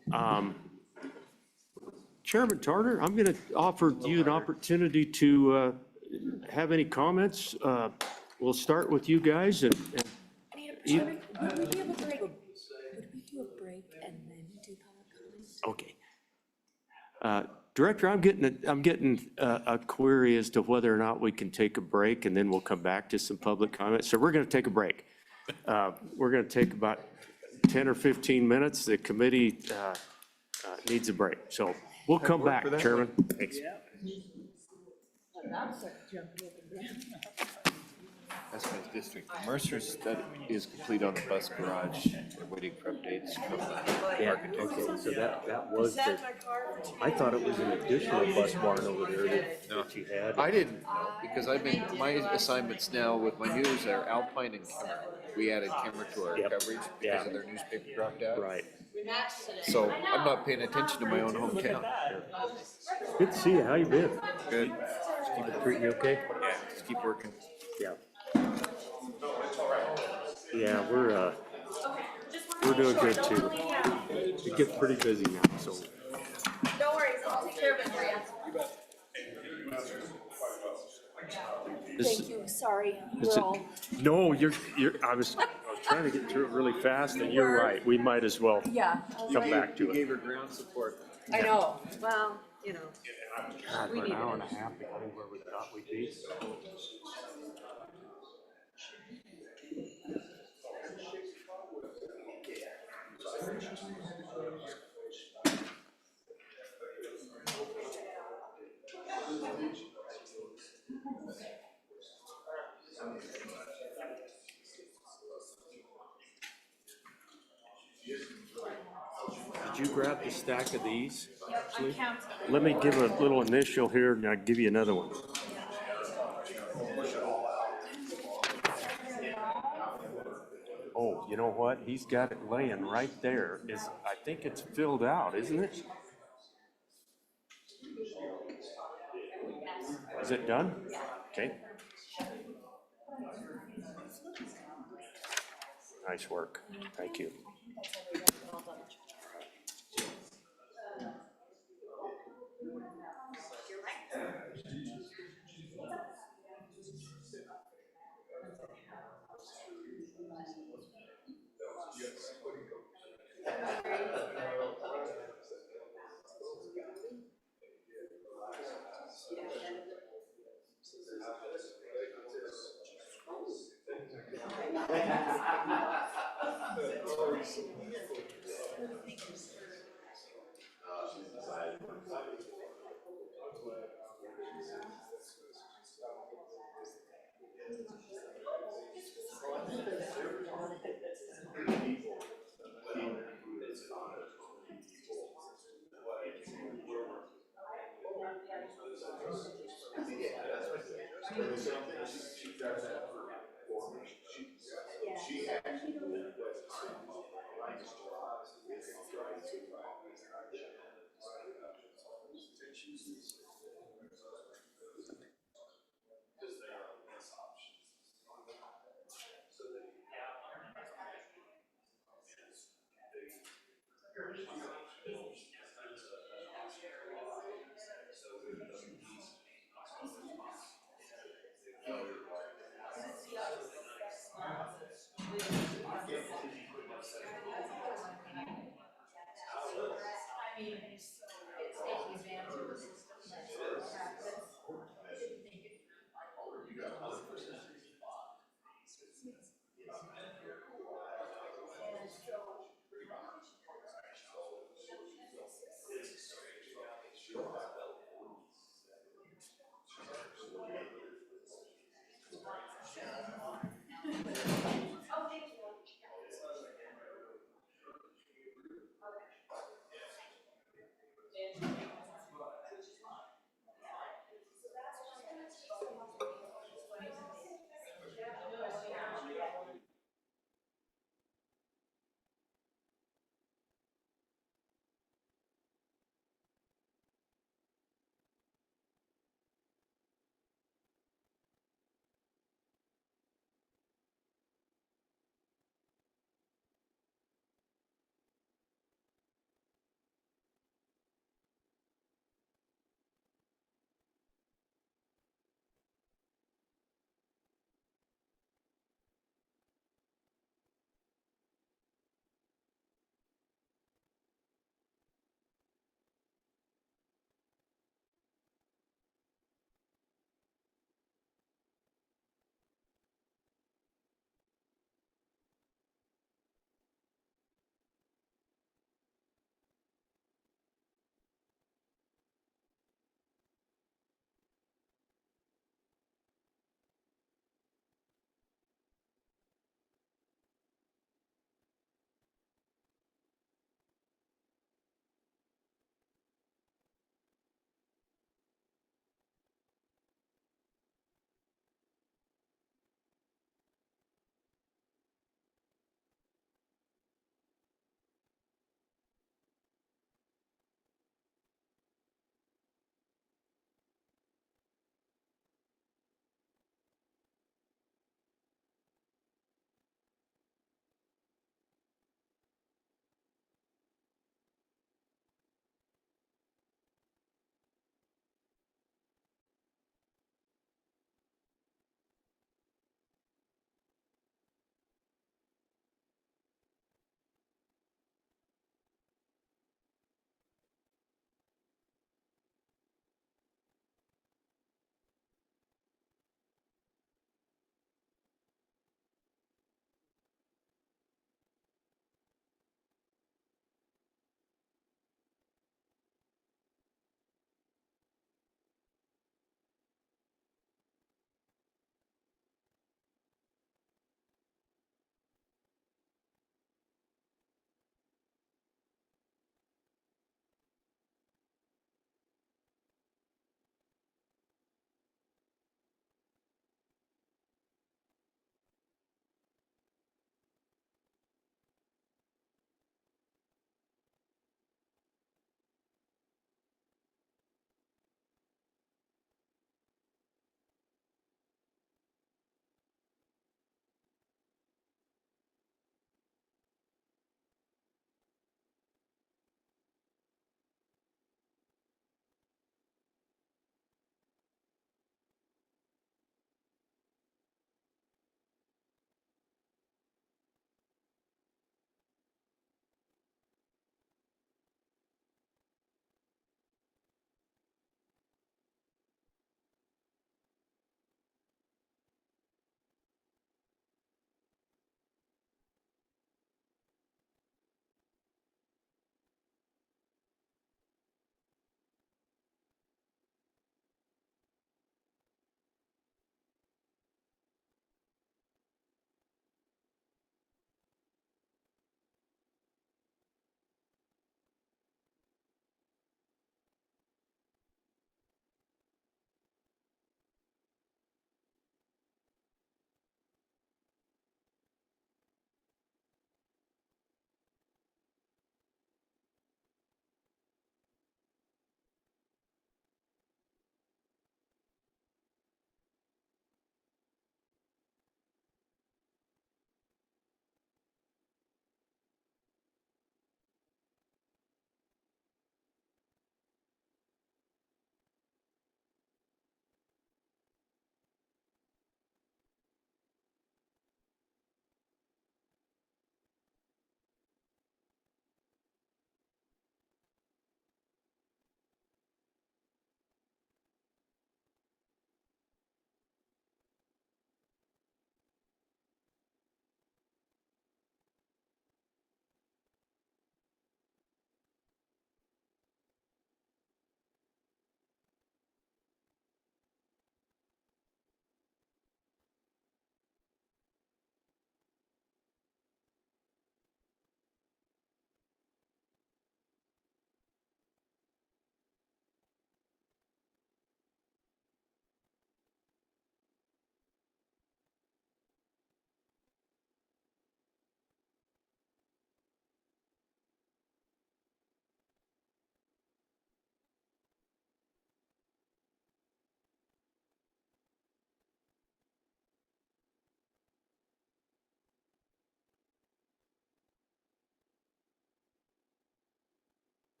Chairman Tarter, I'm going to offer you an opportunity to have any comments. We'll start with you guys and Chairman, would we do a break and then do public comments? okay. Director, I'm getting a query as to whether or not we can take a break, and then we'll come back to some public comments. So we're going to take a break. We're going to take about 10 or 15 minutes. The committee needs a break. So we'll come back, Chairman. Thanks. That's my district. Mercer study is complete on the bus garage. They're waiting for updates from the architect. Okay, so that was the, I thought it was an additional bus barn over there that you had. I didn't know, because my assignments now with my news are Alpine and Kemmer. We added Kemmer to our coverage because of their newspaper dropped out. Right. So I'm not paying attention to my own hometown. Good to see you. How you been? Good. Just keep it treating you okay? Yeah, just keep working. Yeah. Yeah, we're doing good too. It gets pretty busy now, so. No worries, I'll take care of it for you. Thank you, sorry, No, I was trying to get through it really fast, and you're right. We might as well come back to You it. gave her ground support. I know, well, God, for an hour and a half to go where we thought we'd be. Did you grab the stack of these? Actually? Let me give a little initial here, and I'll give you another one. Oh, you know what? He's got it laying right there. I think it's filled out, isn't it? Is it done? Okay. Nice work. Thank you.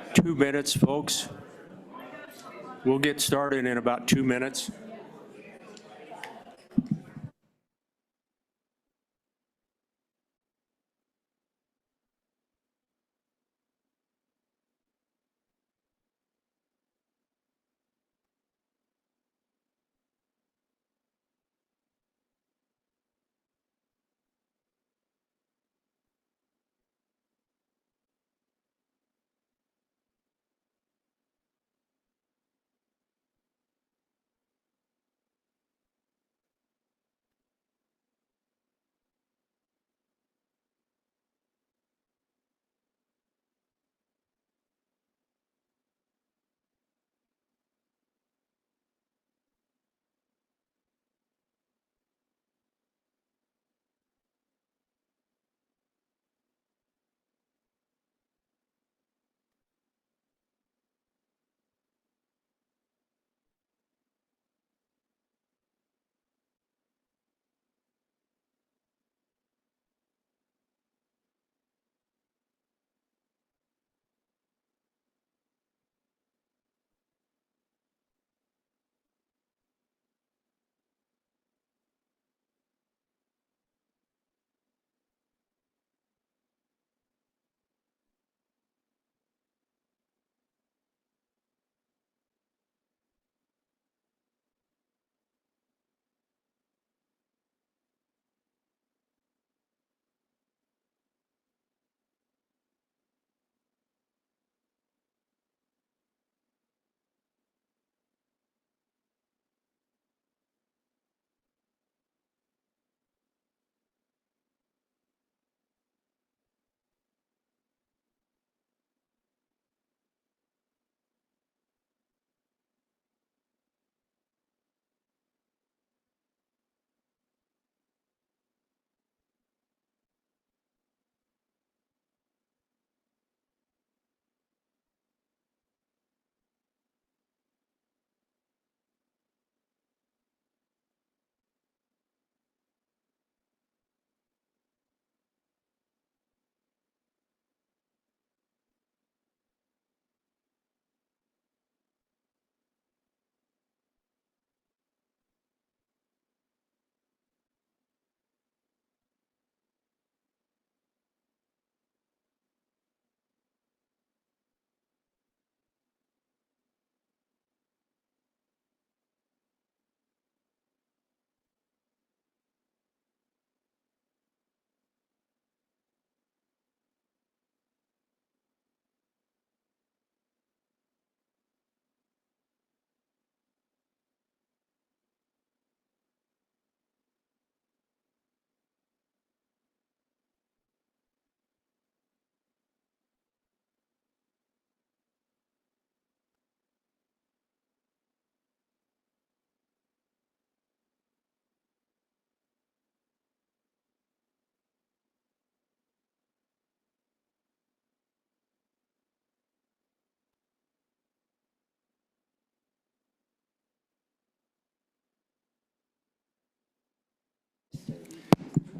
about 2 minutes, folks. We'll get started in about 2 minutes.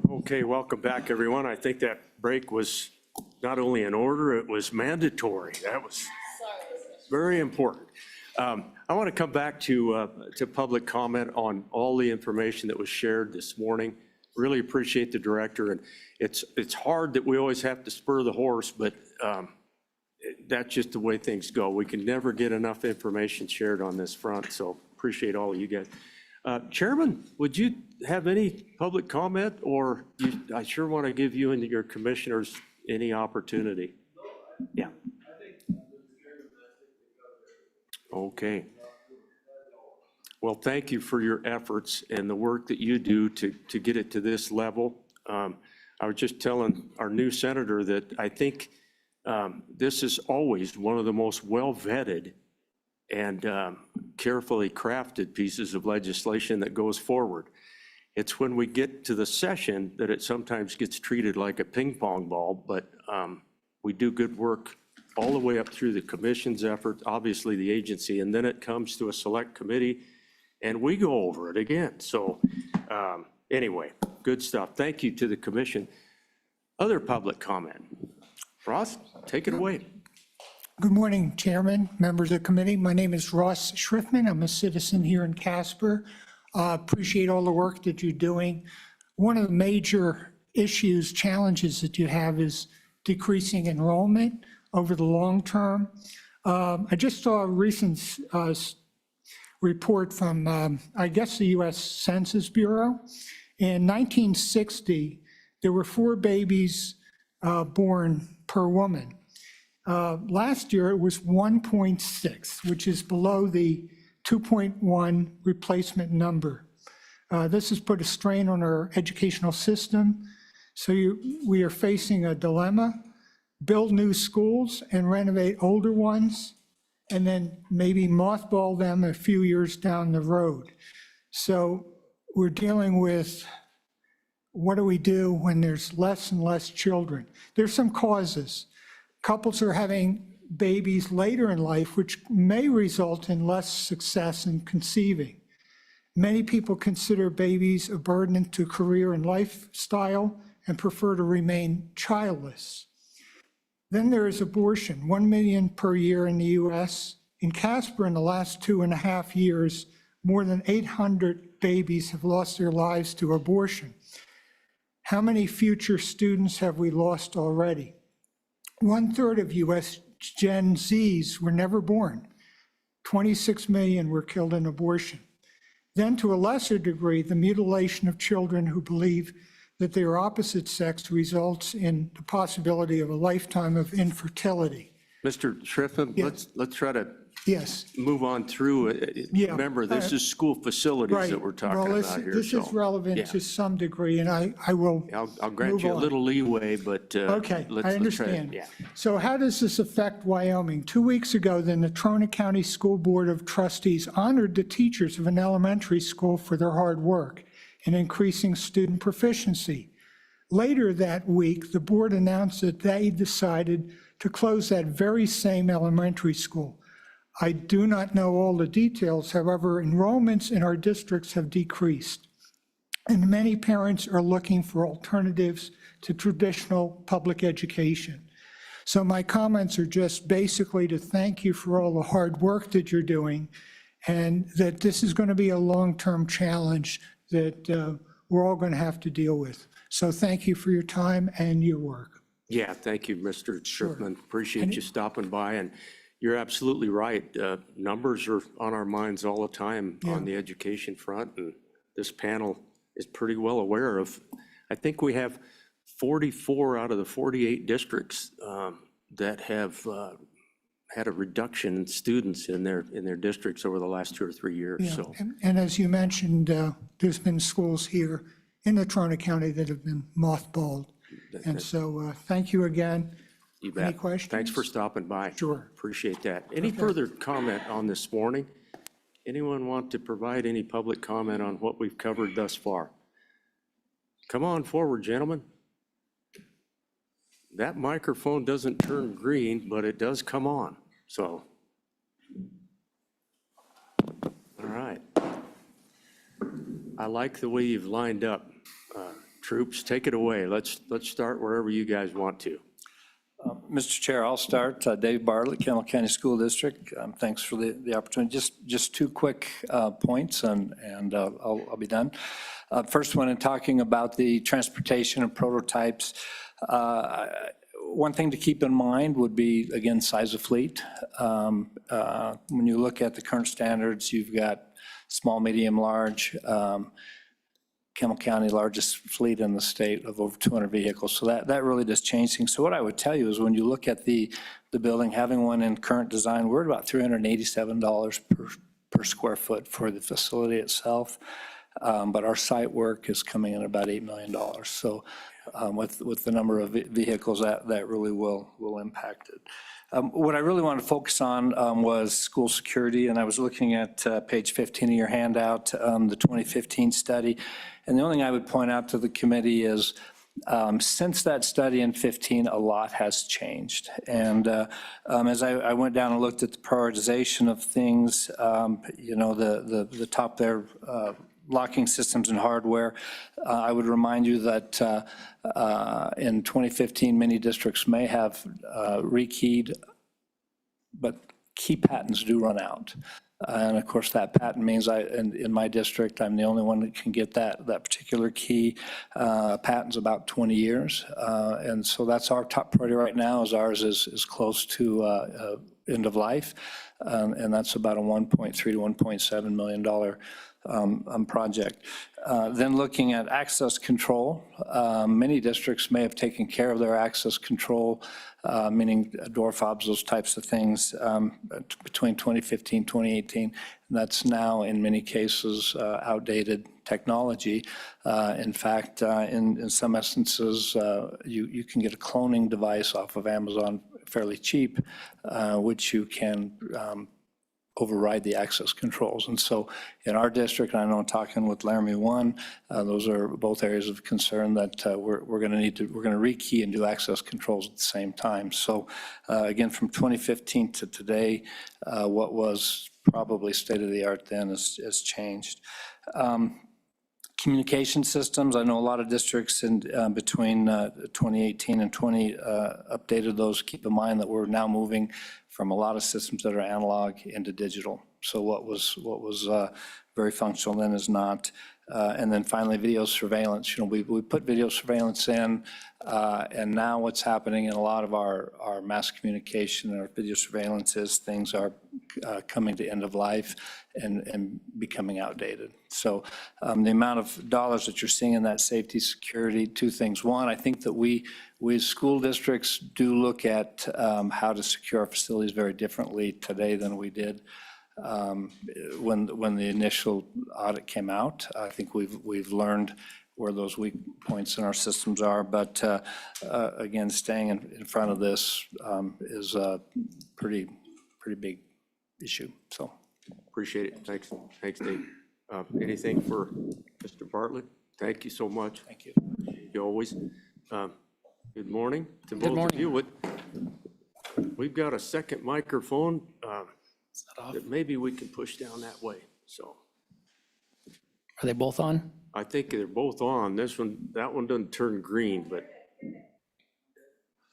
Okay, welcome back, everyone. I think that break was not only in order, it was mandatory. That was very important. I want to come back to public comment on all the information that was shared this morning. Really appreciate the director, and it's hard that we always have to spur the horse, but that's just the way things go. We can never get enough information shared on this front, so appreciate all of you guys. Chairman, would you have any public comment, or I sure want to give you and your commissioners any opportunity? Yeah. Okay. Well, thank you for your efforts and the work that you do to get it to this level. I was just telling our new senator that I think this is always one of the most well-vetted and carefully crafted pieces of legislation that goes forward. It's when we get to the session that it sometimes gets treated like a ping pong ball, but we do good work all the way up through the commission's effort, obviously the agency, and then it comes to a select committee and we go over it again. So anyway, good stuff. Thank you to the commission. Other public comment? Ross, take it away. Good morning, Chairman, members of the committee. My name is Ross Schriftman. I'm a citizen here in Casper. Appreciate all the work that you're doing. One of the major issues, challenges that you have is decreasing enrollment over the long term. I just saw a recent report from, I guess, the U.S. Census Bureau. In 1960, there were 4 babies born per woman. Last year, it was 1.6, which is below the 2.1 replacement number. This has put a strain on our educational system. So we are facing a dilemma: build new schools and renovate older ones, and then maybe mothball them a few years down the road. So we're dealing with, what do we do when there's less and less children? There's some causes. Couples are having babies later in life, which may result in less success in conceiving. Many people consider babies a burden to career and lifestyle and prefer to remain childless. Then there is abortion, 1 million per year in the US. In Casper, in the last 2.5 years, more than 800 babies have lost their lives to abortion. How many future students have we lost already? 1/3 of US Gen Zs were never born. 26 million were killed in abortion. Then, to a lesser degree, the mutilation of children who believe that they are opposite sex results in the possibility of a lifetime of infertility. Mr. Schriftman, let's try to Yes. move on through it. Yeah. Remember, this is school facilities Right. that we're talking Well, about here. this is so, relevant yeah. to some degree, and I will I'll grant move you a on. little leeway, but Okay, let's I try it. understand. Yeah. So how does this affect Wyoming? 2 weeks ago, the Natrona County School Board of Trustees honored the teachers of an elementary school for their hard work in increasing student proficiency. Later that week, the board announced that they decided to close that very same elementary school. I do not know all the details. However, enrollments in our districts have decreased, and many parents are looking for alternatives to traditional public education. So my comments are just basically to thank you for all the hard work that you're doing, and that this is going to be a long-term challenge that we're all going to have to deal with. So thank you for your time and your work. Yeah, thank you, Mr. Schriftman. Appreciate you stopping by, and you're absolutely right. Numbers are on our minds all the time on the education front, and this panel is pretty well aware of. I think we have 44 out of the 48 districts that have had a reduction in students in their districts over the last 2 or 3 years. Yeah, So and as you mentioned, there's been schools here in Natrona County that have been mothballed. And so thank you again. you bet. Any questions? Thanks for stopping by. Sure. Appreciate that. Any further comment on this morning? Anyone want to provide any public comment on what we've covered thus far? Come on forward, gentlemen. That microphone doesn't turn green, but it does come on, so. All right. I like the way you've lined up. Troops, take it away. Let's start wherever you guys want to. Mr. Chair, I'll start. Dave Bartlett, Campbell County School District. Thanks for the opportunity. Just 2 quick points, and I'll be done. First one, in talking about the transportation and prototypes, one thing to keep in mind would be, again, size of fleet. When you look at the current standards, you've got small, medium, large. Campbell County, largest fleet in the state of over 200 vehicles. So that really does change things. So what I would tell you is when you look at the building, having one in current design, we're at about $387 per square foot for the facility itself. But our site work is coming in about $8 million. So with the number of vehicles, that really will impact it. What I really wanted to focus on was school security, and I was looking at page 15 of your handout, the 2015 study. And the only thing I would point out to the committee is since that study in 15, a lot has changed. And as I went down and looked at the prioritization of things, you know, the top there, locking systems and hardware, I would remind you that in 2015, many districts may have rekeyed but key patents do run out. And of course, that patent means in my district, I'm the only one that can get that particular key. Patent's about 20 years. And so that's our top priority right now, is ours is close to end of life. And that's about a $1.3 to $1.7 million project. Then looking at access control, many districts may have taken care of their access control, meaning door fobs, those types of things, between 2015, 2018. And that's now, in many cases, outdated technology. In fact, in some instances, you can get a cloning device off of Amazon fairly cheap, which you can override the access controls. And so in our district, I know I'm talking with Laramie One, those are both areas of concern that we're going to rekey and do access controls at the same time. So again, from 2015 to today, what was probably state of the art then has changed. Communication systems, I know a lot of districts in between 2018 and 20 updated those. Keep in mind that we're now moving from a lot of systems that are analog into digital. So what was very functional then is not. And then finally, video surveillance. You know, we put video surveillance in, and now what's happening in a lot of our mass communication and our video surveillance is things are coming to end of life and becoming outdated. So the amount of dollars that you're seeing in that safety security, two things. One, I think that we as school districts do look at how to secure our facilities very differently today than we did when the initial audit came out. I think we've learned where those weak points in our systems are, but again, staying in front of this is a pretty big issue. So Appreciate it. Thanks, Dave. Anything for Mr. Bartlett? Thank you so much. thank you. You always. Good morning to both of you. We've got a second microphone that maybe we can push down that way, so. Are they both on? I think they're both on. That one doesn't turn green, but,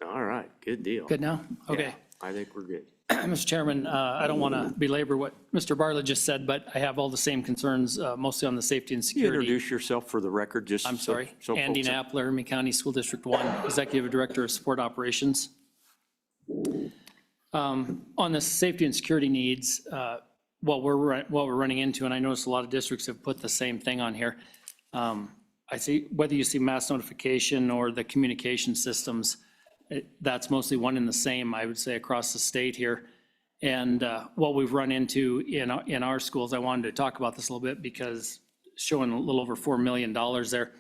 all right, good deal. Good now? Okay. Yeah, I think we're good. Mr. Chairman, I don't want to belabor what Mr. Bartlett just said, but I have all the same concerns, mostly on the safety and Can you security. introduce yourself for the record, just I'm so- sorry, so Andy folks- Knapp, Laramie County School District 1, Executive Director of Support Operations. On the safety and security needs, what we're running into, and I notice a lot of districts have put the same thing on here. I see, whether you see mass notification or the communication systems, that's mostly one and the same, I would say, across the state here. And what we've run into in our schools, I wanted to talk about this a little bit because showing a little over $4 million there.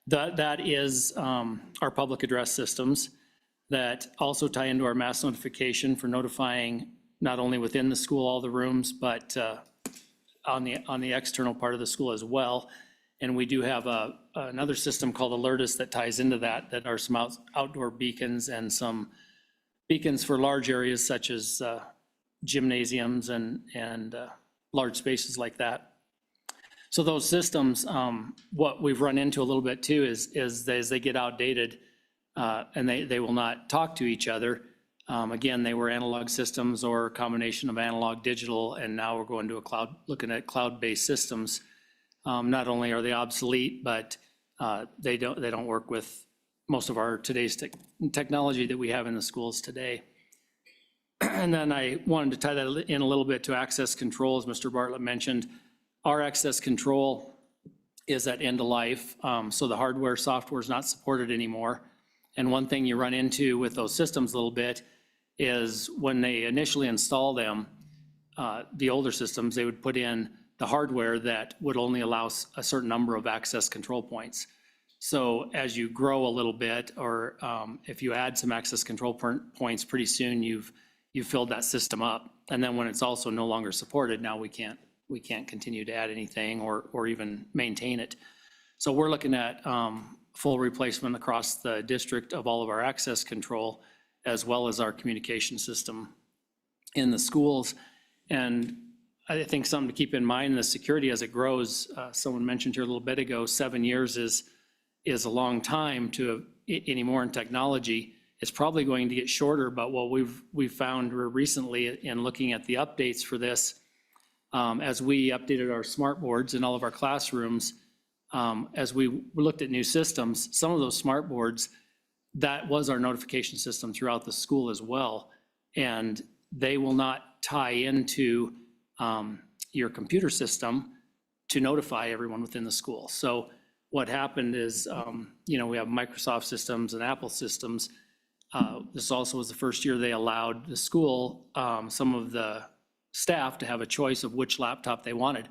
That is our public address systems that also tie into our mass notification for notifying not only within the school, all the rooms, but on the external part of the school as well. And we do have another system called Alertus that ties into that are some outdoor beacons and some beacons for large areas such as gymnasiums and large spaces like that. So those systems, what we've run into a little bit too is as they get outdated and they will not talk to each other. Again, they were analog systems or a combination of analog, digital, and now we're going to looking at cloud-based systems. Not only are they obsolete, but they don't work with most of our today's technology that we have in the schools today. And then I wanted to tie that in a little bit to access control, as Mr. Bartlett mentioned. Our access control is at end of life, so the hardware, software is not supported anymore. And one thing you run into with those systems a little bit is when they initially install them, the older systems, they would put in the hardware that would only allow a certain number of access control points. So as you grow a little bit, or if you add some access control points, pretty soon you've filled that system up. And then when it's also no longer supported, now we can't continue to add anything or even maintain it. So we're looking at full replacement across the district of all of our access control, as well as our communication system in the schools. And I think something to keep in mind, the security as it grows, someone mentioned here a little bit ago, 7 years is a long time to anymore in technology. it's probably going to get shorter, but what we've found recently in looking at the updates for this, as we updated our smart boards in all of our classrooms, as we looked at new systems, some of those smart boards, that was our notification system throughout the school as well. And they will not tie into your computer system to notify everyone within the school. So what happened is, we have Microsoft systems and Apple systems. This also was the first year they allowed the school, some of the staff to have a choice of which laptop they wanted.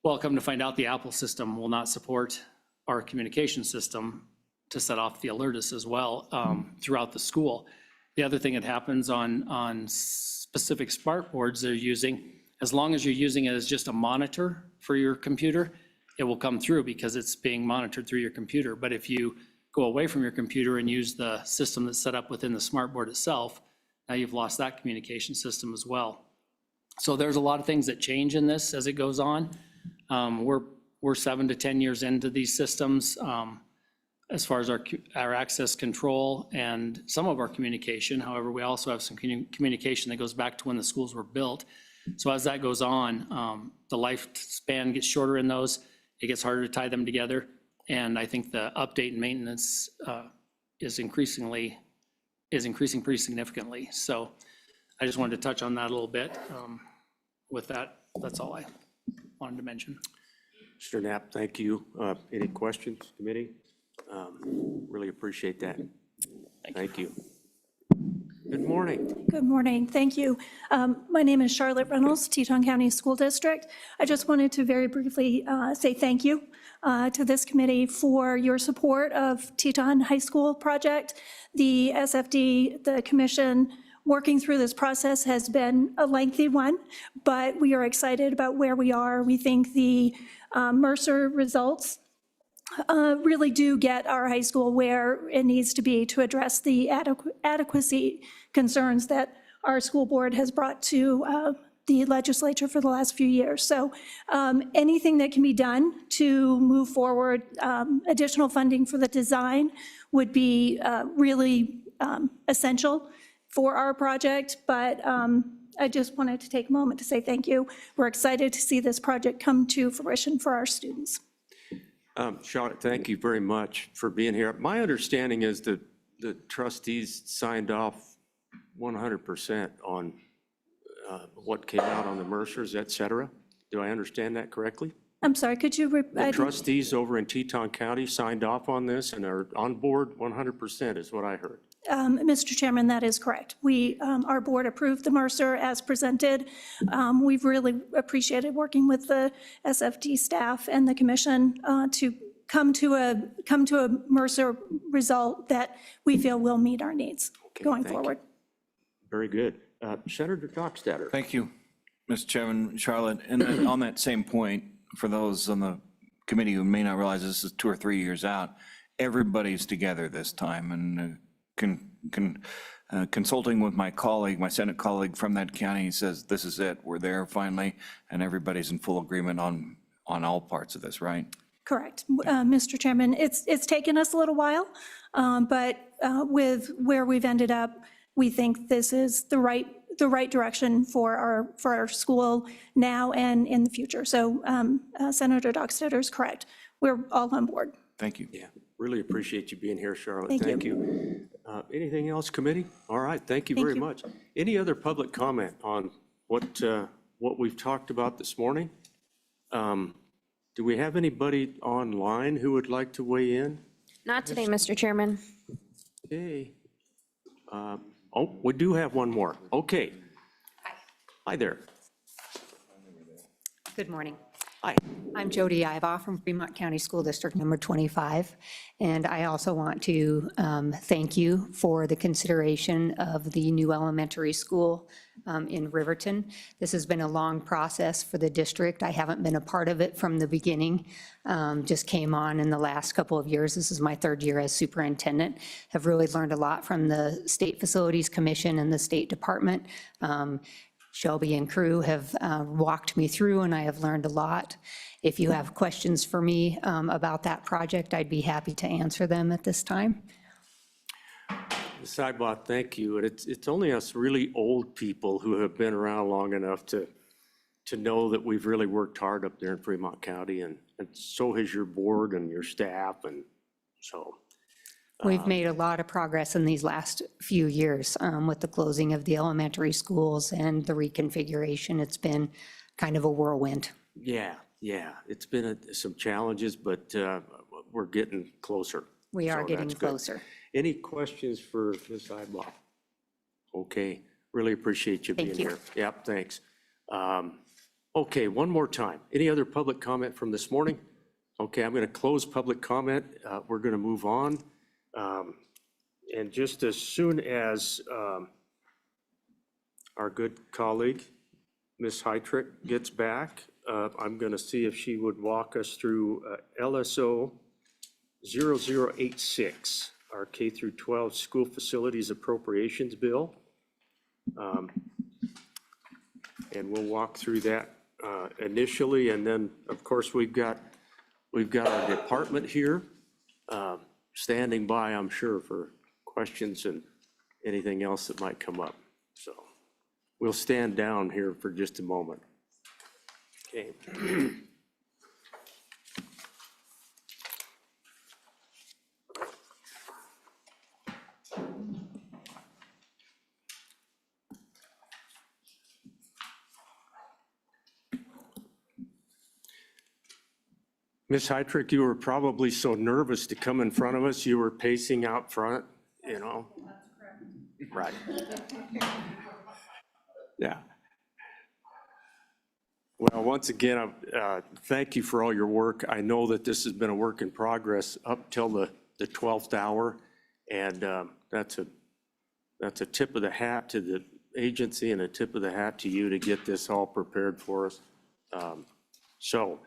Well, come to find out, the Apple system will not support our communication system to set off the alertus as well throughout the school. The other thing that happens on specific smart boards they're using, as long as you're using it as just a monitor for your computer, it will come through because it's being monitored through your computer. But if you go away from your computer and use the system that's set up within the smart board itself, now you've lost that communication system as well. So there's a lot of things that change in this as it goes on. We're 7 to 10 years into these systems as far as our access control and some of our communication. However, we also have some communication that goes back to when the schools were built. So as that goes on, the lifespan gets shorter in those. It gets harder to tie them together. And I think the update and maintenance is increasing pretty significantly. So I just wanted to touch on that a little bit. With that, that's all I wanted to mention. Mr. Knapp, thank you. Any questions, committee? Really appreciate that. Thank you. Good morning. Good morning. Thank you. My name is Charlotte Reynolds, Teton County School District. I just wanted to very briefly say thank you to this committee for your support of Teton High School project. The SFD, the commission, working through this process has been a lengthy one, but we are excited about where we are. We think the Mercer results really do get our high school where it needs to be to address the adequacy concerns that our school board has brought to the legislature for the last few years. So anything that can be done to move forward, additional funding for the design would be really essential for our project. But I just wanted to take a moment to say thank you. We're excited to see this project come to fruition for our students. Charlotte, thank you very much for being here. My understanding is that the trustees signed off 100% on what came out on the Mercers, et cetera. Do I understand that correctly? I'm sorry, could you repeat? The trustees over in Teton County signed off on this and are on board 100% is what I heard. Mr. Chairman, that is correct. Our board approved the Mercer as presented. We've really appreciated working with the SFD staff and the commission to come to a Mercer result that we feel will meet our needs going forward. Very good. Senator Dockstader. Thank you, Mr. Chairman. Charlotte, and then on that same point, for those on the committee who may not realize this is 2 or 3 years out, everybody's together this time, and consulting with my colleague, my Senate colleague from that county, says this is it, we're there finally, and everybody's in full agreement on all parts of this, right? Correct. Mr. Chairman, it's taken us a little while, but with where we've ended up, we think this is the right direction for our school now and in the future. So Senator Dockstader is correct. We're all on board. Thank you. Yeah, really appreciate you being here, Charlotte. Thank you. Anything else, committee? All right, thank you very much. Any other public comment on what we've talked about this morning? Do we have anybody online who would like to weigh in? Not today, Mr. Chairman. Okay. Oh, we do have one more. Okay. Hi there. Good morning. Hi. I'm Jody Ivaugh from Fremont County School District number 25. And I also want to thank you for the consideration of the new elementary school in Riverton. This has been a long process for the district. I haven't been a part of it from the beginning. Just came on in the last couple of years. This is my 3rd year as superintendent. Have really learned a lot from the State Facilities Commission and the State Department. Shelby and crew have walked me through, and I have learned a lot. If you have questions for me about that project, I'd be happy to answer them at this time. Sidebot, thank you. And it's only us really old people who have been around long enough to know that we've really worked hard up there in Fremont County, and so has your board and your staff, and so. We've made a lot of progress in these last few years with the closing of the elementary schools and the reconfiguration. It's been kind of a whirlwind. Yeah, it's been some challenges, but we're getting closer. We are So getting that's good. closer. Any questions for Ms. Sidebot? Okay, really appreciate you being Thank you. here. Yep, thanks. Okay, one more time. Any other public comment from this morning? Okay, I'm going to close public comment. We're going to move on. And just as soon as our good colleague, Ms. Heitrick, gets back, I'm going to see if she would walk us through LSO 0086, our K through 12 school facilities appropriations bill. And we'll walk through that initially, and then, of course, we've got our department here standing by, I'm sure, for questions and anything else that might come up. So we'll stand down here for just a moment. Okay. Ms. Heitrick, you were probably so nervous to come in front of us, you were pacing out front, you know? That's correct. Right. Yeah. Well, once again, thank you for all your work. I know that this has been a work in progress up till the 12th hour, and that's a tip of the hat to the agency and a tip of the hat to you to get this all prepared for us. So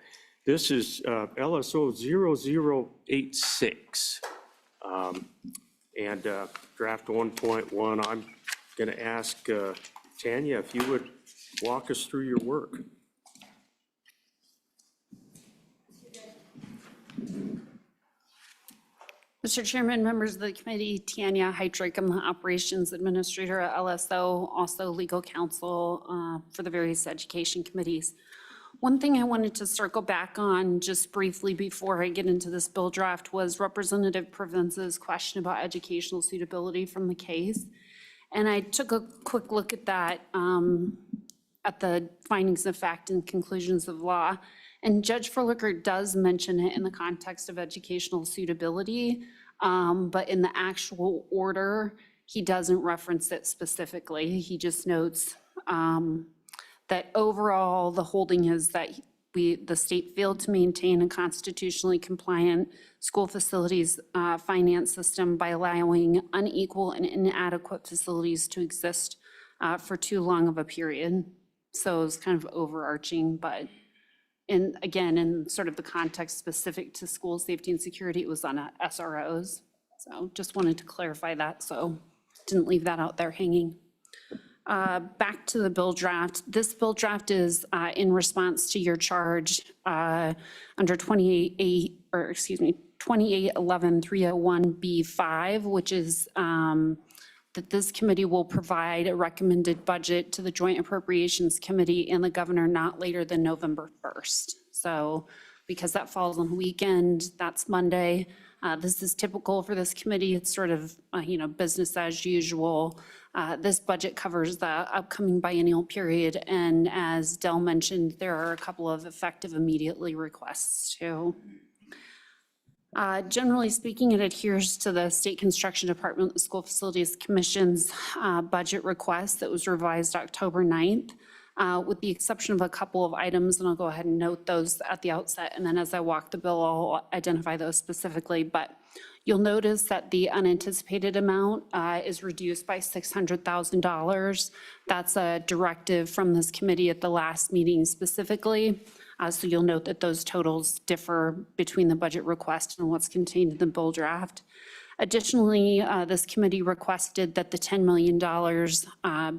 this is LSO 0086 and draft 1.1. I'm going to ask Tanya if you would walk us through your work. Mr. Chairman, members of the committee, Tanya Heitrick, I'm the Operations Administrator at LSO, also legal counsel for the various education committees. One thing I wanted to circle back on just briefly before I get into this bill draft was Representative Provenza's question about educational suitability from the case. And I took a quick look at that, at the findings of fact and conclusions of law. And Judge Furlicker does mention it in the context of educational suitability, but in the actual order, he doesn't reference it specifically. He just notes that overall, the holding is that the state failed to maintain a constitutionally compliant school facilities finance system by allowing unequal and inadequate facilities to exist for too long of a period. So it's kind of overarching, but again, in sort of the context specific to school safety and security, it was on SROs. So just wanted to clarify that, so didn't leave that out there hanging. Back to the bill draft. This bill draft is in response to your charge under 2811-301B5, which is that this committee will provide a recommended budget to the Joint Appropriations Committee and the governor not later than November 1st. So because that falls on the weekend, that's Monday. This is typical for this committee. It's sort of, business as usual. This budget covers the upcoming biennial period. And as Del mentioned, there are a couple of effective immediately requests too. Generally speaking, it adheres to the State Construction Department School Facilities Commission's budget request that was revised October 9th, with the exception of a couple of items, and I'll go ahead and note those at the outset, and then as I walk the bill, I'll identify those specifically. But you'll notice that the unanticipated amount is reduced by $600,000. That's a directive from this committee at the last meeting specifically. So you'll note that those totals differ between the budget request and what's contained in the bill draft. Additionally, this committee requested that the $10 million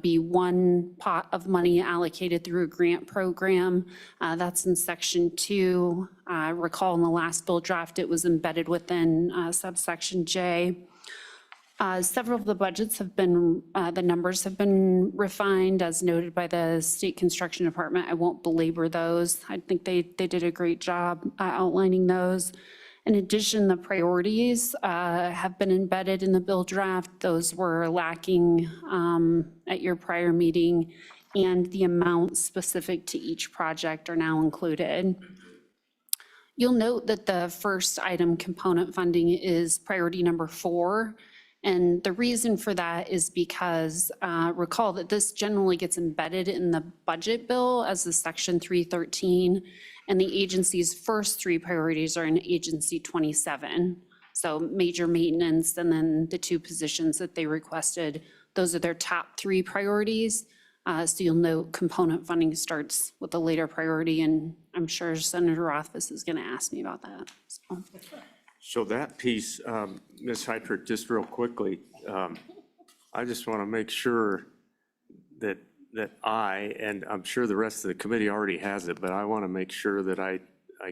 be one pot of money allocated through a grant program. That's in section 2. Recall in the last bill draft, it was embedded within subsection J. Several of the budgets have been, the numbers have been refined as noted by the State Construction Department. I won't belabor those. I think they did a great job outlining those. In addition, the priorities have been embedded in the bill draft. Those were lacking at your prior meeting, and the amounts specific to each project are now included. You'll note that the first item, component funding, is priority number 4. And the reason for that is because recall that this generally gets embedded in the budget bill as the Section 313, and the agency's first 3 priorities are in Agency 27. So major maintenance and then the 2 positions that they requested, those are their top 3 priorities. So you'll note component funding starts with a later priority, and I'm sure Senator Rothfuss is going to ask me about that. So that piece, Ms. Heitrich, just real quickly, I just want to make sure that I, and I'm sure the rest of the committee already has it, but I want to make sure that I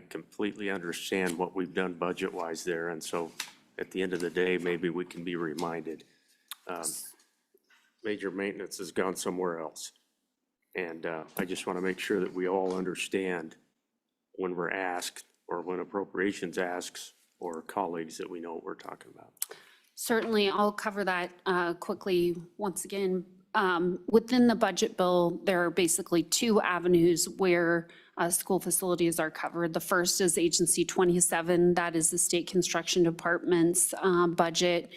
completely understand what we've done budget-wise there. And so at the end of the day, maybe we can be reminded. Major maintenance has gone somewhere else. And I just want to make sure that we all understand when we're asked, or when appropriations asks, or colleagues, that we know what we're talking about. Certainly, I'll cover that quickly once again. Within the budget bill, there are basically 2 avenues where school facilities are covered. The first is Agency 27, that is the State Construction Department's budget.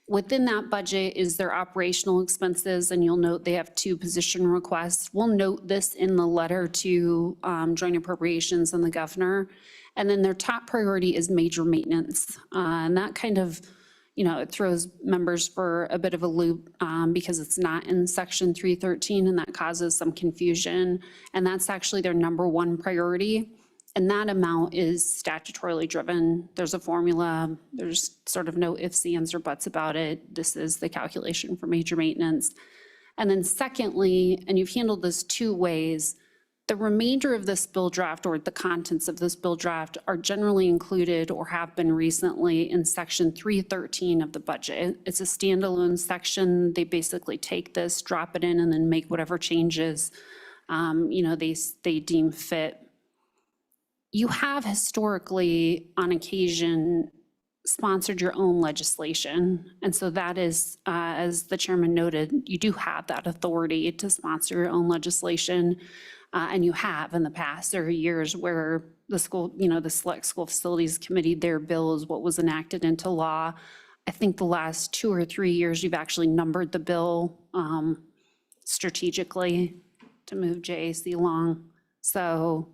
Within that budget is their operational expenses, and you'll note they have 2 position requests. We'll note this in the letter to Joint Appropriations and the governor. And then their top priority is major maintenance. And that kind of, it throws members for a bit of a loop because it's not in Section 313, and that causes some confusion. And that's actually their number 1 priority. And that amount is statutorily driven. There's a formula. There's sort of no ifs, ands, or buts about it. This is the calculation for major maintenance. And then secondly, and you've handled this 2 ways, the remainder of this bill draft, or the contents of this bill draft, are generally included or have been recently in Section 313 of the budget. It's a standalone section. They basically take this, drop it in, and then make whatever changes they deem fit. You have historically, on occasion, sponsored your own legislation. And so that is, as the chairman noted, you do have that authority to sponsor your own legislation. And you have in the past. There are years where the school, the Select School Facilities Committee, their bill is what was enacted into law. I think the last 2 or 3 years, you've actually numbered the bill strategically to move JAC along. So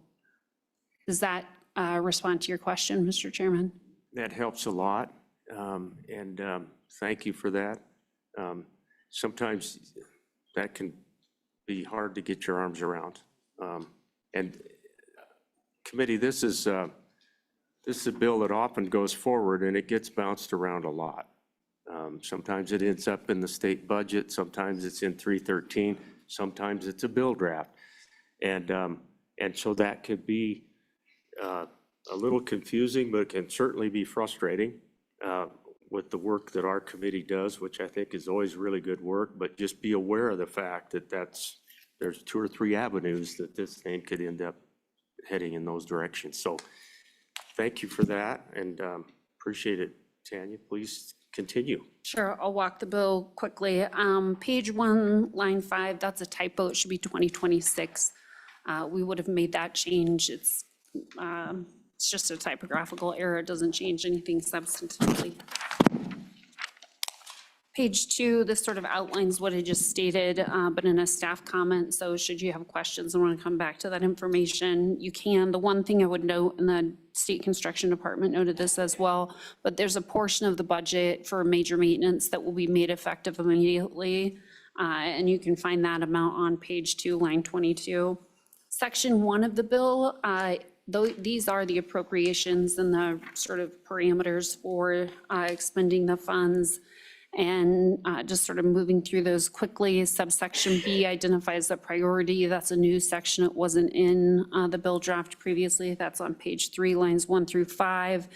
does that respond to your question, Mr. Chairman? That helps a lot, and thank you for that. Sometimes that can be hard to get your arms around. And committee, this is a bill that often goes forward and it gets bounced around a lot. Sometimes it ends up in the state budget, sometimes it's in 313, sometimes it's a bill draft. And so that could be a little confusing, but it can certainly be frustrating with the work that our committee does, which I think is always really good work, but just be aware of the fact that there's 2 or 3 avenues that this thing could end up heading in those directions. So thank you for that, and appreciate it. Tanya, please continue. Sure, I'll walk the bill quickly. Page 1, line 5, that's a typo. It should be 2026. We would have made that change. It's just a typographical error. It doesn't change anything substantively. Page 2, this sort of outlines what I just stated, but in a staff comment. So should you have questions and want to come back to that information, you can. The one thing I would note, and the State Construction Department noted this as well, but there's a portion of the budget for major maintenance that will be made effective immediately. And you can find that amount on page 2, line 22. Section 1 of the bill, these are the appropriations and the sort of parameters for expending the funds. And just sort of moving through those quickly, subsection B identifies the priority. That's a new section. It wasn't in the bill draft previously. That's on page 3, lines 1 through 5.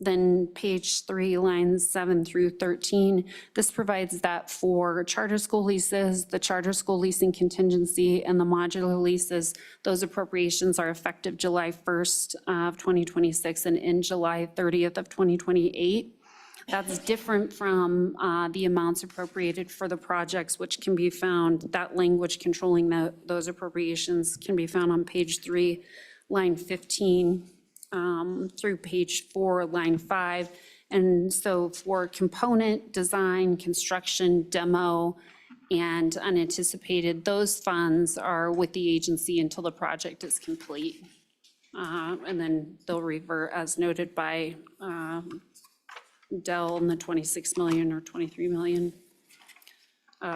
Then page 3, lines 7 through 13, this provides that for charter school leases, the charter school leasing contingency, and the modular leases, those appropriations are effective July 1st of 2026 and in July 30th of 2028. That's different from the amounts appropriated for the projects, which can be found, that language controlling those appropriations can be found on page 3, line 15 through page 4, line 5. And so for component, design, construction, demo, and unanticipated, those funds are with the agency until the project is complete. And then they'll revert as noted by Dell in the 26 million or 23 million.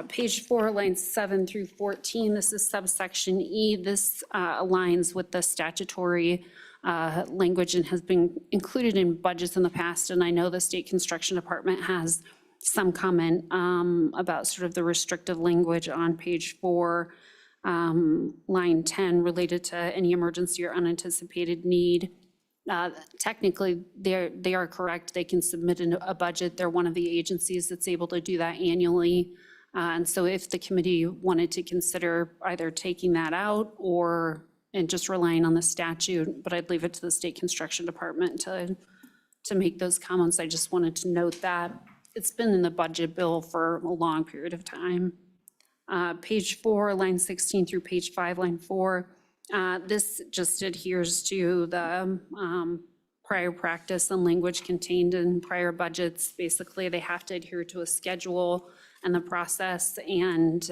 Page 4, lines 7 through 14, this is subsection E. This aligns with the statutory language and has been included in budgets in the past. And I know the State Construction Department has some comment about sort of the restrictive language on page 4, line 10, related to any emergency or unanticipated need. Technically, they are correct. They can submit a budget. They're one of the agencies that's able to do that annually. And so if the committee wanted to consider either taking that out and just relying on the statute, but I'd leave it to the State Construction Department to make those comments. I just wanted to note that it's been in the budget bill for a long period of time. Page 4, line 16 through page 5, line 4. This just adheres to the prior practice and language contained in prior budgets. Basically, they have to adhere to a schedule and the process, and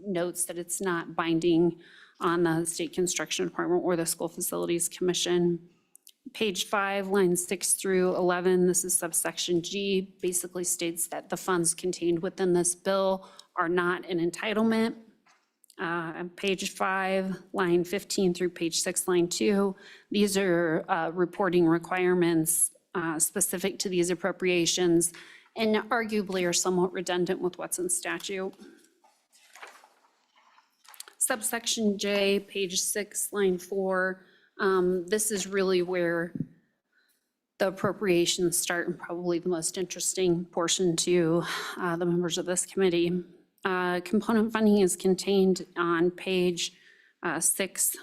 notes that it's not binding on the State Construction Department or the School Facilities Commission. Page 5, lines 6 through 11, this is subsection G, basically states that the funds contained within this bill are not an entitlement. Page 5, line 15 through page 6, line 2, these are reporting requirements specific to these appropriations and arguably are somewhat redundant with what's in statute. Subsection J, page 6, line 4, this is really where the appropriations start and probably the most interesting portion to the members of this committee. Component funding is contained on page 6,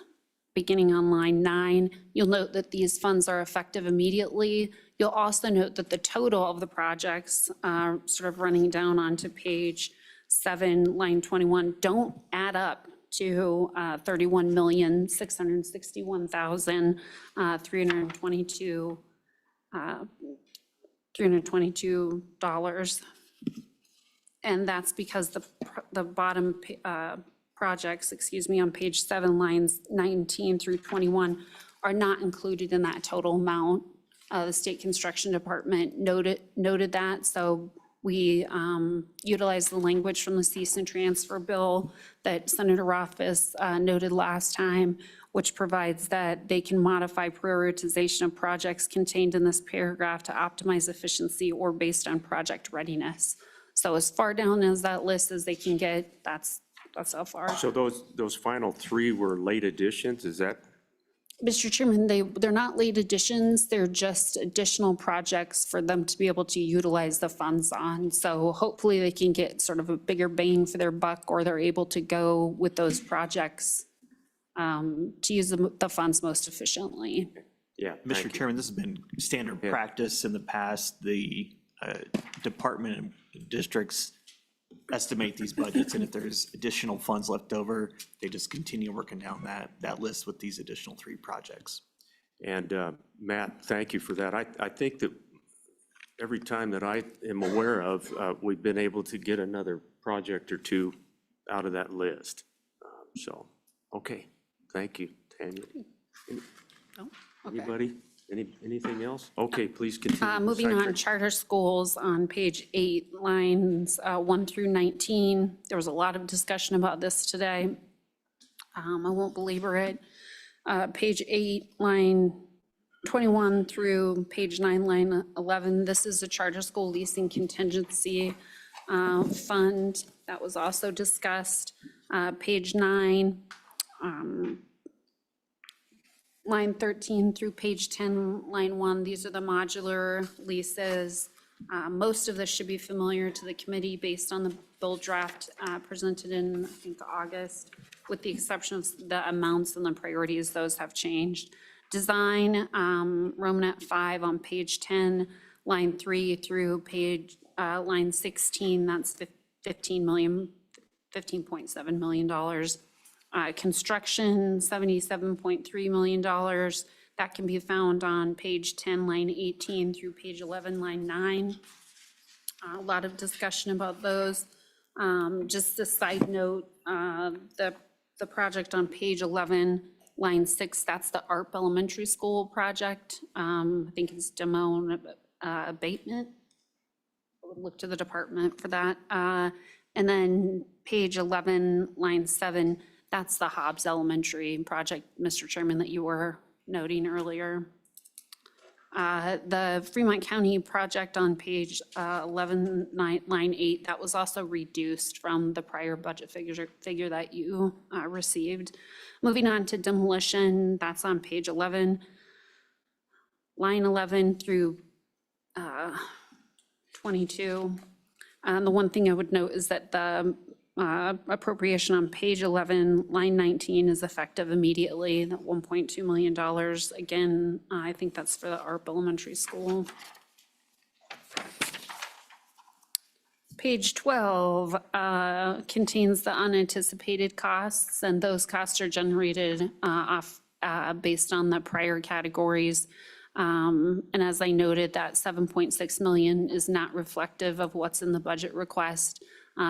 beginning on line 9. You'll note that these funds are effective immediately. You'll also note that the total of the projects, sort of running down onto page 7, line 21, don't add up to $31,661,322. And that's because the bottom projects, on page 7, lines 19 through 21 are not included in that total amount. The State Construction Department noted that, so we utilized the language from the cease and transfer bill that Senator Rothfuss noted last time, which provides that they can modify prioritization of projects contained in this paragraph to optimize efficiency or based on project readiness. So as far down as that list as they can get, that's how far. So those final 3 were late additions, is that? Mr. Chairman, they're not late additions, they're just additional projects for them to be able to utilize the funds on. So hopefully they can get sort of a bigger bang for their buck, or they're able to go with those projects to use the funds most efficiently. Yeah. Mr. Chairman, this has been standard practice in the past. The department and districts estimate these budgets, and if there's additional funds left over, they just continue working down that list with these additional 3 projects. And Matt, thank you for that. I think that every time that I am aware of, we've been able to get another project or 2 out of that list. So, okay, thank you, Tanya. Anybody? Anything else? Okay, please continue. Moving on, charter schools on page 8, lines 1 through 19. There was a lot of discussion about this today. I won't belabor it. Page 8, line 21 through page 9, line 11. This is a charter school leasing contingency fund that was also discussed. Page 9. line 13 through page 10, line 1, these are the modular leases. Most of this should be familiar to the committee based on the bill draft presented in, I think, August, with the exception of the amounts and the priorities, those have changed. Design, Romanet 5 on page 10, line 3 through line 16, that's $15.7 million. Construction, $77.3 million. That can be found on page 10, line 18 through page 11, line 9. A lot of discussion about those. Just a side note, the project on page 11, line 6, that's the ARP Elementary School project. I think it's demo and abatement. I would look to the department for that. And then page 11, line 7, that's the Hobbs Elementary project, Mr. Chairman, that you were noting earlier. The Fremont County project on page 11, line 8, that was also reduced from the prior budget figure that you received. Moving on to demolition, that's on page 11, line 11 through 22. The one thing I would note is that the appropriation on page 11, line 19 is effective immediately, that $1.2 million. Again, I think that's for the ARP Elementary School. Page 12 contains the unanticipated costs, and those costs are generated based on the prior categories. And as I noted, that $7.6 million is not reflective of what's in the budget request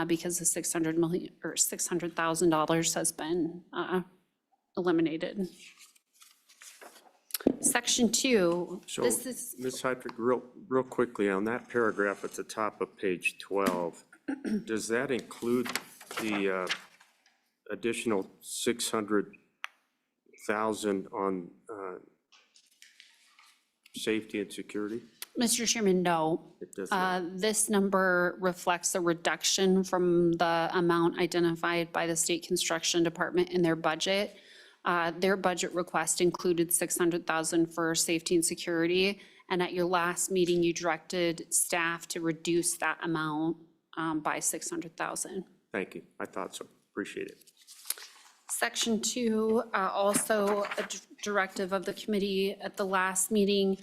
because the $600,000 has been eliminated. Section 2, So, this is, Ms. Heidrich, real quickly, on that paragraph at the top of page 12, does that include the additional 600,000 on safety and security? Mr. Chairman, no. It does not. This number reflects a reduction from the amount identified by the State Construction Department in their budget. Their budget request included 600,000 for safety and security, and at your last meeting, you directed staff to reduce that amount by 600,000. Thank you. I thought so. Appreciate it. Section 2, also a directive of the committee at the last meeting.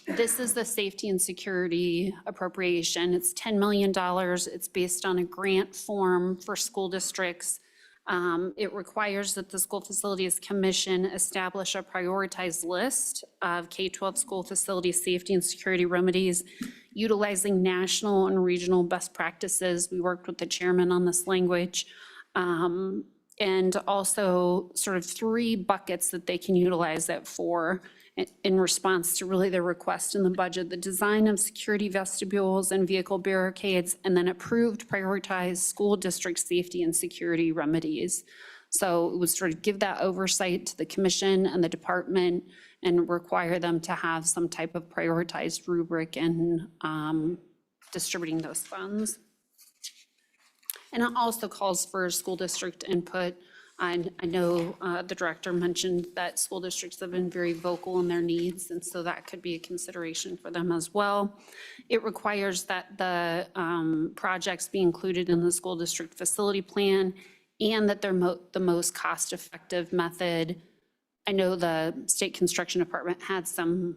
This is the safety and security appropriation. It's $10 million. It's based on a grant form for school districts. It requires that the School Facilities Commission establish a prioritized list of K-12 school facility safety and security remedies utilizing national and regional best practices. We worked with the chairman on this language. And also sort of 3 buckets that they can utilize it for in response to really their request in the budget: the design of security vestibules and vehicle barricades, and then approved prioritized school district safety and security remedies. So it would sort of give that oversight to the commission and the department and require them to have some type of prioritized rubric in distributing those funds. And it also calls for school district input. I know the director mentioned that school districts have been very vocal in their needs, and so that could be a consideration for them as well. It requires that the projects be included in the school district facility plan and that they're the most cost-effective method. I know the State Construction Department had some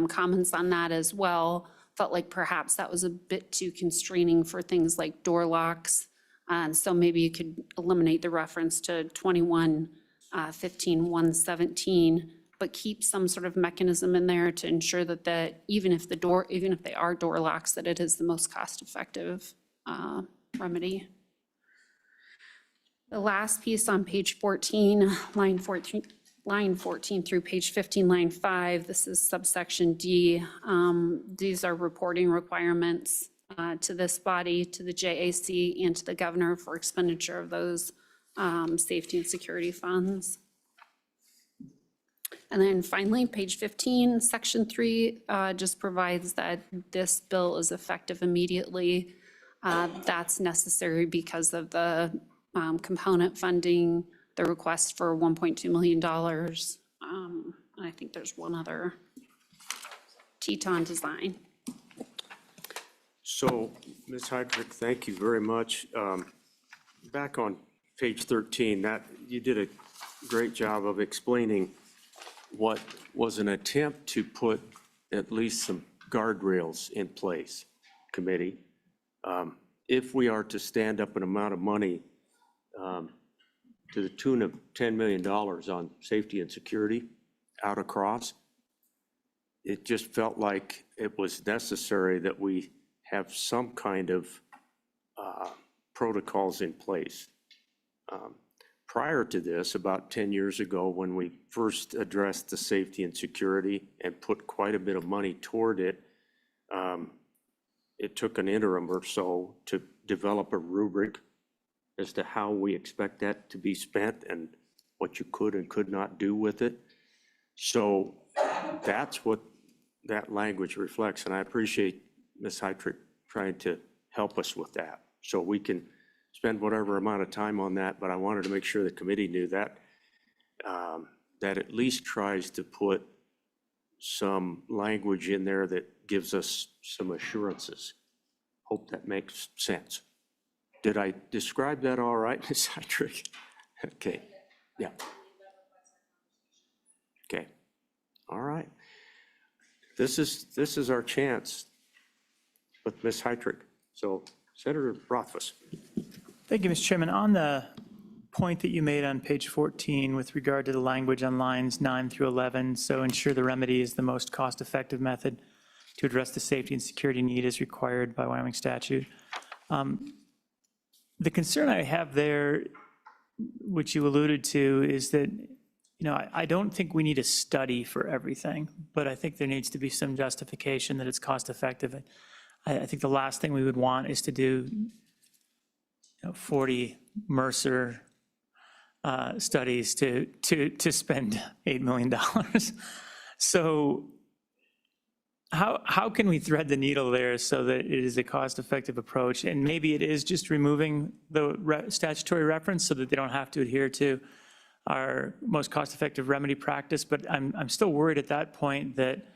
comments on that as well. Felt like perhaps that was a bit too constraining for things like door locks. And so maybe you could eliminate the reference to 21-15-117, but keep some sort of mechanism in there to ensure that even if they are door locks, that it is the most cost-effective remedy. The last piece on page 14, line 14 through page 15, line 5, this is subsection D. These are reporting requirements to this body, to the JAC, and to the governor for expenditure of those safety and security funds. And then finally, page 15, section 3 just provides that this bill is effective immediately. That's necessary because of the component funding, the request for $1.2 million think there's one other, Teton Design. So, Ms. Heidrich, thank you very much. Back on page 13, that, you did a great job of explaining what was an attempt to put at least some guardrails in place, committee. If we are to stand up an amount of money to the tune of $10 million on safety and security out across, it just felt like it was necessary that we have some kind of protocols in place. Prior to this, about 10 years ago, when we first addressed the safety and security and put quite a bit of money toward it, it took an interim or so to develop a rubric as to how we expect that to be spent and what you could and could not do with it. So that's what that language reflects, and I appreciate Ms. Heidrich trying to help us with that. So we can spend whatever amount of time on that, but I wanted to make sure the committee knew that, that at least tries to put some language in there that gives us some assurances. Hope that makes sense. Did I describe that all right, Ms. Heidrich? Okay, yeah. Okay, all right. This is our chance with Ms. Heidrich. So Senator Rothfuss. Thank you, Mr. Chairman. On the point that you made on page 14 with regard to the language on lines 9 through 11, so ensure the remedy is the most cost-effective method to address the safety and security need as required by Wyoming statute. The concern I have there, which you alluded to, is that, I don't think we need a study for everything, but I think there needs to be some justification that it's cost-effective. I think the last thing we would want is to do 40 Mercer studies to spend $8 million. So how can we thread the needle there so that it is a cost-effective approach? And maybe it is just removing the statutory reference so that they don't have to adhere to our most cost-effective remedy practice. But I'm still worried at that point that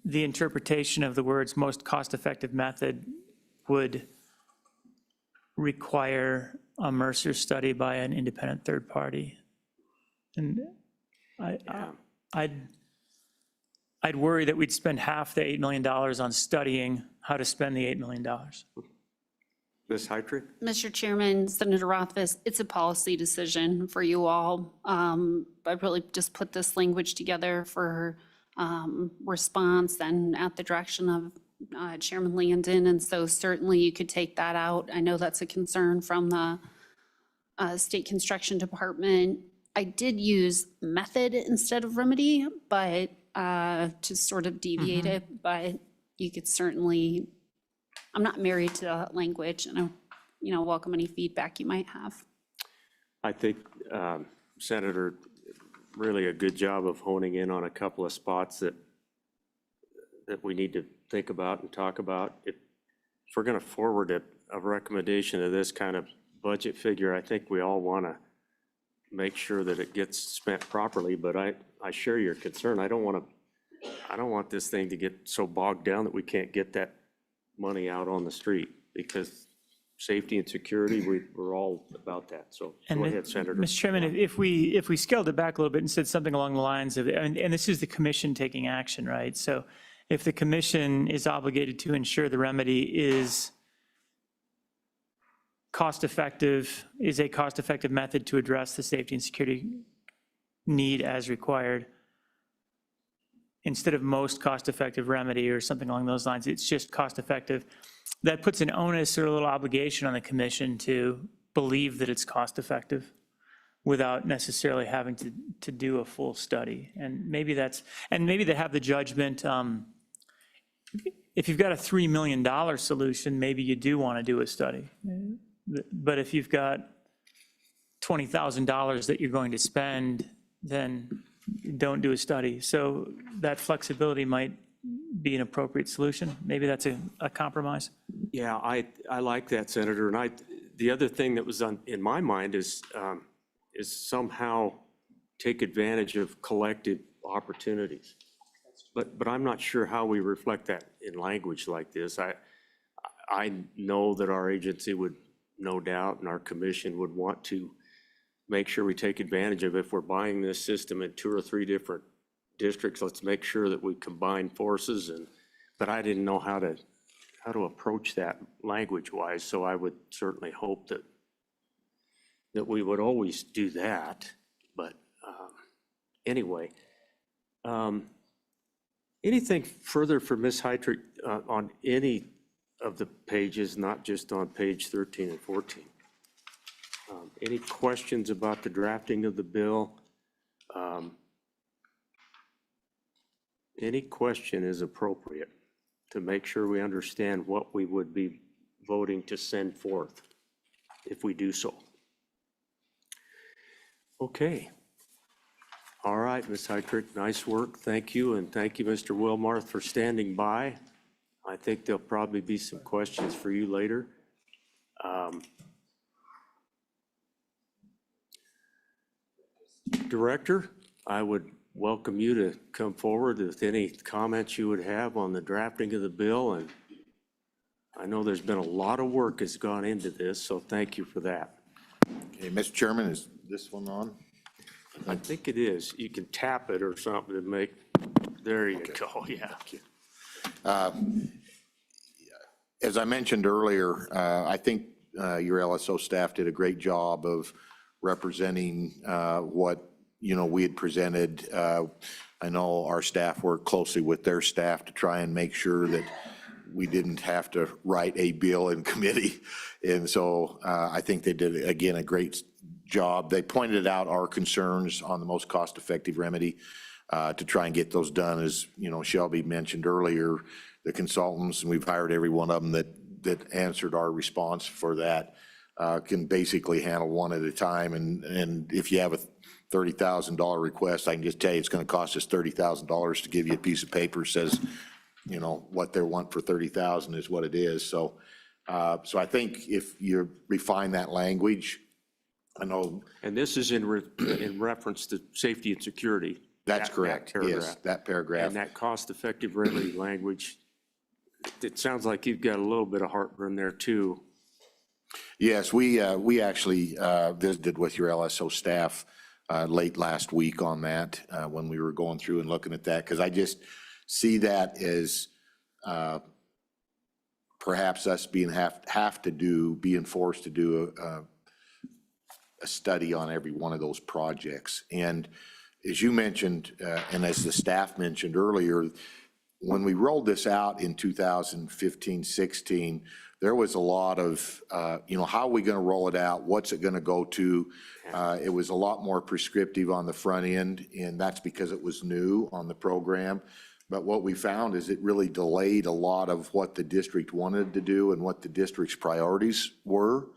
the interpretation of the words most cost-effective method would require a Mercer study by an independent third party. And I'd worry that we'd spend half the $8 million on studying how to spend the $8 million. Ms. Heidrich? Mr. Chairman, Senator Rothfuss, it's a policy decision for you all. I really just put this language together for response and at the direction of Chairman Landon, and so certainly you could take that out. I know that's a concern from the State Construction Department. I did use method instead of remedy, but to sort of deviate it, but you could certainly, I'm not married to that language, and I welcome any feedback you might have. I think, Senator, really a good job of honing in on a couple of spots that we need to think about and talk about. If we're going to forward a recommendation of this kind of budget figure, I think we all want to make sure that it gets spent properly, but I share your concern. I don't want this thing to get so bogged down that we can't get that money out on the street, because safety and security, we're all about that. So go ahead, Senator. Mr. Chairman, if we scaled it back a little bit and said something along the lines of, and this is the commission taking action, right? So if the commission is obligated to ensure the remedy is cost-effective, is a cost-effective method to address the safety and security need as required, instead of most cost-effective remedy or something along those lines, it's just cost-effective. That puts an onus or a little obligation on the commission to believe that it's cost-effective without necessarily having to do a full study. And maybe they have the judgment, if you've got a $3 million solution, maybe you do want to do a study. But if you've got $20,000 that you're going to spend, then don't do a study. So that flexibility might be an appropriate solution. Maybe that's a compromise. Yeah, I like that, Senator. And the other thing that was in my mind is somehow take advantage of collective opportunities. But I'm not sure how we reflect that in language like this. I know that our agency would, no doubt, and our commission would want to make sure we take advantage of, if we're buying this system in 2 or 3 different districts, let's make sure that we combine forces. But I didn't know how to approach that language-wise, so I would certainly hope that we would always do that. But anyway, anything further for Ms. Heitrick on any of the pages, not just on page 13 and 14? Any questions about the drafting of the bill? Any question is appropriate to make sure we understand what we would be voting to send forth if we do so. Okay. All right, Ms. Heitrick, nice work. Thank you. And thank you, Mr. Wilmarth, for standing by. I think there'll probably be some questions for you later. Director, I would welcome you to come forward with any comments you would have on the drafting of the bill. And I know there's been a lot of work has gone into this, so thank you for that. Okay, Mr. Chairman, is this one on? I think it is. You can tap it or something to make, there you go, yeah. As I mentioned earlier, I think your LSO staff did a great job of representing what, we had presented. I know our staff worked closely with their staff to try and make sure that we didn't have to write a bill in committee. And so I think they did, again, a great job. They pointed out our concerns on the most cost-effective remedy to try and get those done. As Shelby mentioned earlier, the consultants, and we've hired every one of them that answered our response for that, can basically handle one at a time. And if you have a $30,000 request, I can just tell you it's going to cost us $30,000 to give you a piece of paper that says, what they want for $30,000 is what it is. So I think if you refine that language, I know. And this is in reference to safety and security. That's correct. Yes, that paragraph. And that cost-effective remedy language, it sounds like you've got a little bit of heartburn there too. Yes, we actually visited with your LSO staff late last week on that when we were going through and looking at that, because I just see that as perhaps us being being forced to do a study on every one of those projects. And as you mentioned, and as the staff mentioned earlier, when we rolled this out in 2015-16, there was a lot of, how are we going to roll it out? What's it going to go to? It was a lot more prescriptive on the front end, and that's because it was new on the program. But what we found is it really delayed a lot of what the district wanted to do and what the district's priorities were,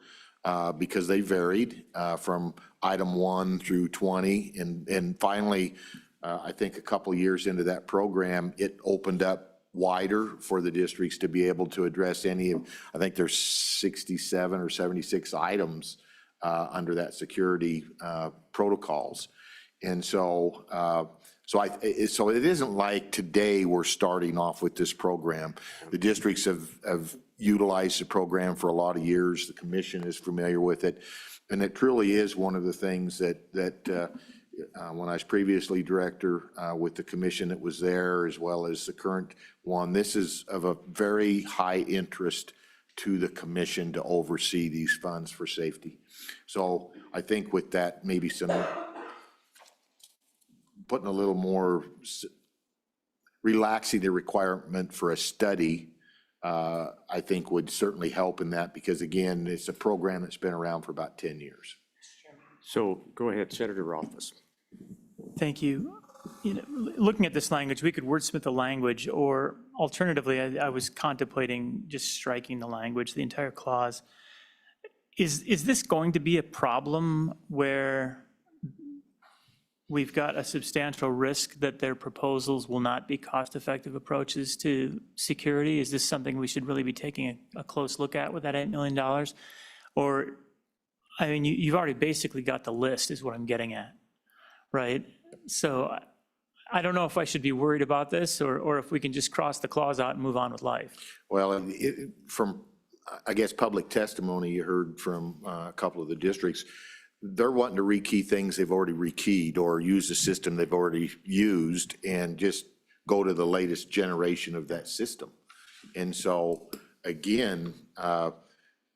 because they varied from item 1 through 20. And finally, I think a couple of years into that program, it opened up wider for the districts to be able to address any of, I think there's 67 or 76 items under that security protocols. And so so it isn't like today we're starting off with this program. The districts have utilized the program for a lot of years. The commission is familiar with it. And it truly is one of the things that when I was previously director with the commission that was there, as well as the current one, this is of a very high interest to the commission to oversee these funds for safety. So I think with that, maybe putting a little more, relaxing the requirement for a study, I think would certainly help in that, because again, it's a program that's been around for about 10 years. So go ahead, Senator Rothfuss. Thank you. Looking at this language, we could wordsmith the language, or alternatively, I was contemplating just striking the language, the entire clause. Is this going to be a problem where we've got a substantial risk that their proposals will not be cost-effective approaches to security? Is this something we should really be taking a close look at with that $8 million? Or, I mean, you've already basically got the list is what I'm getting at, right? So I don't know if I should be worried about this or if we can just cross the clause out and move on with life. Well, and from, I guess, public testimony you heard from a couple of the districts, they're wanting to rekey things they've already rekeyed or use the system they've already used and just go to the latest generation of that system. And so, again,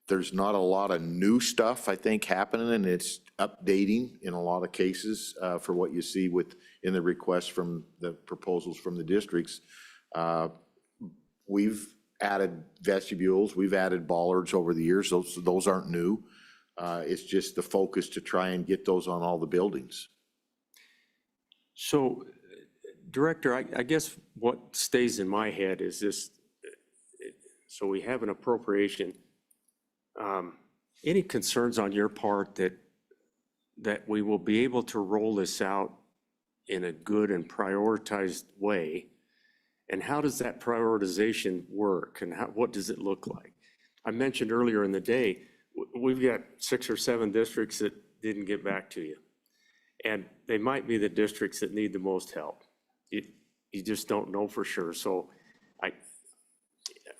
there's not a lot of new stuff, I think, happening, and it's updating in a lot of cases for what you see in the requests from the proposals from the districts. We've added vestibules, we've added bollards over the years. Those aren't new. It's just the focus to try and get those on all the buildings. So, Director, I guess what stays in my head is this, so we have an appropriation. Any concerns on your part that we will be able to roll this out in a good and prioritized way? And how does that prioritization work, and what does it look like? I mentioned earlier in the day, we've got 6 or 7 districts that didn't get back to you. And they might be the districts that need the most help. You just don't know for sure. So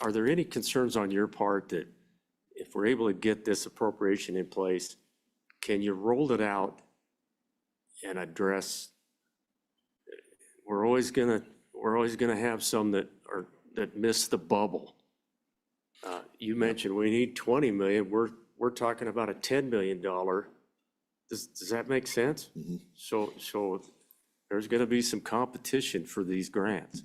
are there any concerns on your part that if we're able to get this appropriation in place, can you roll it out and address, we're always gonna have some that miss the bubble. You mentioned we need 20 million. We're talking about a $10 million. Does that make sense? Mm-hmm. So there's going to be some competition for these grants.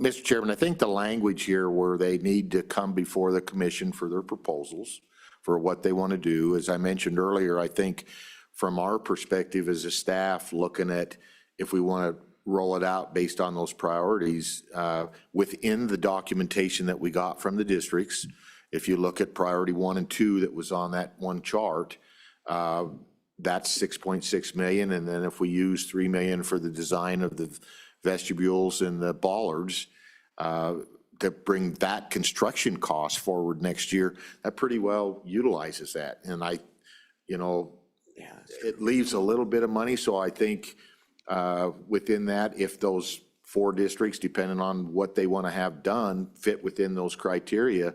Mr. Chairman, I think the language here where they need to come before the commission for their proposals for what they want to do, as I mentioned earlier, I think from our perspective as a staff looking at if we want to roll it out based on those priorities within the documentation that we got from the districts. If you look at priority 1 and 2 that was on that one chart, that's 6.6 million. And then if we use 3 million for the design of the vestibules and the bollards to bring that construction cost forward next year, that pretty well utilizes that. And it leaves a little bit of money. So I think within that, if those 4 districts, depending on what they want to have done, fit within those criteria,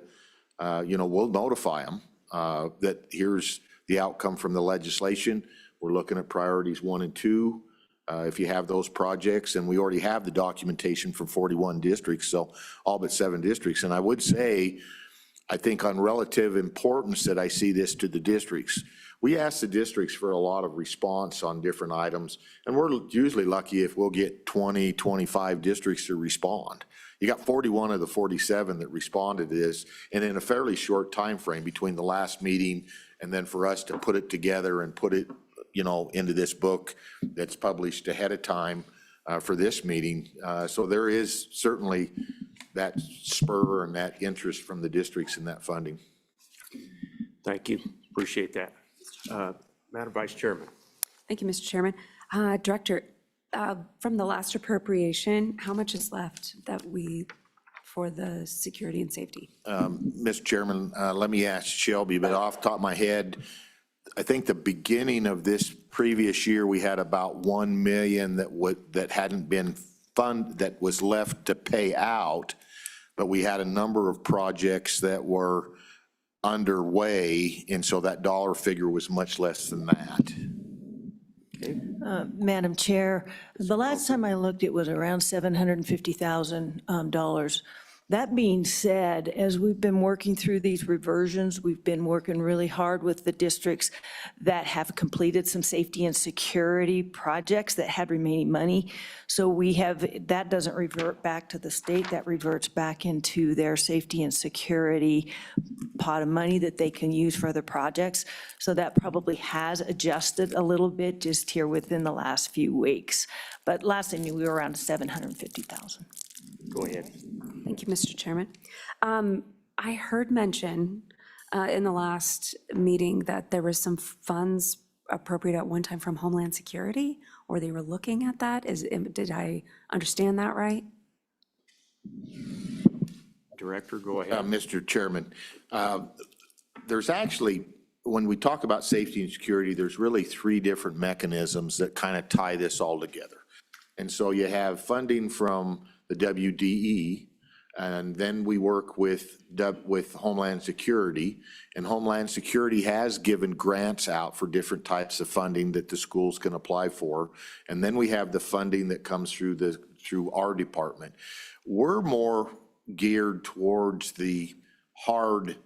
we'll notify them that here's the outcome from the legislation. We're looking at priorities 1 and 2. If you have those projects, and we already have the documentation for 41 districts, so all but 7 districts. And I would say, I think on relative importance that I see this to the districts, we ask the districts for a lot of response on different items, and we're usually lucky if we'll get 20, 25 districts to respond. You got 41 of the 47 that responded to this, and in a fairly short time frame between the last meeting and then for us to put it together and put it, into this book that's published ahead of time for this meeting. So there is certainly that spur and that interest from the districts in that funding. Thank you. Appreciate that. Madam Vice Chairman. Thank you, Mr. Chairman. Director, from the last appropriation, how much is left for the security and safety? Mr. Chairman, let me ask Shelby, but off the top of my head, I think the beginning of this previous year, we had about 1 million that hadn't been funded, that was left to pay out, but we had a number of projects that were underway, and so that dollar figure was much less than that. Madam Chair, the last time I looked, it was around $750,000. That being said, as we've been working through these reversions, we've been working really hard with the districts that have completed some safety and security projects that had remaining money. So that doesn't revert back to the state, that reverts back into their safety and security pot of money that they can use for other projects. So that probably has adjusted a little bit just here within the last few weeks. But last I knew, we were around 750,000. Go ahead. Thank you, Mr. Chairman. I heard mention in the last meeting that there was some funds appropriate at one time from Homeland Security, or they were looking at that. Did I understand that right? Director, go ahead. Mr. Chairman, there's actually when we talk about safety and security, there's really three different mechanisms that kind of tie this all together. And so you have funding from the WDE, and then we work with Homeland Security. And Homeland Security has given grants out for different types of funding that the schools can apply for. And then we have the funding that comes through our department. We're more geared towards the hard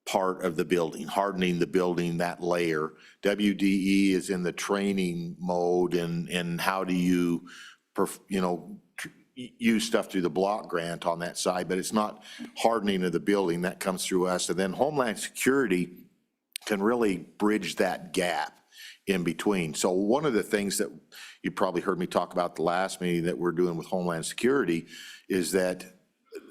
part of the building, hardening the building, that layer. WDE is in the training mode and how do you, use stuff through the block grant on that side, but it's not hardening of the building. That comes through us. And then Homeland Security can really bridge that gap in between. So one of the things that you probably heard me talk about the last meeting that we're doing with Homeland Security is that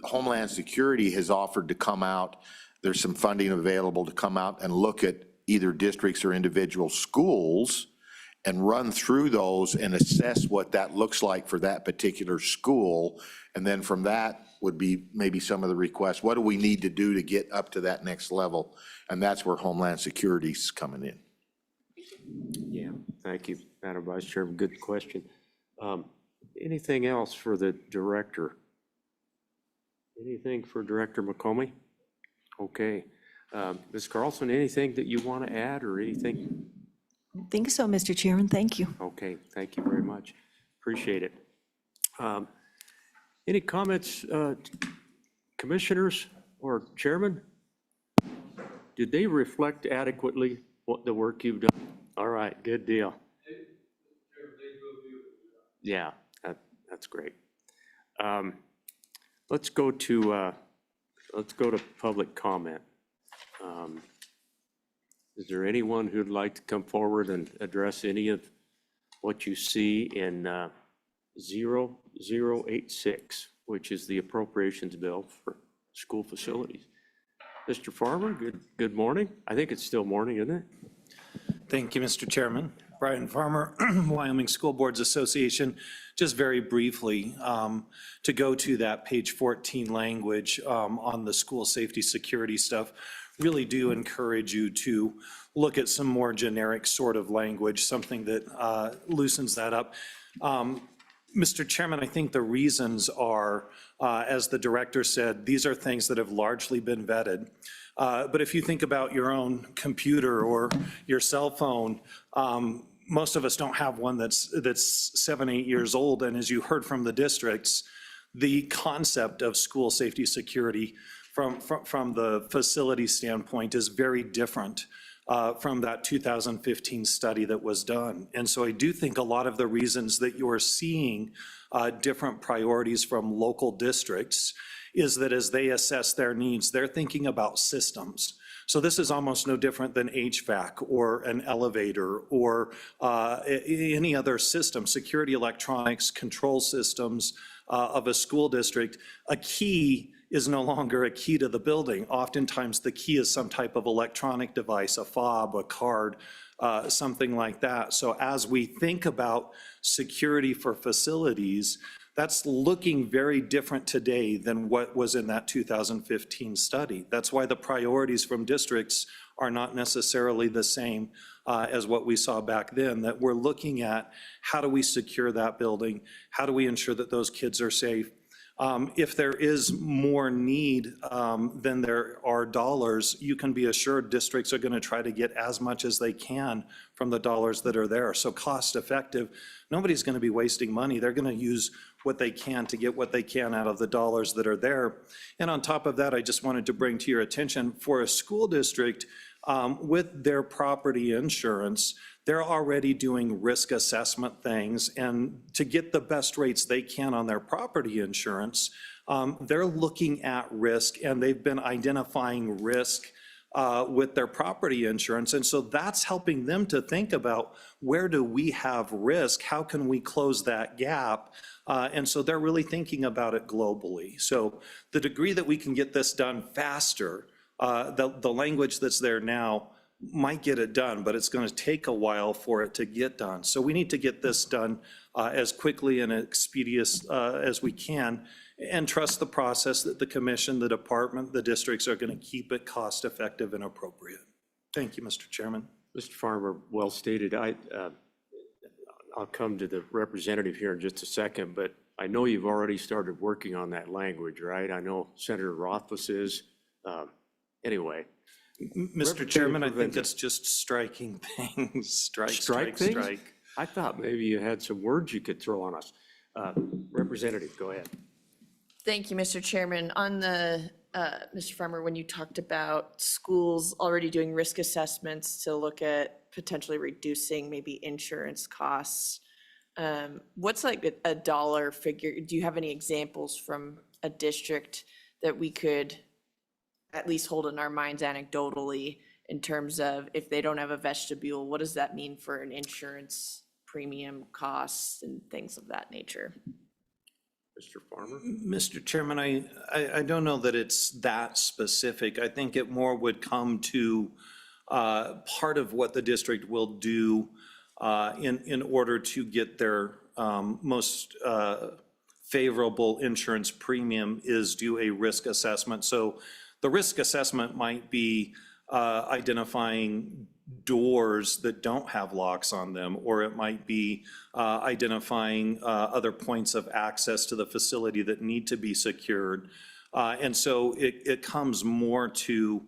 Homeland Security has offered to come out. There's some funding available to come out and look at either districts or individual schools and run through those and assess what that looks like for that particular school. And then from that would be maybe some of the requests. What do we need to do to get up to that next level? And that's where Homeland Security's coming in. Yeah, thank you, Madam Vice Chairman. Good question. Anything else for the director? Anything for Director McComey? Okay. Ms. Carlson, anything that you want to add or anything? I think so, Mr. Chairman. Thank you. Okay, thank you very much. Appreciate it. Any comments, commissioners or chairman? Did they reflect adequately what the work you've done? All right, good deal. Yeah, that's great. Let's go to public comment. Is there anyone who'd like to come forward and address any of what you see in 0086, which is the appropriations bill for school facilities? Mr. Farmer, good morning. I think it's still morning, isn't it? Thank you, Mr. Chairman. Brian Farmer, Wyoming School Boards Association. Just very briefly, to go to that page 14 language on the school safety security stuff, really do encourage you to look at some more generic sort of language, something that loosens that up. Mr. Chairman, I think the reasons are, as the director said, these are things that have largely been vetted. But if you think about your own computer or your cell phone, most of us don't have one that's 7, 8 years old. And as you heard from the districts, the concept of school safety security from the facility standpoint is very different from that 2015 study that was done. And so I do think a lot of the reasons that you're seeing different priorities from local districts is that as they assess their needs, they're thinking about systems. So this is almost no different than HVAC or an elevator or any other system, security electronics, control systems of a school district. A key is no longer a key to the building. Oftentimes the key is some type of electronic device, a fob, a card, something like that. So as we think about security for facilities, that's looking very different today than what was in that 2015 study. That's why the priorities from districts are not necessarily the same as what we saw back then, that we're looking at how do we secure that building? How do we ensure that those kids are safe? If there is more need than there are dollars, you can be assured districts are going to try to get as much as they can from the dollars that are there. So cost effective, nobody's going to be wasting money. They're going to use what they can to get what they can out of the dollars that are there. And on top of that, I just wanted to bring to your attention, for a school district with their property insurance, they're already doing risk assessment things, and to get the best rates they can on their property insurance, they're looking at risk, and they've been identifying risk with their property insurance. And so that's helping them to think about, where do we have risk? How can we close that gap? And so they're really thinking about it globally. So the degree that we can get this done faster, the language that's there now might get it done, but it's going to take a while for it to get done. So we need to get this done as quickly and expeditious as we can, and trust the process that the commission, the department, the districts are going to keep it cost effective and appropriate. Thank you, Mr. Chairman. Mr. Farmer, well stated. I'll come to the representative here in just a second, but I know you've already started working on that language, right? I know Senator Rothfuss is. Anyway. Mr. Chairman, I think it's just striking things. Strike, things? strike. I thought maybe you had some words you could throw on us. Representative, go ahead. Thank you, Mr. Chairman. On the, Mr. Farmer, when you talked about schools already doing risk assessments to look at potentially reducing maybe insurance costs, what's like a dollar figure? Do you have any examples from a district that we could at least hold in our minds anecdotally in terms of if they don't have a vestibule, what does that mean for an insurance premium costs and things of that nature? Mr. Farmer? Mr. Chairman, I don't know that it's that specific. I think it more would come to part of what the district will do in order to get their most favorable insurance premium is do a risk assessment. So the risk assessment might be identifying doors that don't have locks on them, or it might be identifying other points of access to the facility that need to be secured. And so it comes more to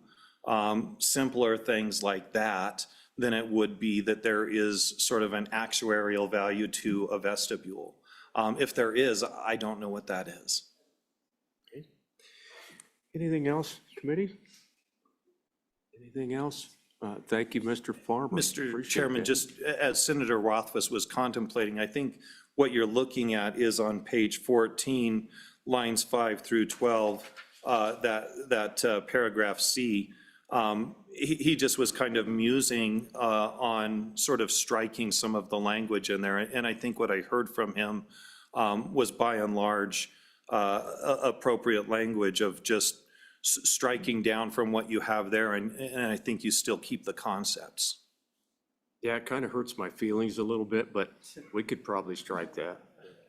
simpler things like that than it would be that there is sort of an actuarial value to a vestibule. If there is, I don't know what that is. Okay. Anything else, committee? Anything else? Thank you, Mr. Farmer. Mr. Chairman, just as Senator Rothfuss was contemplating, I think what you're looking at is on page 14, lines 5 through 12, that paragraph C. He just was kind of musing on sort of striking some of the language in there. And I think what I heard from him was by and large appropriate language of just striking down from what you have there, and I think you still keep the concepts. Yeah, it kind of hurts my feelings a little bit, but we could probably strike that.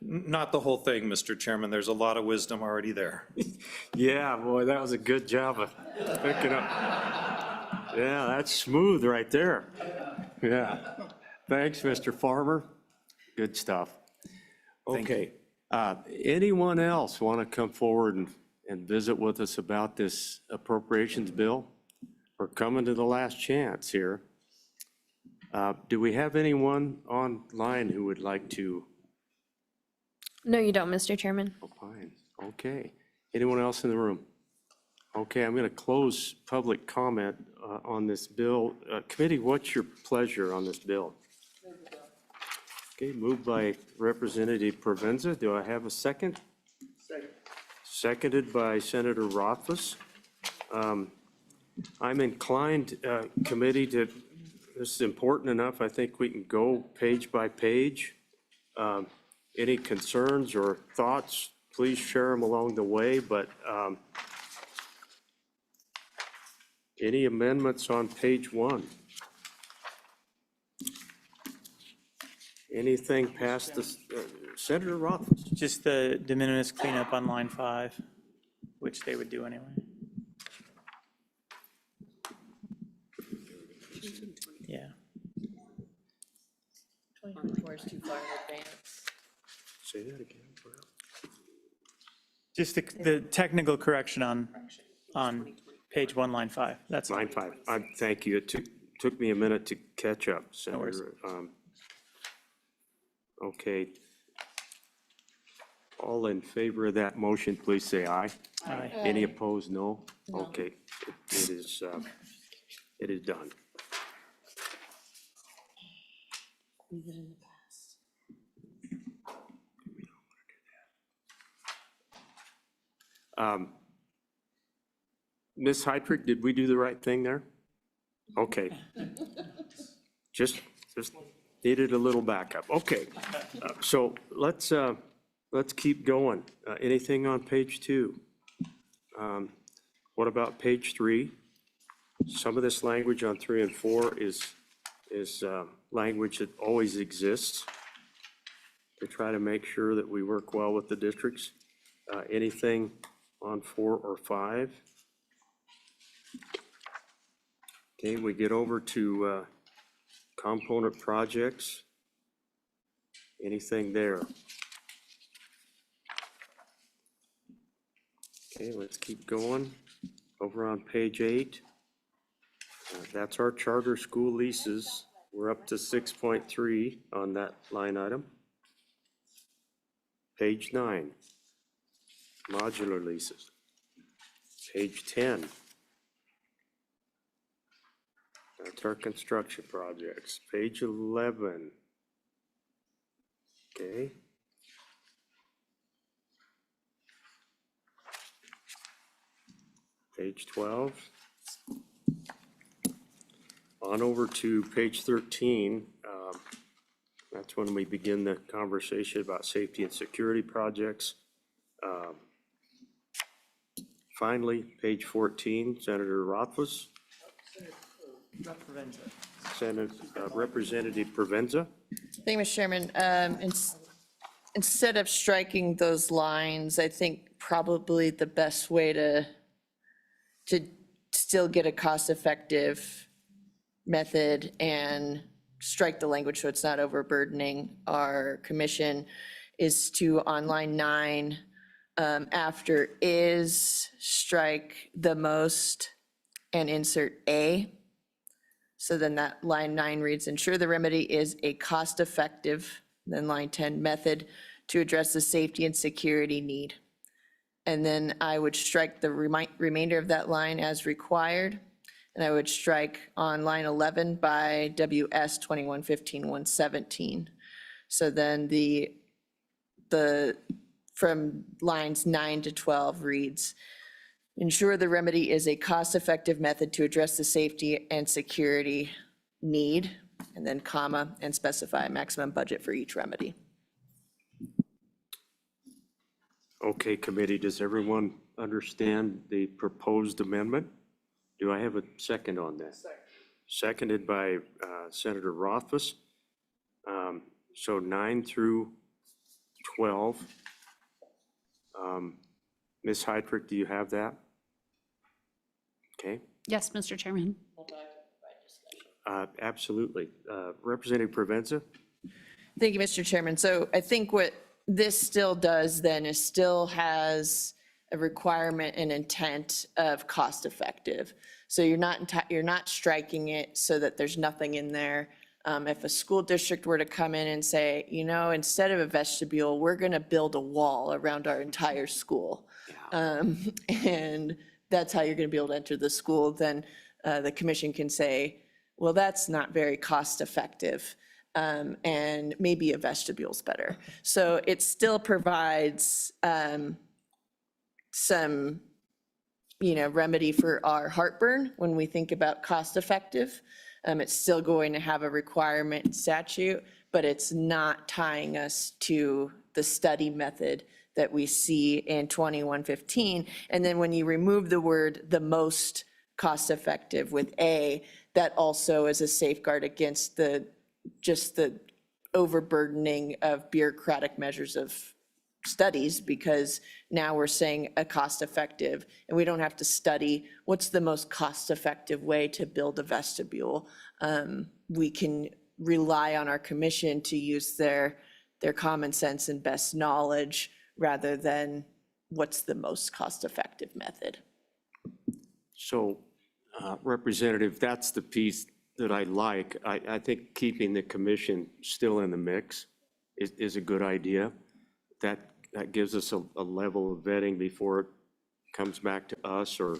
Not the whole thing, Mr. Chairman. There's a lot of wisdom already there. Yeah, boy, that was a good job of picking up. Yeah, that's smooth right there. Yeah. Thanks, Mr. Farmer. Good stuff. Okay. Anyone else want to come forward and visit with us about this appropriations bill? We're coming to the last chance here. Do we have anyone online who would like to No, you don't, Mr. Chairman. opine? Okay. Anyone else in the room? Okay, I'm going to close public comment on this bill. Committee, what's your pleasure on this bill? Okay, moved by Representative Provenza. Do I have a second? Second. Seconded by Senator Rothfuss. I'm inclined, committee, this is important enough. I think we can go page by page. Any concerns or thoughts, please share them along the way, but any amendments on page 1? Anything past the, Senator Rothfuss? Just the de minimis cleanup on line 5, which they would do anyway. Yeah. 2024 is too far in advance. Say that again. Just the technical correction on page 1, line 5. That's Line 5. Thank you. It took me a minute to catch up, Senator. Okay. All in favor of that motion, please say aye. Aye. Any opposed, no? Okay, it is done. Ms. Heidrich, did we do the right thing there? Okay. Just needed a little backup. Okay, so let's keep going. Anything on page 2? What about page 3? Some of this language on 3 and 4 is language that always exists to try to make sure that we work well with the districts. Anything on 4 or 5? Okay, we get over to component projects. Anything there? Okay, let's keep going. Over on page 8, that's our charter school leases. We're up to 6.3 on that line item. Page 9, modular leases. Page 10, that's our construction projects. Page 11, okay. Page 12. On over to page 13. That's when we begin the conversation about safety and security projects. Finally, page 14, Senator Rothfuss. Representative Provenza. Thank you, Mr. Chairman. Instead of striking those lines, I think probably the best way to still get a cost-effective method and strike the language so it's not overburdening our commission is to, on line 9, after is, strike the most and insert A. So then that line 9 reads, ensure the remedy is a cost-effective, then line 10, method to address the safety and security need. And then I would strike the remainder of that line as required. And I would strike on line 11 by WS 2115-117. So then the from lines 9 to 12 reads, ensure the remedy is a cost-effective method to address the safety and security need, and then comma, and specify a maximum budget for each remedy. Okay, committee, does everyone understand the proposed amendment? Do I have a second on that? Seconded by Senator Rothfuss. So 9 through 12. Ms. Heidrich, do you have that? Okay, Yes, Mr. Chairman. absolutely. Representative Provenza? Thank you, Mr. Chairman. So I think what this still does then is still has a requirement and intent of cost effective. So you're not striking it so that there's nothing in there. If a school district were to come in and say, you know, instead of a vestibule, we're going to build a wall around our entire school. And that's how you're going to be able to enter the school, then the commission can say, well, that's not very cost effective. And maybe a vestibule's better. So it still provides some, remedy for our heartburn when we think about cost effective. It's still going to have a requirement in statute, but it's not tying us to the study method that we see in 2115. And then when you remove the word the most cost effective with A, that also is a safeguard against the overburdening of bureaucratic measures of studies, because now we're saying a cost effective, and we don't have to study what's the most cost effective way to build a vestibule. We can rely on our commission to use their common sense and best knowledge rather than what's the most cost effective method. So, Representative, that's the piece that I like. I think keeping the commission still in the mix is a good idea. That gives us a level of vetting before it comes back to us or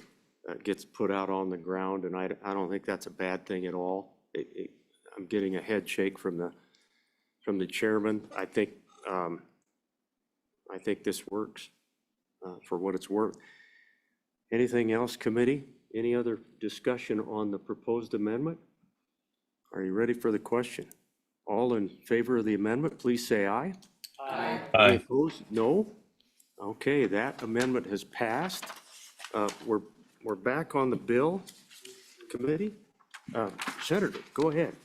gets put out on the ground, and I don't think that's a bad thing at all. I'm getting a head shake from the chairman. I think this works for what it's worth. Anything else, committee? Any other discussion on the proposed amendment? Are you ready for the question? All in favor of the amendment, please say aye. Aye. Any opposed? No? Okay, that amendment has passed. We're back on the bill, committee. Senator, go ahead.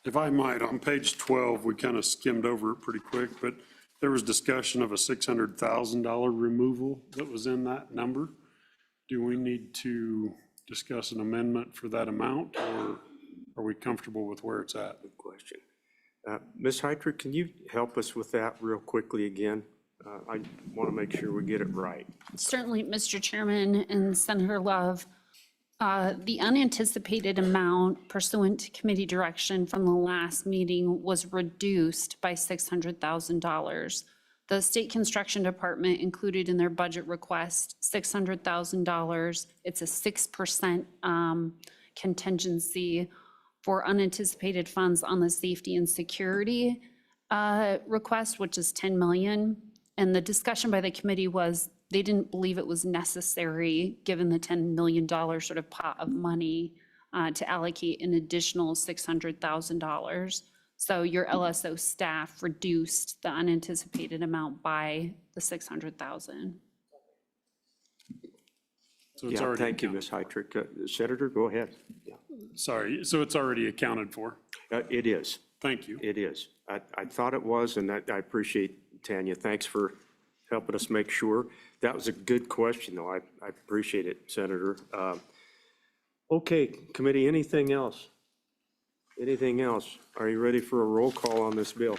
If I might, on page 12, we kind of skimmed over it pretty quick, but there was discussion of a $600,000 removal that was in that number. Do we need to discuss an amendment for that amount, or are we comfortable with where it's at? Good question. Ms. Heitrig, can you help us with that real quickly again? I want to make sure we get it right. Certainly, Mr. Chairman and Senator Love, the unanticipated amount pursuant to committee direction from the last meeting was reduced by $600,000. The State Construction Department included in their budget request $600,000. It's a 6% contingency for unanticipated funds on the safety and security request, which is $10 million. And the discussion by the committee was they didn't believe it was necessary, given the $10 million sort of pot of money, to allocate an additional $600,000. So your LSO staff reduced the unanticipated amount by the $600,000. So it's Yeah, already thank you, Ms. Heitrig. Senator, go ahead. Yeah. Sorry, so it's already accounted for? It is. Thank you. It is. I thought it was, and I appreciate, Tanya, thanks for helping us make sure. That was a good question, though. I appreciate it, Senator. Okay, committee, anything else? Anything else? Are you ready for a roll call on this bill?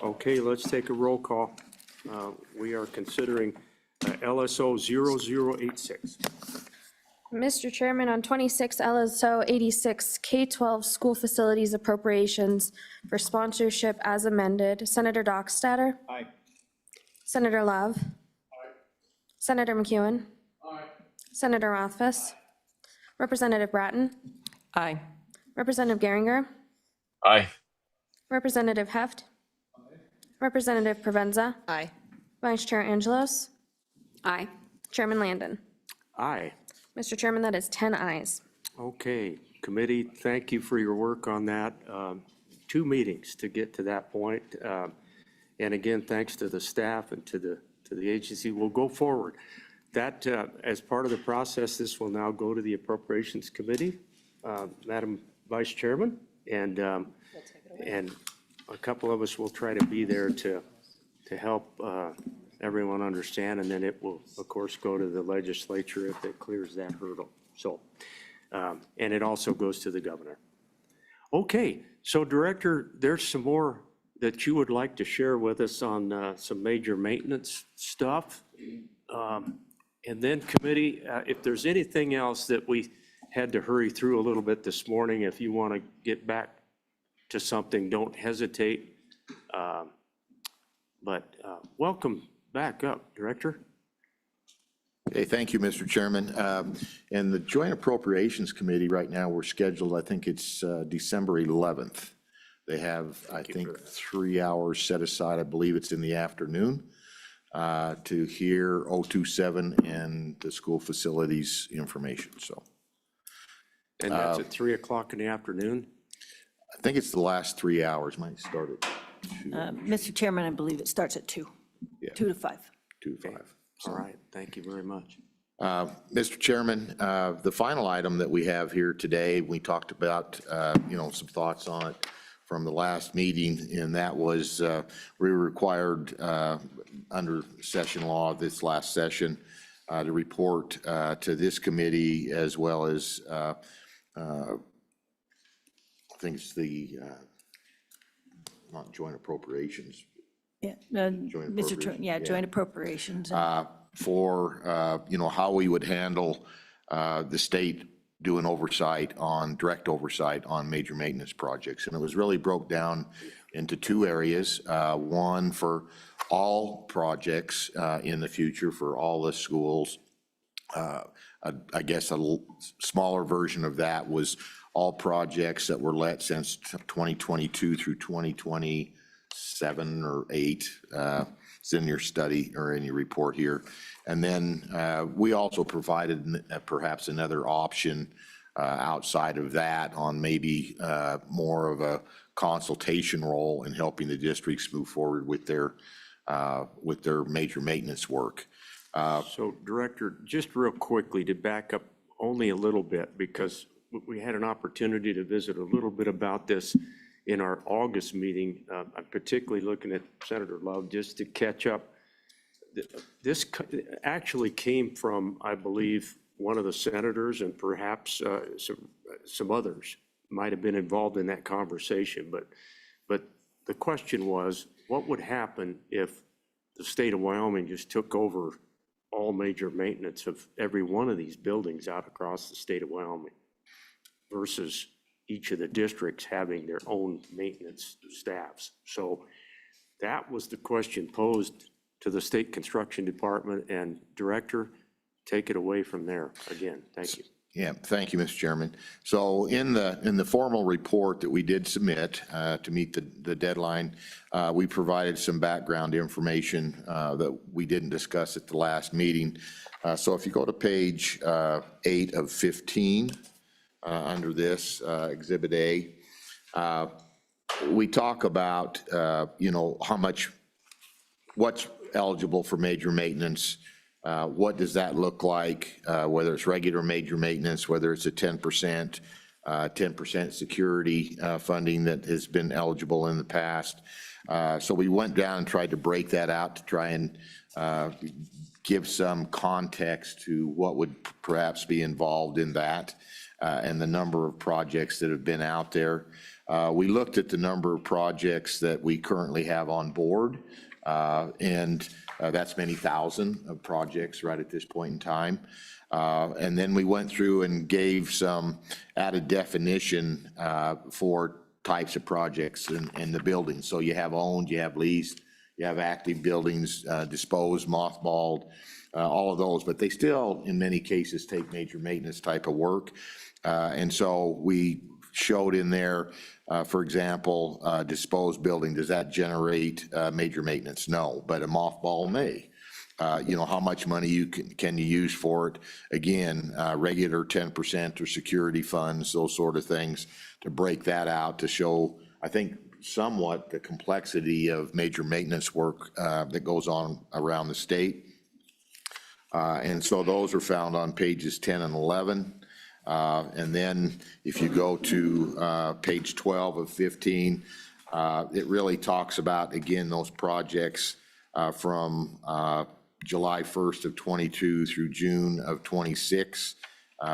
Okay, let's take a roll call. We are considering LSO 0086. Mr. Chairman, on 26 LSO 86 K-12 school facilities appropriations for sponsorship as amended, Senator Dockstader. Aye. Senator Love. Senator McEwen. Senator Rothfuss. Representative Bratton. Aye. Representative Geringer. Aye. Representative Heft. Representative Provenza. Aye. Vice Chair Angelos. Aye. Chairman Landon. Aye. Mr. Chairman, that is 10 ayes. Okay, committee, thank you for your work on that. 2 meetings to get to that point. And again, thanks to the staff and to the agency. We'll go forward. That, as part of the process, this will now go to the Appropriations Committee, Madam Vice Chairman, and a couple of us will try to be there to help everyone understand, and then it will, of course, go to the legislature if it clears that hurdle. So, and it also goes to the governor. Okay, so Director, there's some more that you would like to share with us on some major maintenance stuff. And then committee, if there's anything else that we had to hurry through a little bit this morning, if you want to get back to something, don't hesitate. But welcome back up, Director. Okay, thank you, Mr. Chairman. And the Joint Appropriations Committee right now, we're scheduled, I think it's December 11th. They have, I think, 3 hours set aside, I believe it's in the afternoon, to hear 027 and the school facilities information, so. And that's at 3 o'clock in the afternoon? I think it's the last 3 hours, might start at 2. Mr. Chairman, I believe it starts at 2, Yeah. 2 to 5. 2 to 5. All right, thank you very much. Mr. Chairman, the final item that we have here today, we talked about, some thoughts on it from the last meeting, and that was we were required under session law this last session to report to this committee as well as I think it's the not joint appropriations. Yeah, Joint Mr. appropriations, Yeah, joint appropriations. For, how we would handle the state doing direct oversight on major maintenance projects. And it was really broke down into 2 areas. One for all projects in the future for all the schools. I guess a smaller version of that was all projects that were let since 2022 through 2027 or 8. It's in your study or in your report here. And then we also provided perhaps another option outside of that on maybe more of a consultation role in helping the districts move forward with their major maintenance work. So Director, just real quickly to back up only a little bit, because we had an opportunity to visit a little bit about this in our August meeting. I'm particularly looking at Senator Love just to catch up. This actually came from, I believe, one of the senators and perhaps some others might have been involved in that conversation. But the question was, what would happen if the state of Wyoming just took over all major maintenance of every one of these buildings out across the state of Wyoming versus each of the districts having their own maintenance staffs? So that was the question posed to the state construction department, and Director, take it away from there. Again, thank you. Yeah, thank you, Mr. Chairman. So in the formal report that we did submit to meet the deadline, we provided some background information that we didn't discuss at the last meeting. So if you go to page 8 of 15, under this Exhibit A, we talk about, what's eligible for major maintenance. What does that look like, whether it's regular major maintenance, whether it's a 10%, 10% security funding that has been eligible in the past. So we went down and tried to break that out to try and give some context to what would perhaps be involved in that and the number of projects that have been out there. We looked at the number of projects that we currently have on board, and that's many thousand of projects right at this point in time. And then we went through and gave some added definition for types of projects in the building. So you have owned, you have leased, you have active buildings, disposed, mothballed, all of those, but they still, in many cases, take major maintenance type of work. And so we showed in there, for example, disposed building, does that generate major maintenance? No, but a mothball may. How much money can you use for it? Again, regular 10% or security funds, those sort of things, to break that out to show, I think, somewhat the complexity of major maintenance work that goes on around the state. And so those are found on pages 10 and 11. And then if you go to page 12 of 15, it really talks about, again, those projects from July 1st of 22 through June of 26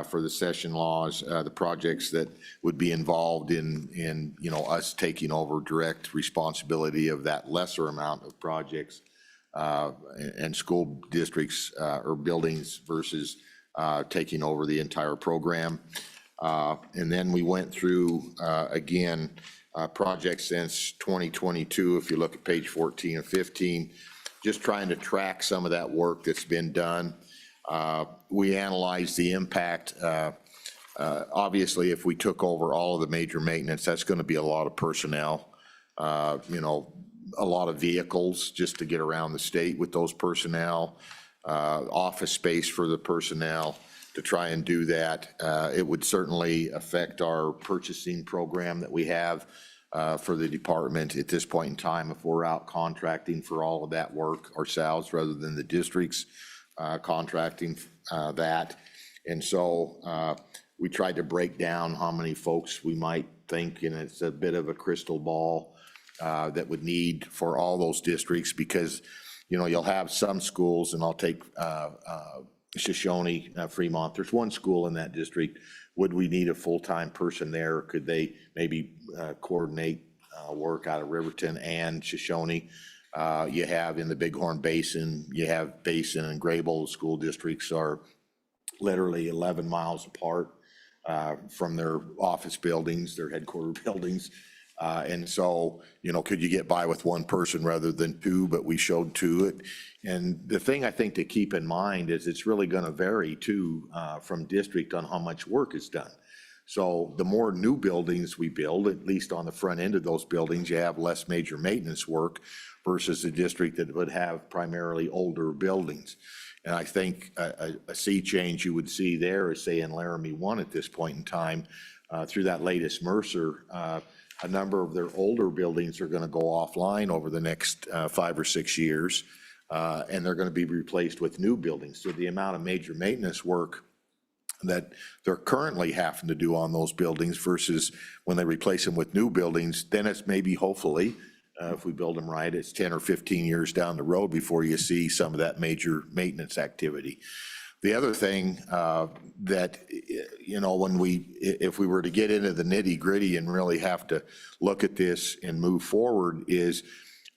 for the session laws, the projects that would be involved in us taking over direct responsibility of that lesser amount of projects and school districts or buildings versus taking over the entire program. And then we went through, again, projects since 2022, if you look at page 14 and 15, just trying to track some of that work that's been done. We analyzed the impact. Obviously, if we took over all of the major maintenance, that's going to be a lot of personnel, a lot of vehicles just to get around the state with those personnel, office space for the personnel to try and do that. It would certainly affect our purchasing program that we have for the department at this point in time if we're out contracting for all of that work ourselves rather than the districts contracting that. And so we tried to break down how many folks we might think, and it's a bit of a crystal ball that would need for all those districts, because you'll have some schools, and I'll take Shoshone, Fremont. There's one school in that district. Would we need a full-time person there? Could they maybe coordinate work out of Riverton and Shoshone? You have in the Bighorn Basin, you have Basin and Grable school districts are literally 11 miles apart from their office buildings, their headquarter buildings. And so, could you get by with one person rather than two? But we showed two. And the thing I think to keep in mind is it's really going to vary too from district on how much work is done. So the more new buildings we build, at least on the front end of those buildings, you have less major maintenance work versus a district that would have primarily older buildings. And I think a sea change you would see there is, say, in Laramie 1 at this point in time, through that latest Mercer, a number of their older buildings are going to go offline over the next 5 or 6 years, and they're going to be replaced with new buildings. So the amount of major maintenance work that they're currently having to do on those buildings versus when they replace them with new buildings, then it's maybe, hopefully, if we build them right, it's 10 or 15 years down the road before you see some of that major maintenance activity. The other thing that, if we were to get into the nitty gritty and really have to look at this and move forward is,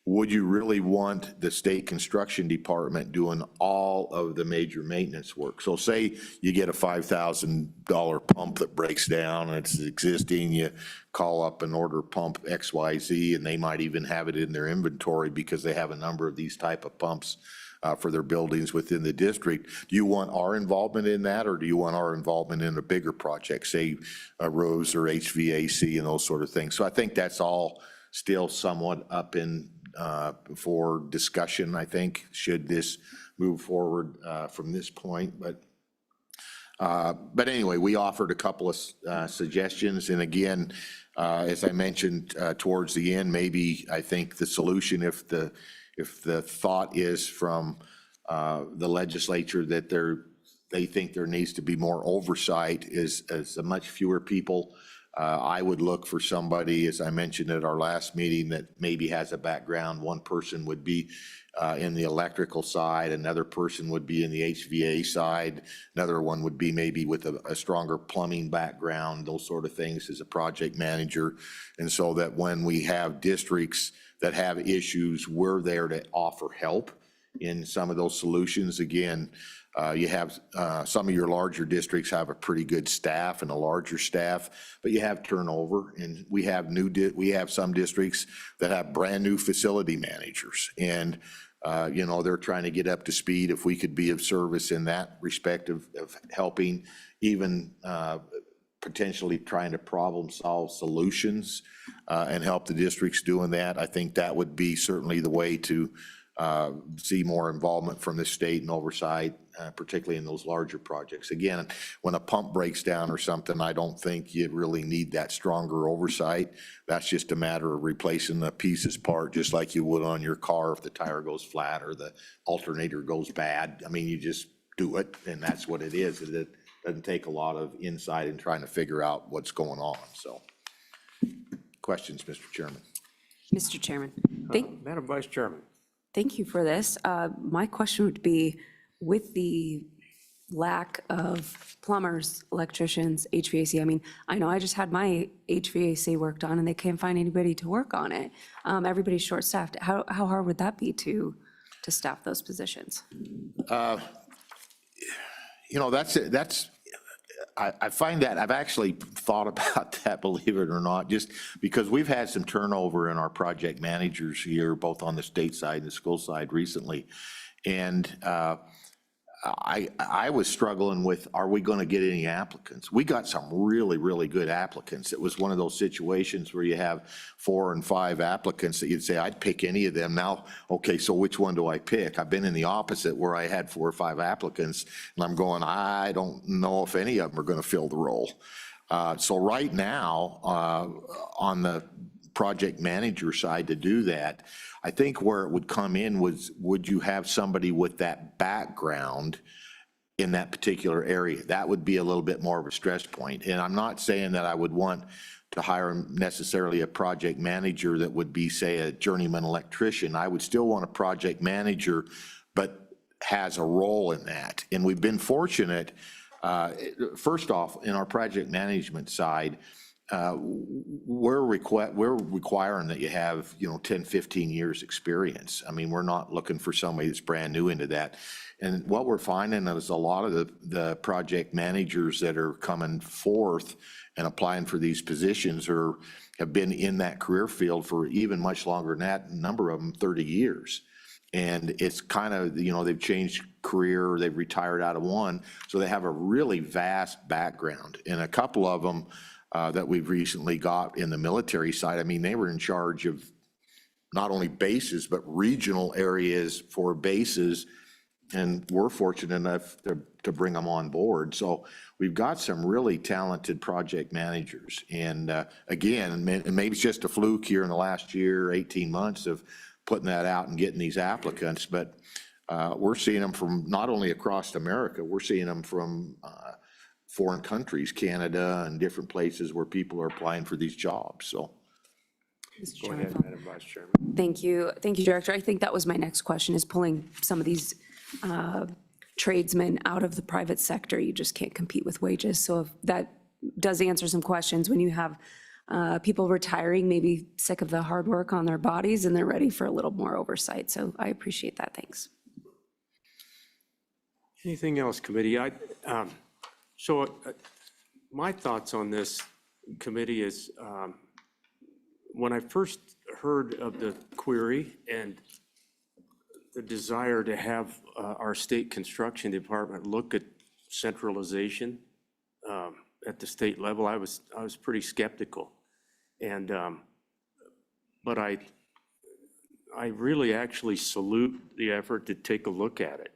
would you really want the state construction department doing all of the major maintenance work? So say you get a $5,000 pump that breaks down and it's existing, you call up and order pump XYZ, and they might even have it in their inventory because they have a number of these type of pumps for their buildings within the district. Do you want our involvement in that, or do you want our involvement in a bigger project, say roads or HVAC and those sort of things? So I think that's all still somewhat up in for discussion, I think, should this move forward from this point. But anyway, we offered a couple of suggestions. And again, as I mentioned towards the end, maybe I think the solution, if the thought is from the legislature that they think there needs to be more oversight, is a much fewer people. I would look for somebody, as I mentioned at our last meeting, that maybe has a background. One person would be in the electrical side, another person would be in the HVA side, another one would be maybe with a stronger plumbing background, those sort of things as a project manager. And so that when we have districts that have issues, we're there to offer help in some of those solutions. Again, you have some of your larger districts have a pretty good staff and a larger staff, but you have turnover, and we have some districts that have brand new facility managers, and they're trying to get up to speed. If we could be of service in that respect of helping, even potentially trying to problem solve solutions and help the districts doing that, I think that would be certainly the way to see more involvement from the state and oversight, particularly in those larger projects. Again, when a pump breaks down or something, I don't think you really need that stronger oversight. That's just a matter of replacing the pieces part, just like you would on your car if the tire goes flat or the alternator goes bad. I mean, you just do it, and that's what it is. It doesn't take a lot of insight in trying to figure out what's going on. So, questions, Mr. Chairman? Mr. Chairman, Madam Vice Chairman. thank you for this. My question would be, with the lack of plumbers, electricians, HVAC, I mean, I know I just had my HVAC worked on and they can't find anybody to work on it. Everybody's short-staffed. How hard would that be to staff those positions? I find that, I've actually thought about that, believe it or not, just because we've had some turnover in our project managers here, both on the state side and the school side recently. And I was struggling with, are we going to get any applicants? We got some really, really good applicants. It was one of those situations where you have 4 and 5 applicants that you'd say, I'd pick any of them. Now, okay, so which one do I pick? I've been in the opposite where I had 4 or 5 applicants, and I'm going, I don't know if any of them are going to fill the role. So right now, on the project manager side to do that, I think where it would come in was, would you have somebody with that background in that particular area? That would be a little bit more of a stress point. And I'm not saying that I would want to hire necessarily a project manager that would be, say, a journeyman electrician. I would still want a project manager, but has a role in that. And we've been fortunate, first off, in our project management side, we're requiring that you have, 10, 15 years experience. I mean, we're not looking for somebody that's brand new into that. And what we're finding is a lot of the project managers that are coming forth and applying for these positions have been in that career field for even much longer than that, a number of them 30 years. And it's kind of, they've changed career, they've retired out of one, so they have a really vast background. And a couple of them that we've recently got in the military side, I mean, they were in charge of not only bases, but regional areas for bases, and we're fortunate enough to bring them on board. So we've got some really talented project managers. And again, and maybe it's just a fluke here in the last year, 18 months of putting that out and getting these applicants, but we're seeing them from not only across America, we're seeing them from foreign countries, Canada and different places where people are applying for these jobs, so. Go ahead, Madam Vice Chairman. Thank you, Director. I think that was my next question, is pulling some of these tradesmen out of the private sector. You just can't compete with wages. So if that does answer some questions when you have people retiring, maybe sick of the hard work on their bodies, and they're ready for a little more oversight. So I appreciate that. Thanks. Anything else, committee? My thoughts on this committee is, when I first heard of the query and the desire to have our state construction department look at centralization at the state level, I was pretty skeptical. And but I really actually salute the effort to take a look at it.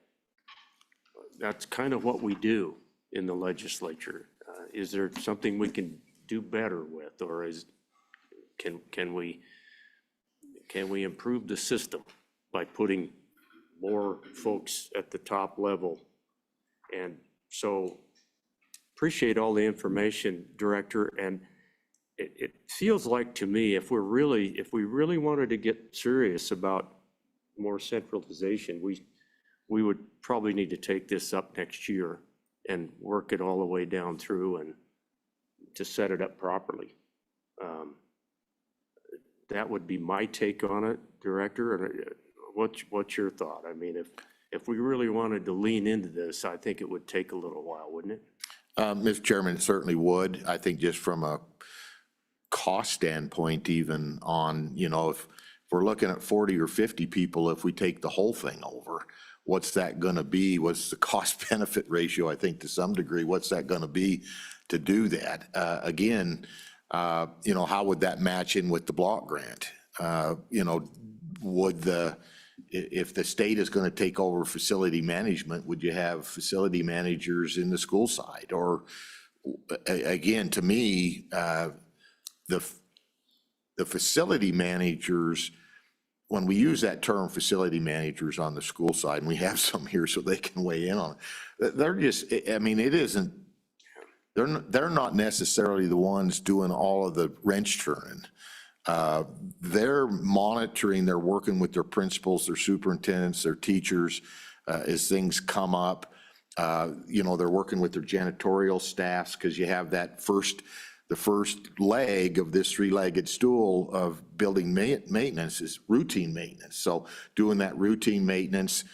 That's kind of what we do in the legislature. Is there something we can do better with, or can we improve the system by putting more folks at the top level? And so appreciate all the information, Director. And it feels like to me, if we really wanted to get serious about more centralization, we would probably need to take this up next year and work it all the way down through and to set it up properly. That would be my take on it, Director. What's your thought? I mean, if we really wanted to lean into this, I think it would take a little while, wouldn't it? Mr. Chairman, it certainly would. I think just from a cost standpoint, even on, if we're looking at 40 or 50 people, if we take the whole thing over, what's that going to be? What's the cost benefit ratio? I think to some degree, what's that going to be to do that? Again, how would that match in with the block grant? If the state is going to take over facility management, would you have facility managers in the school side? Or again, to me, the facility managers, when we use that term facility managers on the school side, and we have some here so they can weigh in on it, they're just, they're not necessarily the ones doing all of the wrench turning. They're monitoring, they're working with their principals, their superintendents, their teachers as things come up. They're working with their janitorial staffs, because you have the first leg of this three-legged stool of building maintenance is routine maintenance. So doing that routine maintenance,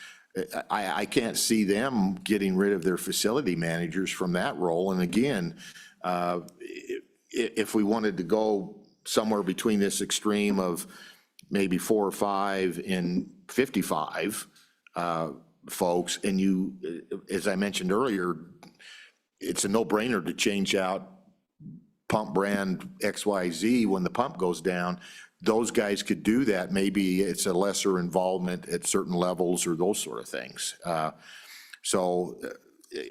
I can't see them getting rid of their facility managers from that role. And again, if we wanted to go somewhere between this extreme of maybe 4 or 5 and 55 folks, and as I mentioned earlier, it's a no-brainer to change out pump brand XYZ when the pump goes down. Those guys could do that. Maybe it's a lesser involvement at certain levels or those sort of things. So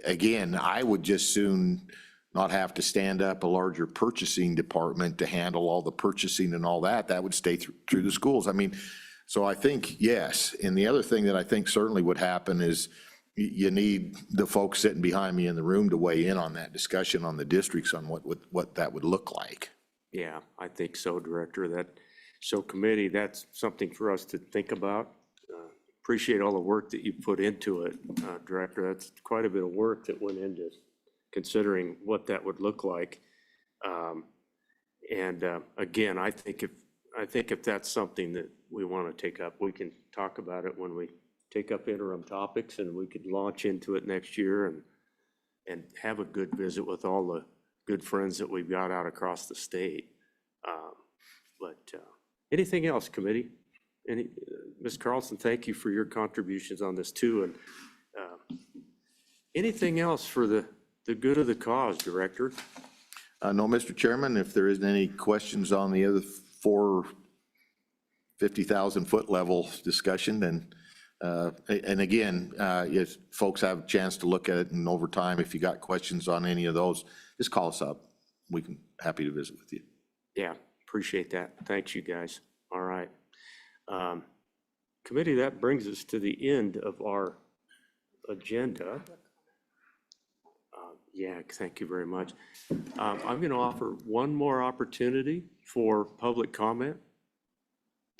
again, I would just soon not have to stand up a larger purchasing department to handle all the purchasing and all that. That would stay through the schools. So I think, yes. And the other thing that I think certainly would happen is you need the folks sitting behind me in the room to weigh in on that discussion on the districts on what that would look like. Yeah, I think so, Director. So committee, that's something for us to think about. Appreciate all the work that you put into it, Director. That's quite a bit of work that went into considering what that would look like. Again, I think if that's something that we want to take up, we can talk about it when we take up interim topics, and we could launch into it next year and have a good visit with all the good friends that we've got out across the state. Anything else, committee? Ms. Carlson, thank you for your contributions on this too. And anything else for the good of the cause, Director? No, Mr. Chairman, if there isn't any questions on the other 4 50,000-foot level discussion, then and again, if folks have a chance to look at it, and over time, if you got questions on any of those, just call us up. We can happy to visit with you. Yeah, appreciate that. Thanks, you guys. All right. Committee, that brings us to the end of our agenda. Yeah, thank you very much. I'm going to offer one more opportunity for public comment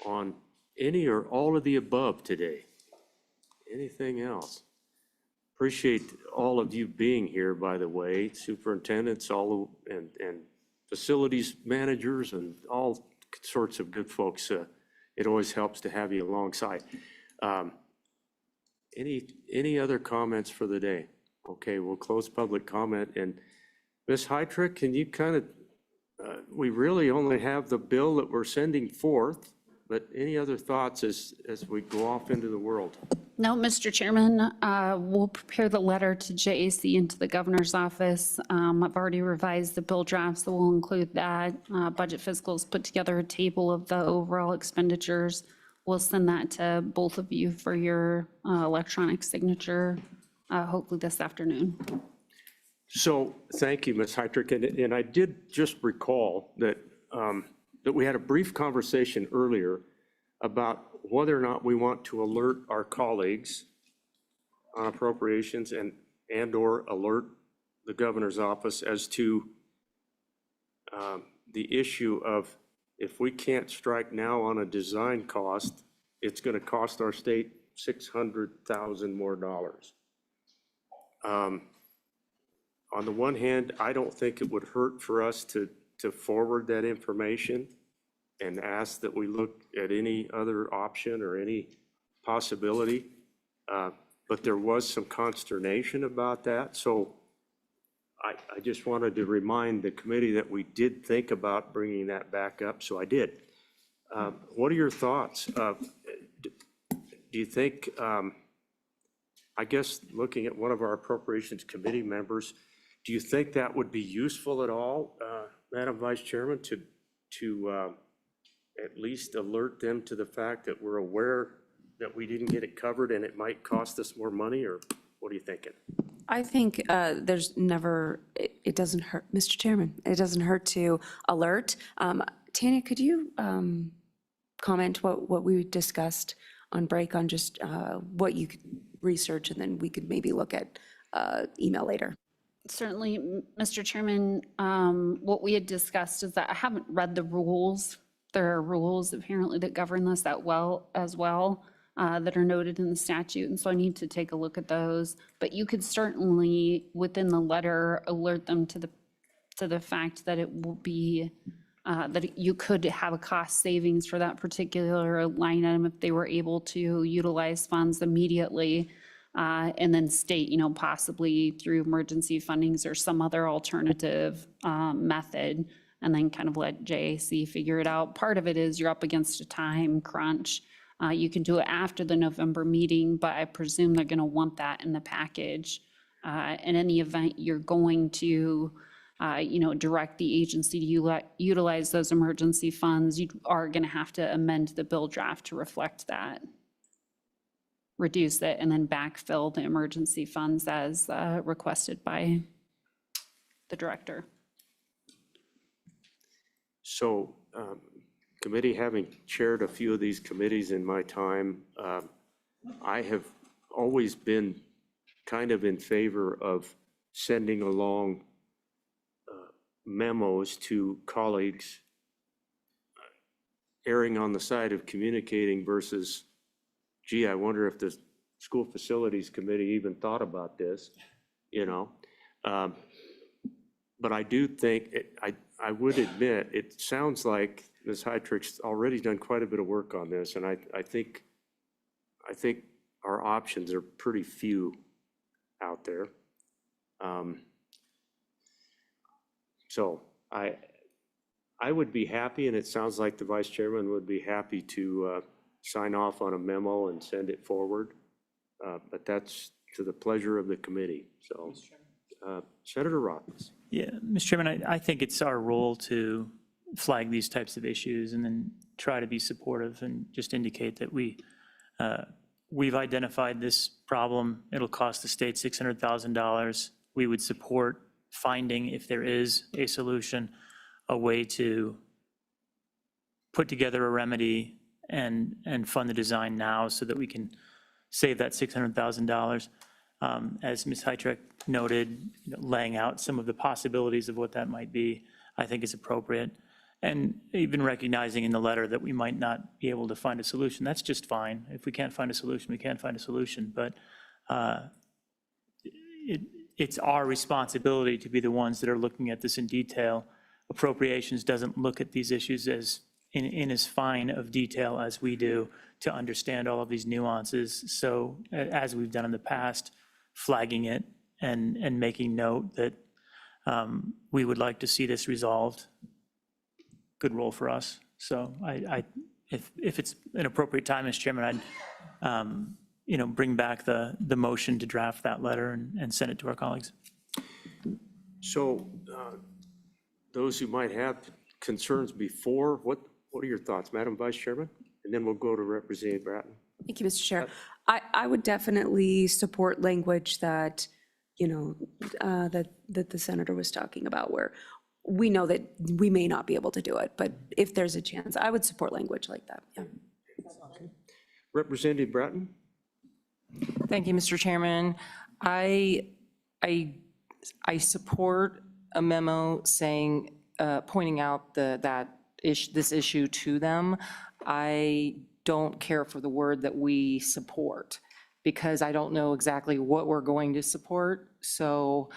on any or all of the above today. Anything else? appreciate all of you being here, by the way, superintendents, and facilities managers and all sorts of good folks. It always helps to have you alongside. Any other comments for the day? Okay, we'll close public comment. And Ms. Heitrick, can you kind of, we really only have the bill that we're sending forth, but any other thoughts as we go off into the world? No, Mr. Chairman, we'll prepare the letter to JAC and to the governor's office. I've already revised the bill drafts, so we'll include that. Budget Fiscals put together a table of the overall expenditures. We'll send that to both of you for your electronic signature, hopefully this afternoon. So, thank you, Ms. Heitrick, and I did just recall that, that we had a brief conversation earlier about whether or not we want to alert our colleagues on appropriations and/or alert the governor's office as to the issue of if we can't strike now on a design cost, it's going to cost our state $600,000 more dollars. On the one hand, I don't think it would hurt for us to forward that information and ask that we look at any other option or any possibility. But there was some consternation about that. So I just wanted to remind the committee that we did think about bringing that back up. So I did. What are your thoughts? Do you think, I guess looking at one of our appropriations committee members, do you think that would be useful at all, Madam Vice Chairman, to at least alert them to the fact that we're aware that we didn't get it covered and it might cost us more money, or what are you thinking? I think there's never, it doesn't hurt, Mr. Chairman, it doesn't hurt to alert. Tanya, could you comment what we discussed on break on just what you could research, and then we could maybe look at email later? Certainly, Mr. Chairman, what we had discussed is that I haven't read the rules. There are rules apparently that govern this that well that are noted in the statute, and so I need to take a look at those. But you could certainly, within the letter, alert them to the fact that it will be that you could have a cost savings for that particular line item if they were able to utilize funds immediately. And then state, possibly through emergency fundings or some other alternative method, and then kind of let JAC figure it out. Part of it is you're up against a time crunch. You can do it after the November meeting, but I presume they're going to want that in the package. In any event, you're going to, direct the agency to utilize those emergency funds. You are going to have to amend the bill draft to reflect that. Reduce it and then backfill the emergency funds as requested by the director. So, committee, having chaired a few of these committees in my time, I have always been kind of in favor of sending along memos to colleagues, erring on the side of communicating versus, gee, I wonder if the school facilities committee even thought about this, But I do think, I would admit, it sounds like Ms. Heitrick's already done quite a bit of work on this, and I think our options are pretty few out there. So I would be happy, and it sounds like the vice chairman would be happy to sign off on a memo and send it forward. But that's to the pleasure of the committee. So, Senator Rothfuss. Yeah, Mr. Chairman, I think it's our role to flag these types of issues and then try to be supportive and just indicate that we've identified this problem. It'll cost the state $600,000. We would support finding, if there is a solution, a way to put together a remedy and fund the design now so that we can save that $600,000. As Ms. Heitrick noted, laying out some of the possibilities of what that might be, I think is appropriate. And even recognizing in the letter that we might not be able to find a solution, that's just fine. If we can't find a solution, we can't find a solution. But it's our responsibility to be the ones that are looking at this in detail. Appropriations doesn't look at these issues as in as fine of detail as we do to understand all of these nuances. So as we've done in the past, flagging it and making note that we would like to see this resolved. Good role for us. So if it's an appropriate time, Mr. Chairman, I'd, bring back the motion to draft that letter and send it to our colleagues. So those who might have concerns before, what are your thoughts, Madam Vice Chairman? And then we'll go to Representative Bratton. Thank you, Mr. Chair. I would definitely support language that, that the senator was talking about, where we know that we may not be able to do it, but if there's a chance, I would support language like that, yeah. Representative Bratton? Thank you, Mr. Chairman. I support a memo saying, pointing out this issue to them. I don't care for the word that we support, because I don't know exactly what we're going to support. So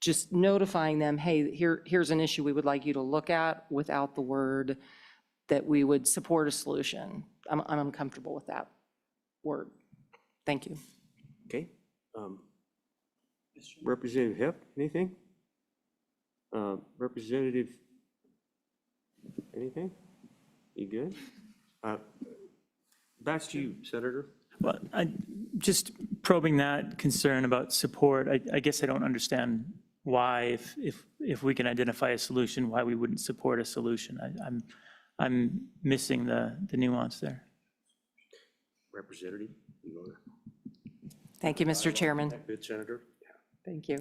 just notifying them, hey, here's an issue we would like you to look at, without the word that we would support a solution. I'm uncomfortable with that word. Thank you. Okay. Representative Hip, anything? Representative, anything? You good? Back to you, Senator. Well, just probing that concern about support, I guess I don't understand why, if we can identify a solution, why we wouldn't support a solution. I'm missing the nuance there. Representative, you want to? Thank you, Mr. Chairman. Good, Senator. Thank you.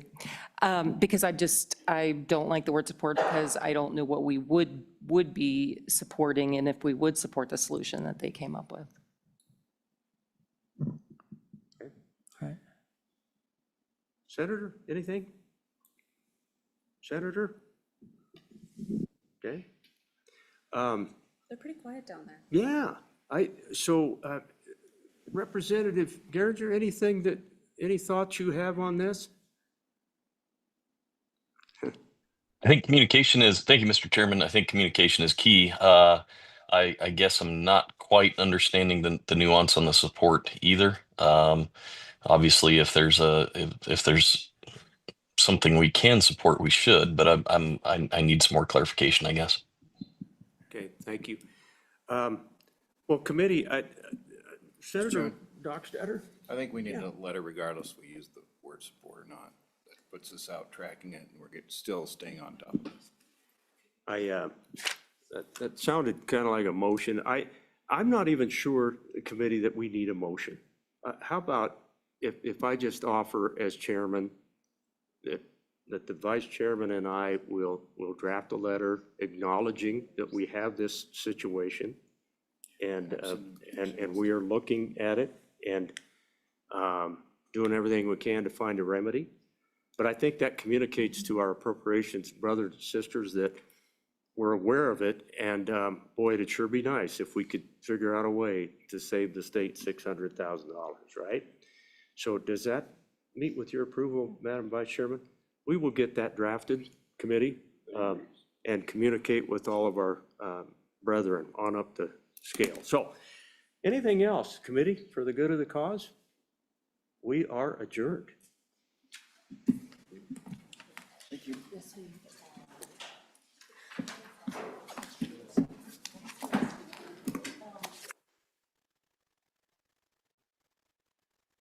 Because I don't like the word support, because I don't know what we would be supporting, and if we would support the solution that they came up with. Okay. All right. Senator, anything? Senator? Okay. They're pretty quiet down there. Yeah, Representative Geringer, any thoughts you have on this? I think communication is, thank you, Mr. Chairman. I think communication is key. I guess I'm not quite understanding the nuance on the support either. Obviously, if there's something we can support, we should, but I need some more clarification, I guess. Okay, thank you. Well, committee, Senator Dockstader? I think we need a letter regardless if we use the word support or not. That puts us out tracking it, and we're still staying on top of it. That sounded kind of like a motion. I'm not even sure, committee, that we need a motion. How about if I just offer as chairman that the vice chairman and I will draft a letter acknowledging that we have this situation, and we are looking at it and doing everything we can to find a remedy. But I think that communicates to our appropriations brothers and sisters that we're aware of it, and boy, it'd sure be nice if we could figure out a way to save the state $600,000, right? So does that meet with your approval, Madam Vice Chairman? We will get that drafted, committee, and communicate with all of our brethren on up the scale. So anything else, committee, for the good of the cause? We are adjourned.